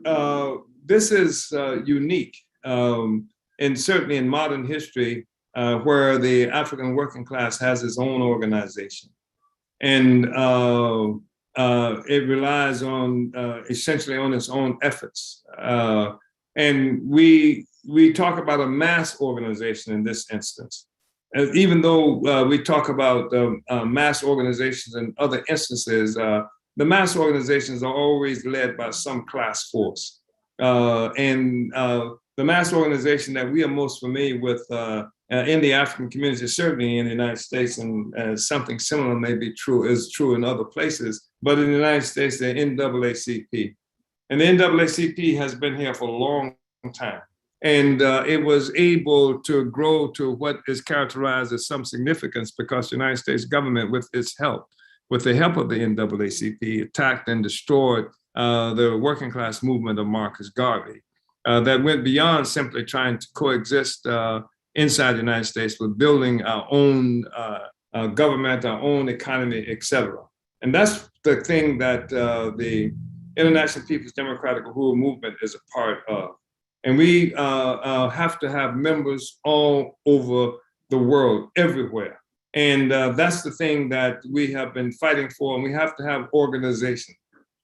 this is unique, and certainly in modern history, where the African working class has its own organization. And it relies on essentially on its own efforts. And we talk about a mass organization in this instance. Even though we talk about mass organizations in other instances, the mass organizations are always led by some class force. And the mass organization that we are most familiar with in the African community, certainly in the United States, and something similar may be true, is true in other places, but in the United States, the NAACP. And the NAACP has been here for a long time. And it was able to grow to what is characterized as some significance because the United States government, with its help, with the help of the NAACP, attacked and destroyed the working class movement of Marcus Garvey that went beyond simply trying to coexist inside the United States with building our own government, our own economy, et cetera. And that's the thing that the International People's Democratic Uhuru movement is a part of. And we have to have members all over the world, everywhere. And that's the thing that we have been fighting for, and we have to have organization.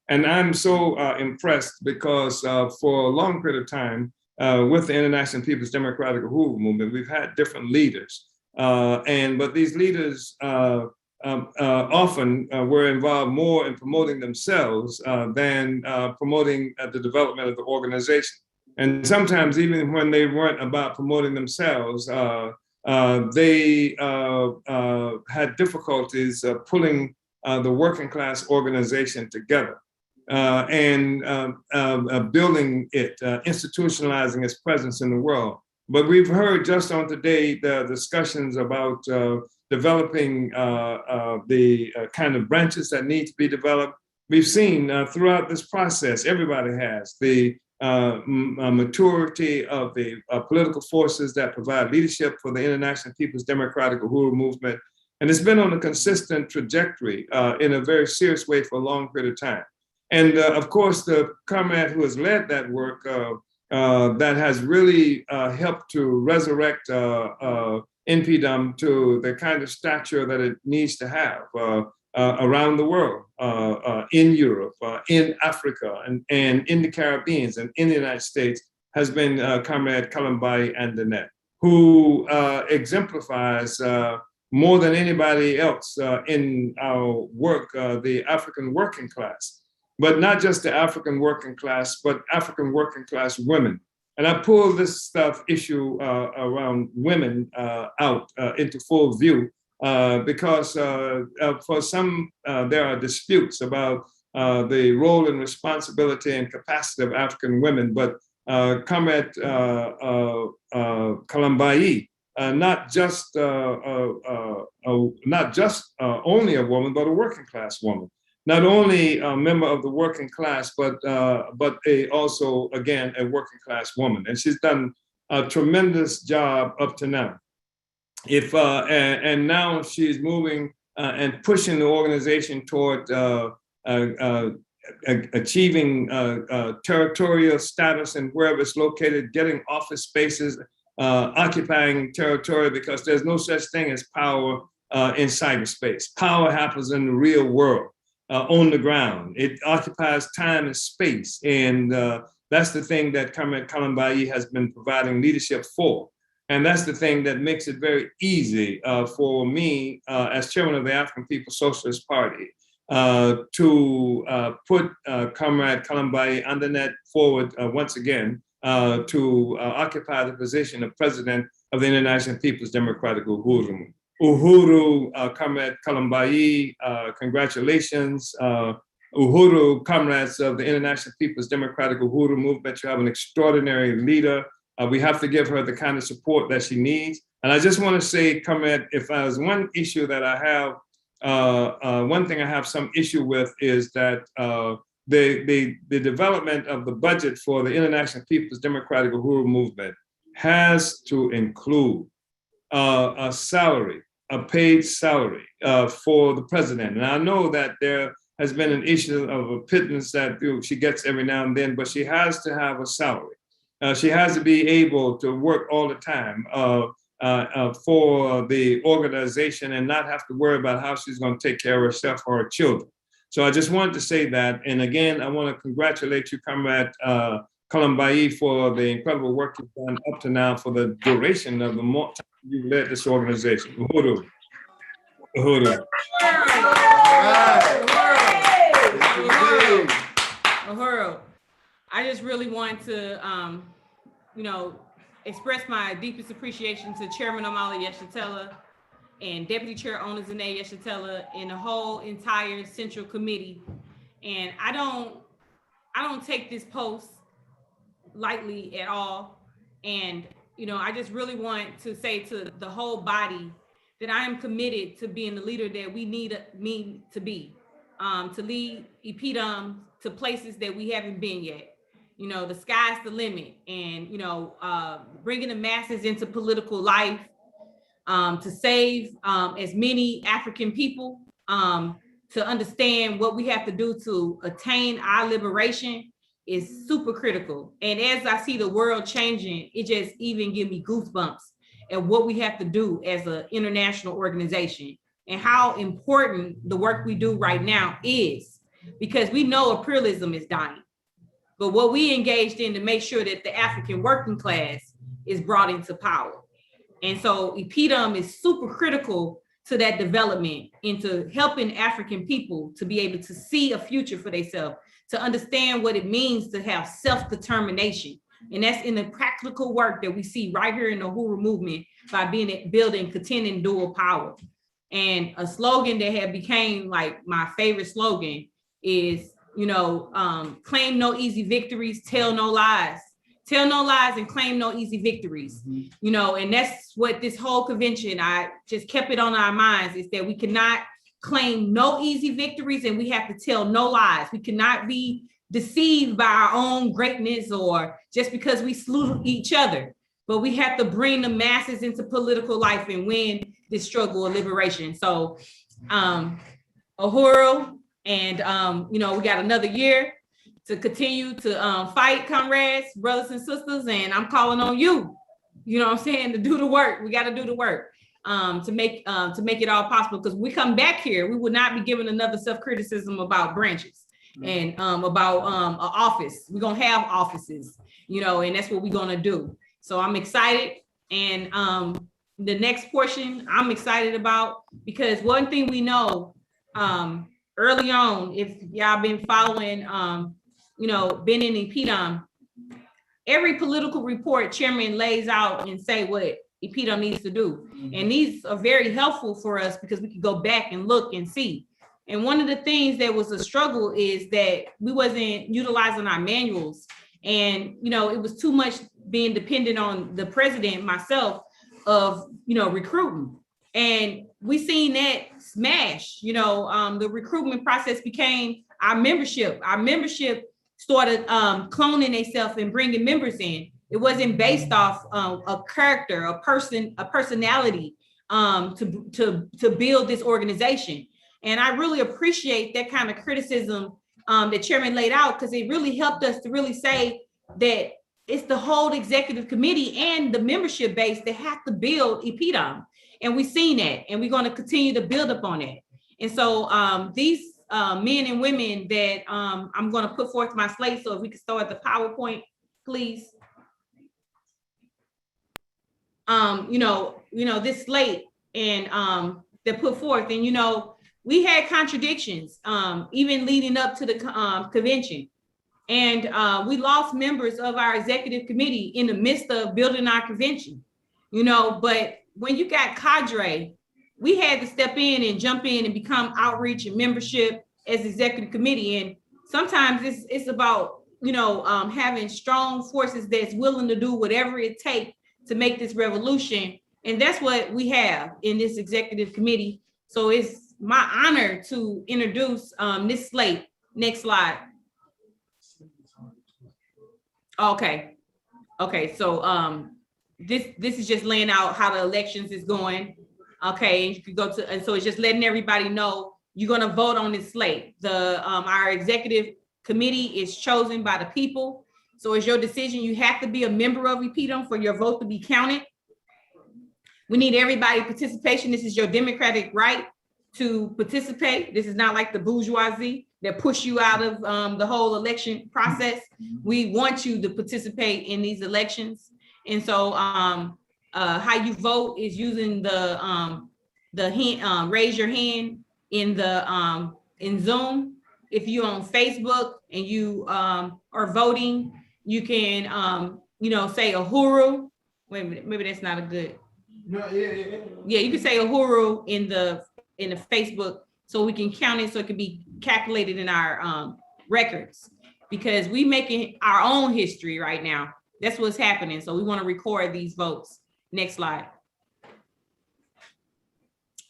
And I'm so impressed because for a long period of time, with the International People's Democratic Uhuru movement, we've had different leaders. But these leaders often were involved more in promoting themselves than promoting the development of the organization. And sometimes even when they weren't about promoting themselves, they had difficulties pulling the working class organization together and building it, institutionalizing its presence in the world. But we've heard just on today the discussions about developing the kind of branches that need to be developed. We've seen throughout this process, everybody has the maturity of the political forces that provide leadership for the International People's Democratic Uhuru movement. And it's been on a consistent trajectory in a very serious way for a long period of time. And of course, the comrade who has led that work that has really helped to resurrect InPDUM to the kind of stature that it needs to have around the world, in Europe, in Africa, and in the Caribbean, and in the United States, has been Comrade Kalambai Andanet, who exemplifies more than anybody else in our work, the African working class, but not just the African working class, but African working class women. And I pull this issue around women out into full view because for some, there are disputes about the role and responsibility and capacity of African women, but Comrade Kalambai, not just only a woman, but a working class woman. Not only a member of the working class, but also, again, a working class woman. And she's done a tremendous job up to now. And now she's moving and pushing the organization toward achieving territorial status and wherever it's located, getting office spaces, occupying territory, because there's no such thing as power in cyberspace. Power happens in the real world. On the ground. It occupies time and space. And that's the thing that Comrade Kalambai has been providing leadership for. And that's the thing that makes it very easy for me as chairman of the African People's Socialist Party to put Comrade Kalambai Andanet forward once again to occupy the position of president of the International People's Democratic Uhuru. Comrade Kalambai, congratulations. Uhuru, comrades of the International People's Democratic Uhuru movement, you have an extraordinary leader. We have to give her the kind of support that she needs. And I just want to say, comrade, if there's one issue that I have, one thing I have some issue with is that the development of the budget for the International People's Democratic Uhuru movement has to include a salary, a paid salary for the president. And I know that there has been an issue of a pittance that she gets every now and then, but she has to have a salary. She has to be able to work all the time for the organization and not have to worry about how she's going to take care of herself or her children. So I just wanted to say that. And again, I want to congratulate you, Comrade Colombai, for the incredible work you've done up to now for the duration of the more time you led this organization. Uhuru. Uhuru. Uhuru. I just really want to, express my deepest appreciation to Chairman Omali Yeshitela and Deputy Chair Ona Zane Yeshitela and the whole entire Central Committee. And I don't take this post lightly at all. And, I just really want to say to the whole body that I am committed to being the leader that we need me to be, to lead InPDUM to places that we haven't been yet. The sky's the limit, and, bringing the masses into political life, to save as many African people, to understand what we have to do to attain our liberation is super critical. And as I see the world changing, it just even gives me goosebumps at what we have to do as an international organization and how important the work we do right now is, because we know imperialism is dying. But what we engaged in to make sure that the African working class is brought into power. And so InPDUM is super critical to that development, into helping African people to be able to see a future for themselves, to understand what it means to have self-determination. And that's in the practical work that we see right here in the Uhuru movement by building contending dual power. And a slogan that had became like my favorite slogan is, claim no easy victories, tell no lies. Tell no lies and claim no easy victories. And that's what this whole convention, I just kept it on our minds, is that we cannot claim no easy victories and we have to tell no lies. We cannot be deceived by our own greatness or just because we slew each other, but we have to bring the masses into political life and win this struggle of liberation. So Uhuru, and we got another year to continue to fight, comrades, brothers and sisters, and I'm calling on you, to do the work. We got to do the work to make it all possible, because we come back here, we would not be given another self-criticism about branches and about an office. We're gonna have offices, and that's what we're gonna do. So I'm excited, and the next portion I'm excited about, because one thing we know early on, if y'all been following, been in InPDUM, every political report chairman lays out and say what InPDUM needs to do. And these are very helpful for us because we can go back and look and see. And one of the things that was a struggle is that we wasn't utilizing our manuals. And, it was too much being dependent on the president, myself, of, recruiting. And we seen that smash, the recruitment process became our membership. Our membership started cloning themselves and bringing members in. It wasn't based off a character, a personality to build this organization. And I really appreciate that kind of criticism that Chairman laid out, because it really helped us to really say that it's the whole executive committee and the membership base that have to build InPDUM. And we've seen that, and we're going to continue to build upon it. And so these men and women that I'm going to put forth my slate. So if we could start the PowerPoint, please. This slate and that put forth, and we had contradictions even leading up to the convention, and we lost members of our executive committee in the midst of building our convention. But when you got cadre, we had to step in and jump in and become outreach and membership as executive committee. And sometimes it's about having strong forces that's willing to do whatever it takes to make this revolution. And that's what we have in this executive committee. So it's my honor to introduce this slate. Next slide. Okay. So this is just laying out how the elections is going. Okay, you could go to, and so it's just letting everybody know you're going to vote on this slate. Our executive committee is chosen by the people. So it's your decision. You have to be a member of InPDUM for your vote to be counted. We need everybody's participation. This is your democratic right to participate. This is not like the bourgeoisie that push you out of the whole election process. We want you to participate in these elections. And so how you vote is using the hand, raise your hand in the in Zoom. If you're on Facebook and you are voting, you can say Uhuru. Wait a minute, maybe that's not a good. No, yeah. Yeah, you can say Uhuru in the Facebook, so we can count it, so it can be calculated in our records, because we making our own history right now. That's what's happening. So we want to record these votes. Next slide.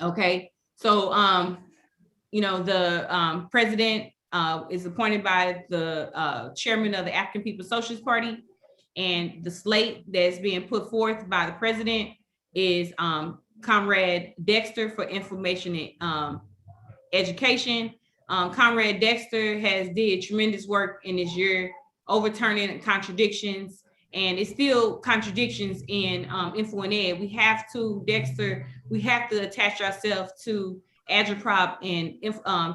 Okay, so the president is appointed by the chairman of the African People's Socialist Party, and the slate that's being put forth by the president is Comrade Dexter for information and education. Comrade Dexter has did tremendous work in this year, overturning contradictions, and it's still contradictions in info and ed. We have to, Dexter, we have to attach ourselves to Agitprop and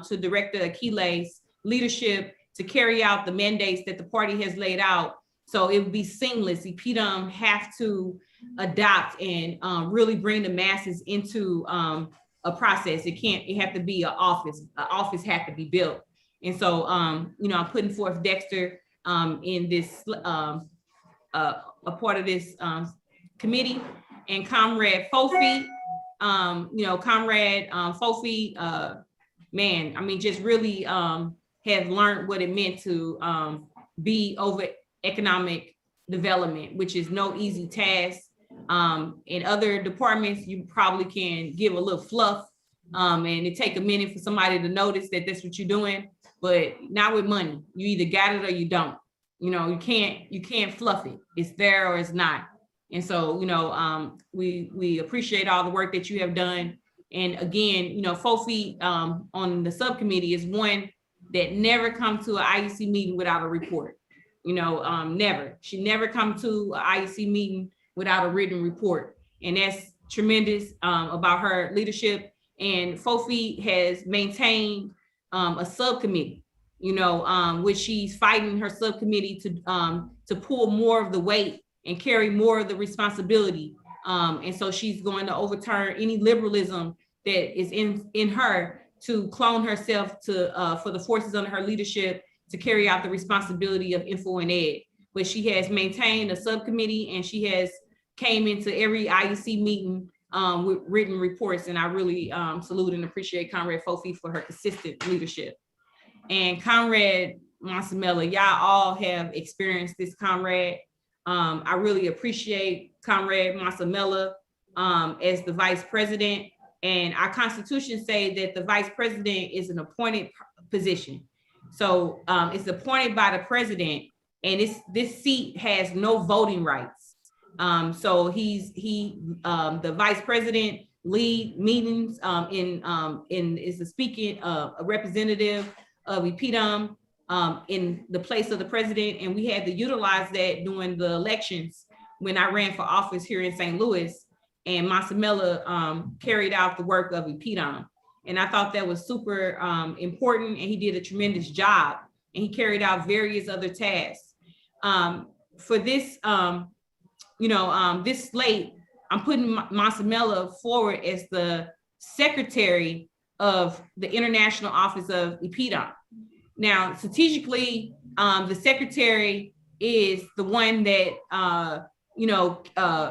to Director Aquiles' leadership to carry out the mandates that the party has laid out. So it would be seamless. InPDUM have to adopt and really bring the masses into a process. It have to be an office. An office have to be built. And so, I'm putting forth Dexter in this, a part of this committee, and Comrade Fofi, Comrade Fofi, man, I mean, just really have learned what it meant to be over economic development, which is no easy task. In other departments, you probably can give a little fluff, and it take a minute for somebody to notice that that's what you're doing, but not with money. You either got it or you don't. You can't fluff it. It's there or it's not. And so, we appreciate all the work that you have done. And again, Fofi on the subcommittee is one that never come to an IEC meeting without a report. Never. She never come to an IEC meeting without a written report. And that's tremendous about her leadership. And Fofi has maintained a subcommittee, which she's fighting her subcommittee to pull more of the weight and carry more of the responsibility. And so she's going to overturn any liberalism that is in her to clone herself for the forces under her leadership to carry out the responsibility of info and ed. But she has maintained a subcommittee, and she has came into every IEC meeting with written reports. And I really salute and appreciate Comrade Fofi for her consistent leadership. And Comrade Monsamela, y'all all have experienced this, Comrade. I really appreciate Comrade Monsamela as the vice president. And our constitution say that the vice president is an appointed position. So it's appointed by the president, and this seat has no voting rights. So the vice president lead meetings is the speaking a representative of InPDUM in the place of the president, and we had to utilize that during the elections when I ran for office here in St. Louis, and Monsamela carried out the work of InPDUM. And I thought that was super important, and he did a tremendous job, and he carried out various other tasks. For this, this slate, I'm putting Monsamela forward as the secretary of the International Office of InPDUM. Now, strategically, the secretary is the one that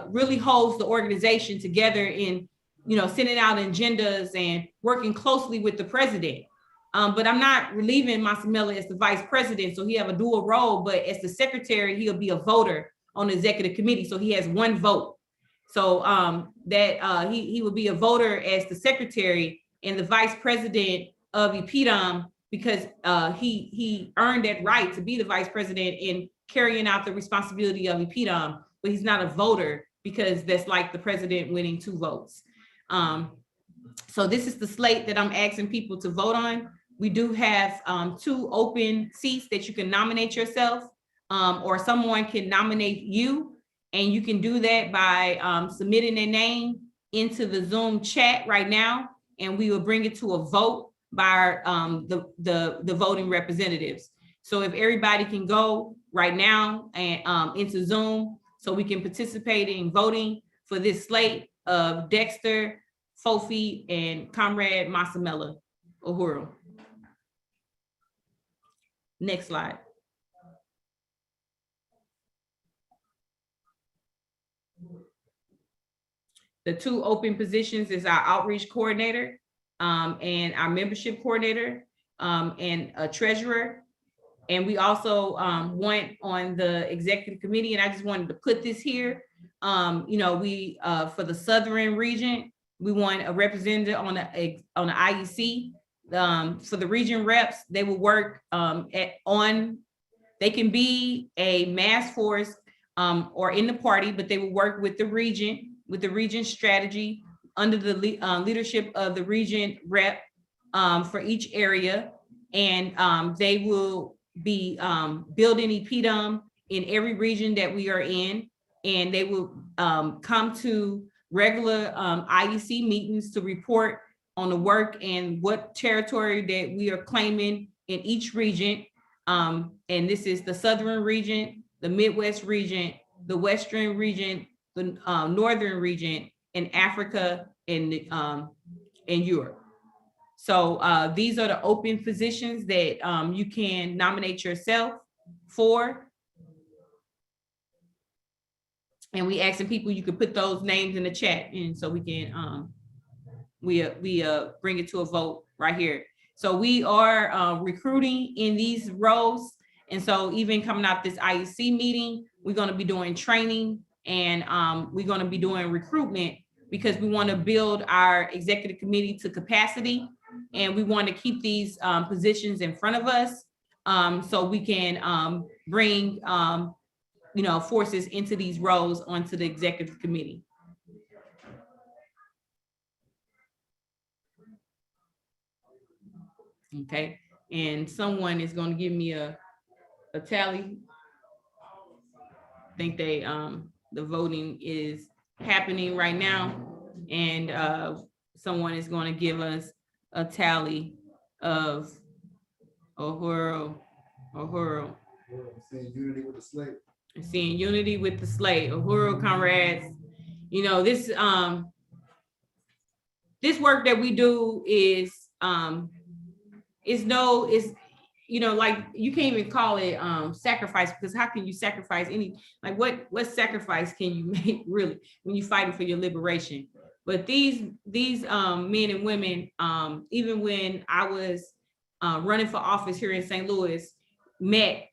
really holds the organization together in sending out agendas and working closely with the president. But I'm not relieving Monsamela as the vice president, so he have a dual role, but as the secretary, he'll be a voter on the executive committee, so he has one vote. So he will be a voter as the secretary and the vice president of InPDUM, because he earned that right to be the vice president in carrying out the responsibility of InPDUM, but he's not a voter because that's like the president winning 2 votes. So this is the slate that I'm asking people to vote on. We do have 2 open seats that you can nominate yourself, or someone can nominate you, and you can do that by submitting their name into the Zoom chat right now, and we will bring it to a vote by our, the voting representatives. So if everybody can go right now and into Zoom, so we can participate in voting for this slate of Dexter, Fofi, and Comrade Masamela Uhuru. Next slide. The two open positions is our outreach coordinator and our membership coordinator and a treasurer. And we also went on the executive committee, and I just wanted to put this here. You know, we for the Southern region, we want a representative on the IEC. For the region reps, they will work they can be a mass force or in the party, but they will work with the region strategy under the leadership of the region rep for each area. And they will be building InPDUM in every region that we are in. And they will come to regular IEC meetings to report on the work and what territory that we are claiming in each region. And this is the Southern region, the Midwest region, the Western region, the Northern region, and Africa and Europe. So these are the open positions that you can nominate yourself for. And we asking people, you could put those names in the chat, and so we can we bring it to a vote right here. So we are recruiting in these roles, and so even coming out this IEC meeting, we're going to be doing training, and we're going to be doing recruitment, because we want to build our executive committee to capacity, and we want to keep these positions in front of us so we can bring you know, forces into these roles onto the executive committee. Okay, and someone is going to give me a tally. I think they the voting is happening right now, and someone is going to give us a tally of Uhuru. Seeing unity with the slate. Seeing unity with the slate. Uhuru, comrades. You know, this this work that we do is you know, like, you can't even call it sacrifice, because how can you sacrifice any, like, what sacrifice can you make really when you're fighting for your liberation? But these men and women, even when I was running for office here in St. Louis, met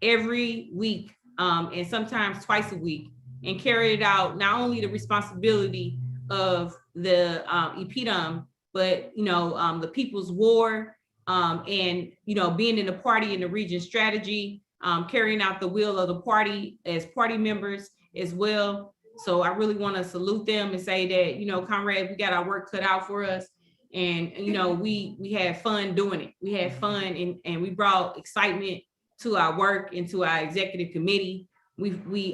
every week and sometimes twice a week, and carried out not only the responsibility of the InPDUM, but, you know, the People's War, and, you know, being in the party in the region strategy, carrying out the will of the party as party members as well. So I really want to salute them and say that, you know, comrades, we got our work cut out for us. And, you know, we had fun doing it. We had fun, and we brought excitement to our work and to our executive committee. We you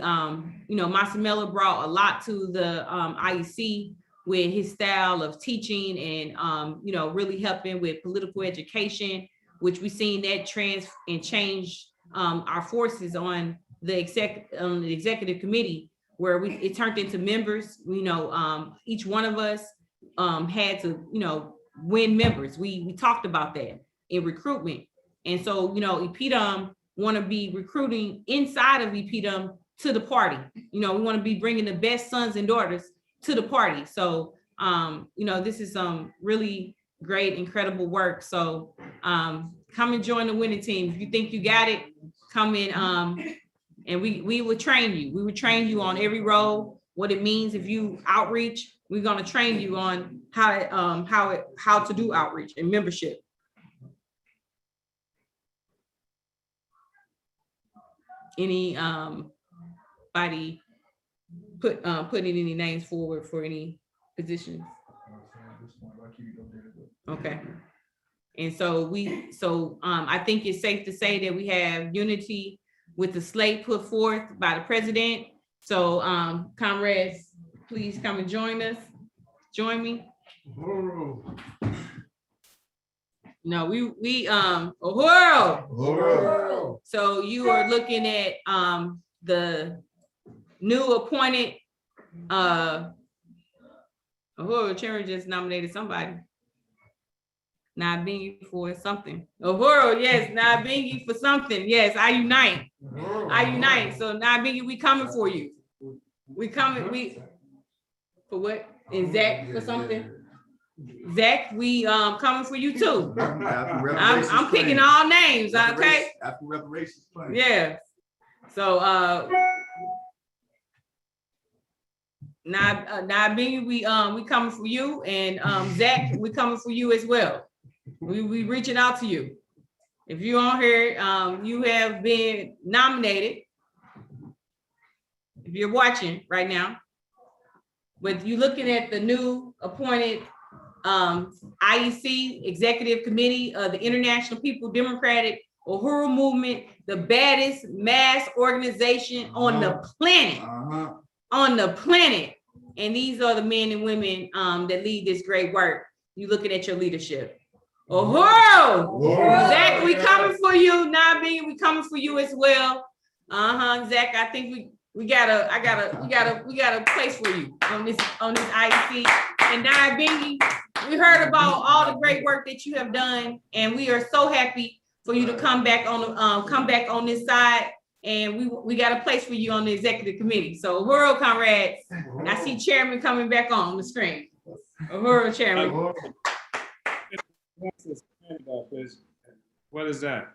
know, Masamela brought a lot to the IEC with his style of teaching and, you know, really helping with political education, which we've seen that change our forces on the executive committee, where it turned into members. You know, each one of us had to, you know, win members. We talked about that in recruitment. And so, you know, InPDUM want to be recruiting inside of InPDUM to the party. You know, we want to be bringing the best sons and daughters to the party. So, you know, this is some really great, incredible work. So come and join the winning team. If you think you got it, come in, and we will train you. We will train you on every role, what it means if you outreach. We're going to train you on how to do outreach and membership. Any body putting any names forward for any positions? Okay. And so I think it's safe to say that we have unity with the slate put forth by the president. So comrades, please come and join me. Uhuru. No, Uhuru. Uhuru. So you are looking at the new appointed Uhuru. Chairman just nominated somebody. Nabingi for something. Uhuru, yes, Nabingi for something. Yes, I unite. I unite. So Nabingi, we coming for you. We coming, for what? And Zach for something? Zach, we coming for you too. I'm picking all names, okay? After reparations plan. Yeah. So Nabingi, we coming for you, and Zach, we coming for you as well. We reaching out to you. If you're on here, you have been nominated. If you're watching right now, but you looking at the new appointed IEC Executive Committee of the International People Democratic Uhuru Movement, the baddest mass organization on the planet. On the planet. And these are the men and women that lead this great work. You looking at your leadership. Uhuru! Zach, we coming for you. Nabi, we coming for you as well. Zach, I think we got a place for you on this IEC. And Nabi, we heard about all the great work that you have done, and we are so happy for you to come back on this side. And we got a place for you on the executive committee. So Uhuru, comrades, and I see Chairman coming back on the screen. Uhuru, Chairman. What is that?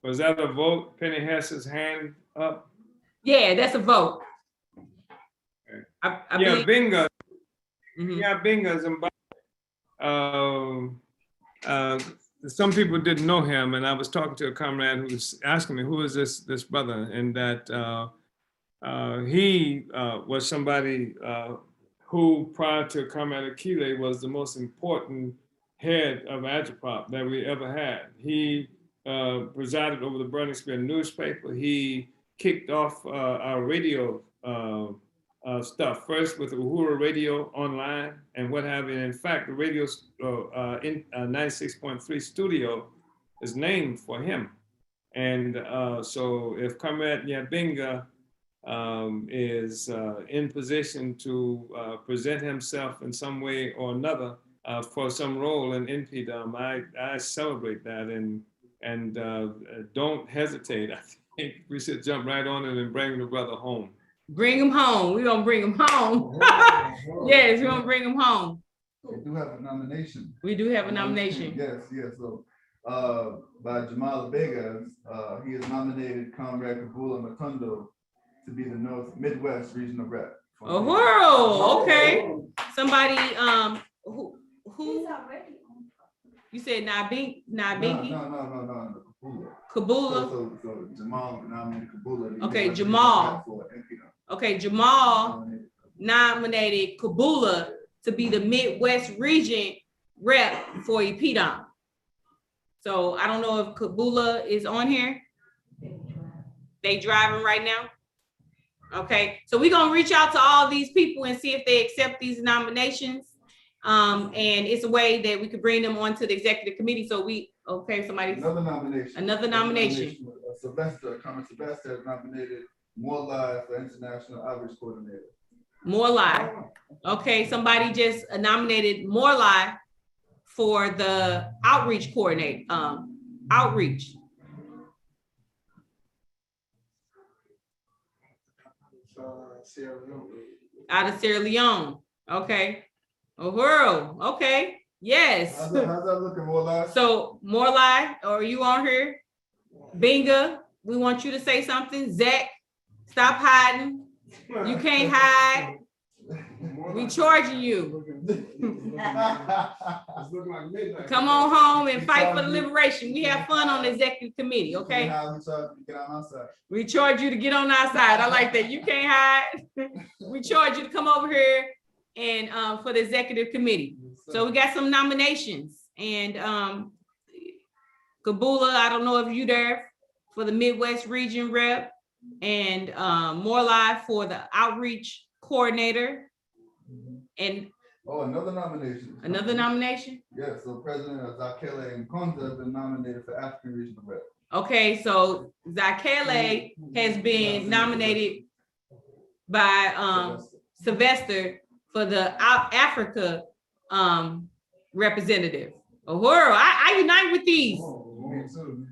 Was that a vote? Penny Hess's hand up? Yeah, that's a vote. Okay. I Yeah, believe. Bingo. Mhm. Yeah, Bingo's some people didn't know him, and I was talking to a comrade who was asking me, who is this brother? And that he was somebody who, prior to Comrade Akile, was the most important head of Agitprop that we ever had. He presided over the Burning Spear newspaper. He kicked off our radio stuff, first with Uhuru Radio Online and what have you. And in fact, the radio in 96.3 studio is named for him. And so if Comrade Nyabinga is in position to present himself in some way or another for some role in InPDUM, I celebrate that and don't hesitate. I think we should jump right on it and bring the brother home. Bring him home. We're gonna bring him home. Yes, we're gonna bring him home. We do have a nomination. We do have a nomination. Yes. So by Jamal Vegas, he has nominated Comrade Kabula Matundo to be the Midwest Regional Rep. Uhuru, okay. Somebody, who? You said Nabingi? No, Kabula. So Jamal nominated Kabula. Okay, Jamal. Okay, Jamal nominated Kabula to be the Midwest Region Rep for InPDUM. So I don't know if Kabula is on here. They driving right now. Okay, so we're gonna reach out to all these people and see if they accept these nominations. And it's a way that we could bring them onto the executive committee. So somebody. Another nomination. Sylvester has nominated More Live for International Outreach Coordinator. More Live. Okay, somebody just nominated More Live for the outreach coordinator. Outreach. Out of Sierra Leone. Okay. Uhuru. Okay. Yes. How's that looking, More Live? So More Live, are you on here? Binga, we want you to say something. Zach, stop hiding. You can't hide. We charging you. Come on home and fight for the liberation. We have fun on the executive committee, okay? We charge you to get on our side. I like that. You can't hide. We charge you to come over here and for the executive committee. So we got some nominations, and Kabula, I don't know if you there for the Midwest Region Rep, and More Live for the outreach coordinator. And Oh, another nomination. Another nomination? Yeah, so President Zakele Nkonza has been nominated for African Regional Rep. Okay, so Zakele has been nominated by Sylvester for the Africa representative. Uhuru, I unite with these. Me too.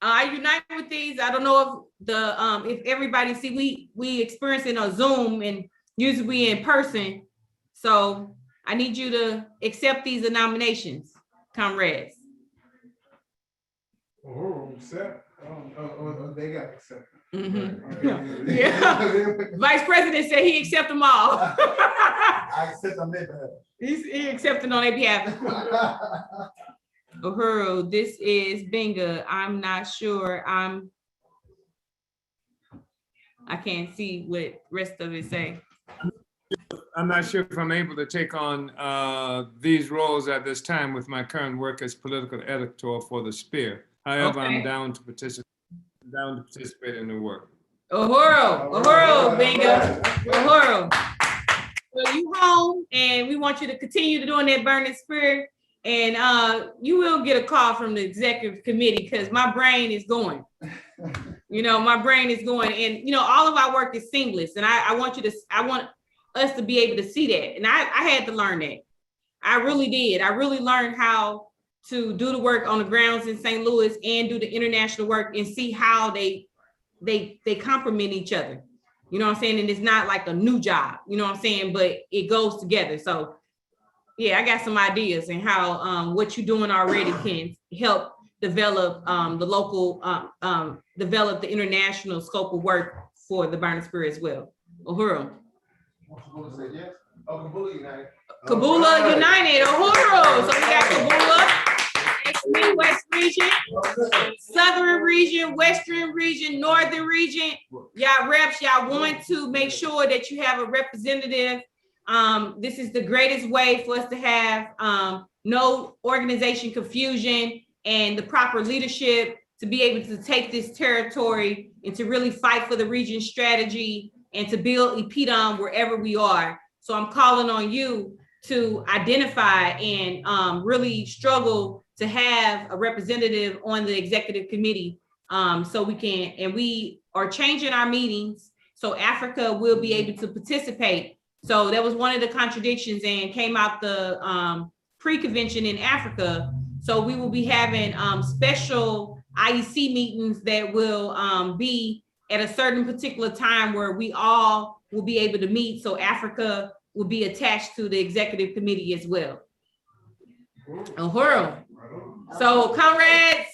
I unite with these. I don't know if the if everybody see we experiencing a Zoom and usually we in person. So I need you to accept these nominations, comrades. Oh, accept. Oh, they got accepted. Mhm. Yeah. Vice President said he accept them all. I accept on their behalf. He accepting on their behalf. Uhuru, this is Binga. I'm not sure. I can't see what rest of it say. I'm not sure if I'm able to take on these roles at this time with my current work as political editor for the Spear. However, Okay. I'm down to participate in the work. Uhuru, Binga. Uhuru. Well, you home and we want you to continue doing that burning spirit. And you will get a call from the executive committee because my brain is going. My brain is going, and all of our work is seamless. And I want us to be able to see that. And I had to learn that. I really did. I really learned how to do the work on the grounds in St. Louis and do the international work and see how they complement each other. You know what I'm saying? And it's not like a new job, you know what I'm saying? But it goes together. So yeah, I got some ideas and how what you're doing already can help develop the local, develop the international scope of work for the Burning Spirit as well. Uhuru. Kabula said yes. Oh, Kabula United. Kabula United, Uhuru. So we got Kabula, West Region, Southern Region, Western Region, Northern Region. Y'all reps, y'all want to make sure that you have a representative. This is the greatest way for us to have no organization confusion and the proper leadership to be able to take this territory and to really fight for the region strategy and to build InPDUM wherever we are. So I'm calling on you to identify and really struggle to have a representative on the executive committee so we can, and we are changing our meetings so Africa will be able to participate. So that was one of the contradictions and came out the pre-convention in Africa. So we will be having special IEC meetings that will be at a certain particular time where we all will be able to meet. So Africa will be attached to the executive committee as well. Uhuru. So comrades,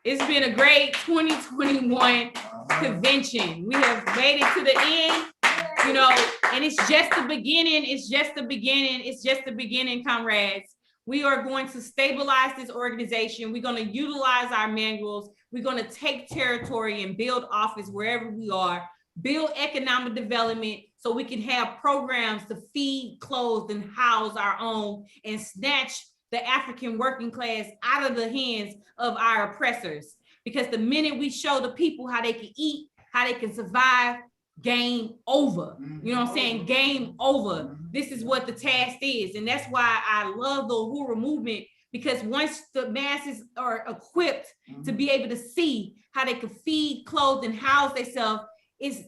it's been a great 2021 convention. We have made it to the end. And it's just the beginning. It's just the beginning. It's just the beginning, comrades. We are going to stabilize this organization. We're going to utilize our manuals. We're going to take territory and build office wherever we are, build economic development so we can have programs to feed, clothe, and house our own and snatch the African working class out of the hands of our oppressors. Because the minute we show the people how they can eat, how they can survive, game over. You know what I'm saying? Game over. This is what the task is. And that's why I love the Uhuru movement, because once the masses are equipped to be able to see how they can feed, clothe, and house themselves, it's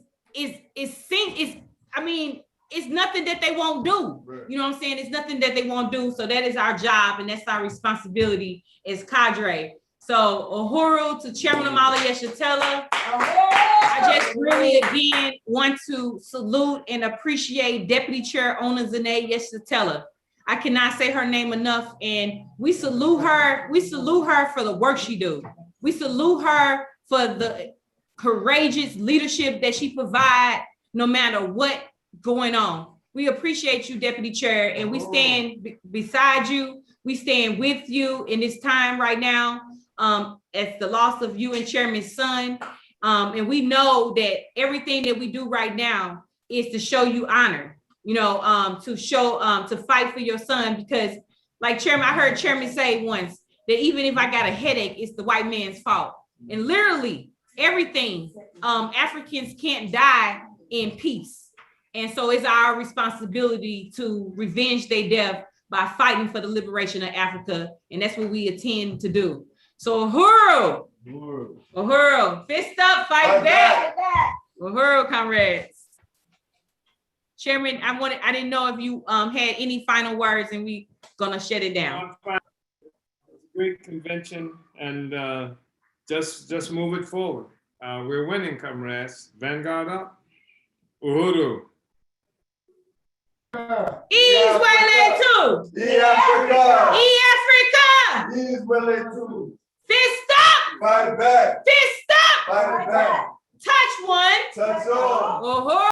nothing that they won't do. You know what I'm saying? It's nothing that they won't do. So that is our job and that's our responsibility as cadre. So Uhuru to Chairman Amala Yeshatela. I just really again want to salute and appreciate Deputy Chair Ona Zane Yeshatela. I cannot say her name enough, and we salute her. We salute her for the work she do. We salute her for the courageous leadership that she provide, no matter what going on. We appreciate you, Deputy Chair, and we stand beside you. We stand with you in this time right now. As the loss of you and Chairman's son. And we know that everything that we do right now is to show you honor, to show, to fight for your son, because like Chairman, I heard Chairman say once that even if I got a headache, it's the white man's fault. And literally everything, Africans can't die in peace. And so it's our responsibility to revenge their death by fighting for the liberation of Africa. And that's what we intend to do. So Uhuru, Uhuru, fist up, fight back. Uhuru, comrades. Chairman, I didn't know if you had any final words, and we gonna shut it down. Great convention, and just move it forward. We're winning, comrades. Vanguard up. Uhuru. Israel too. Africa. Africa. Israel too. Fist up. Fight back. Fist up. Fight back. Touch one. Touch all. Uhuru.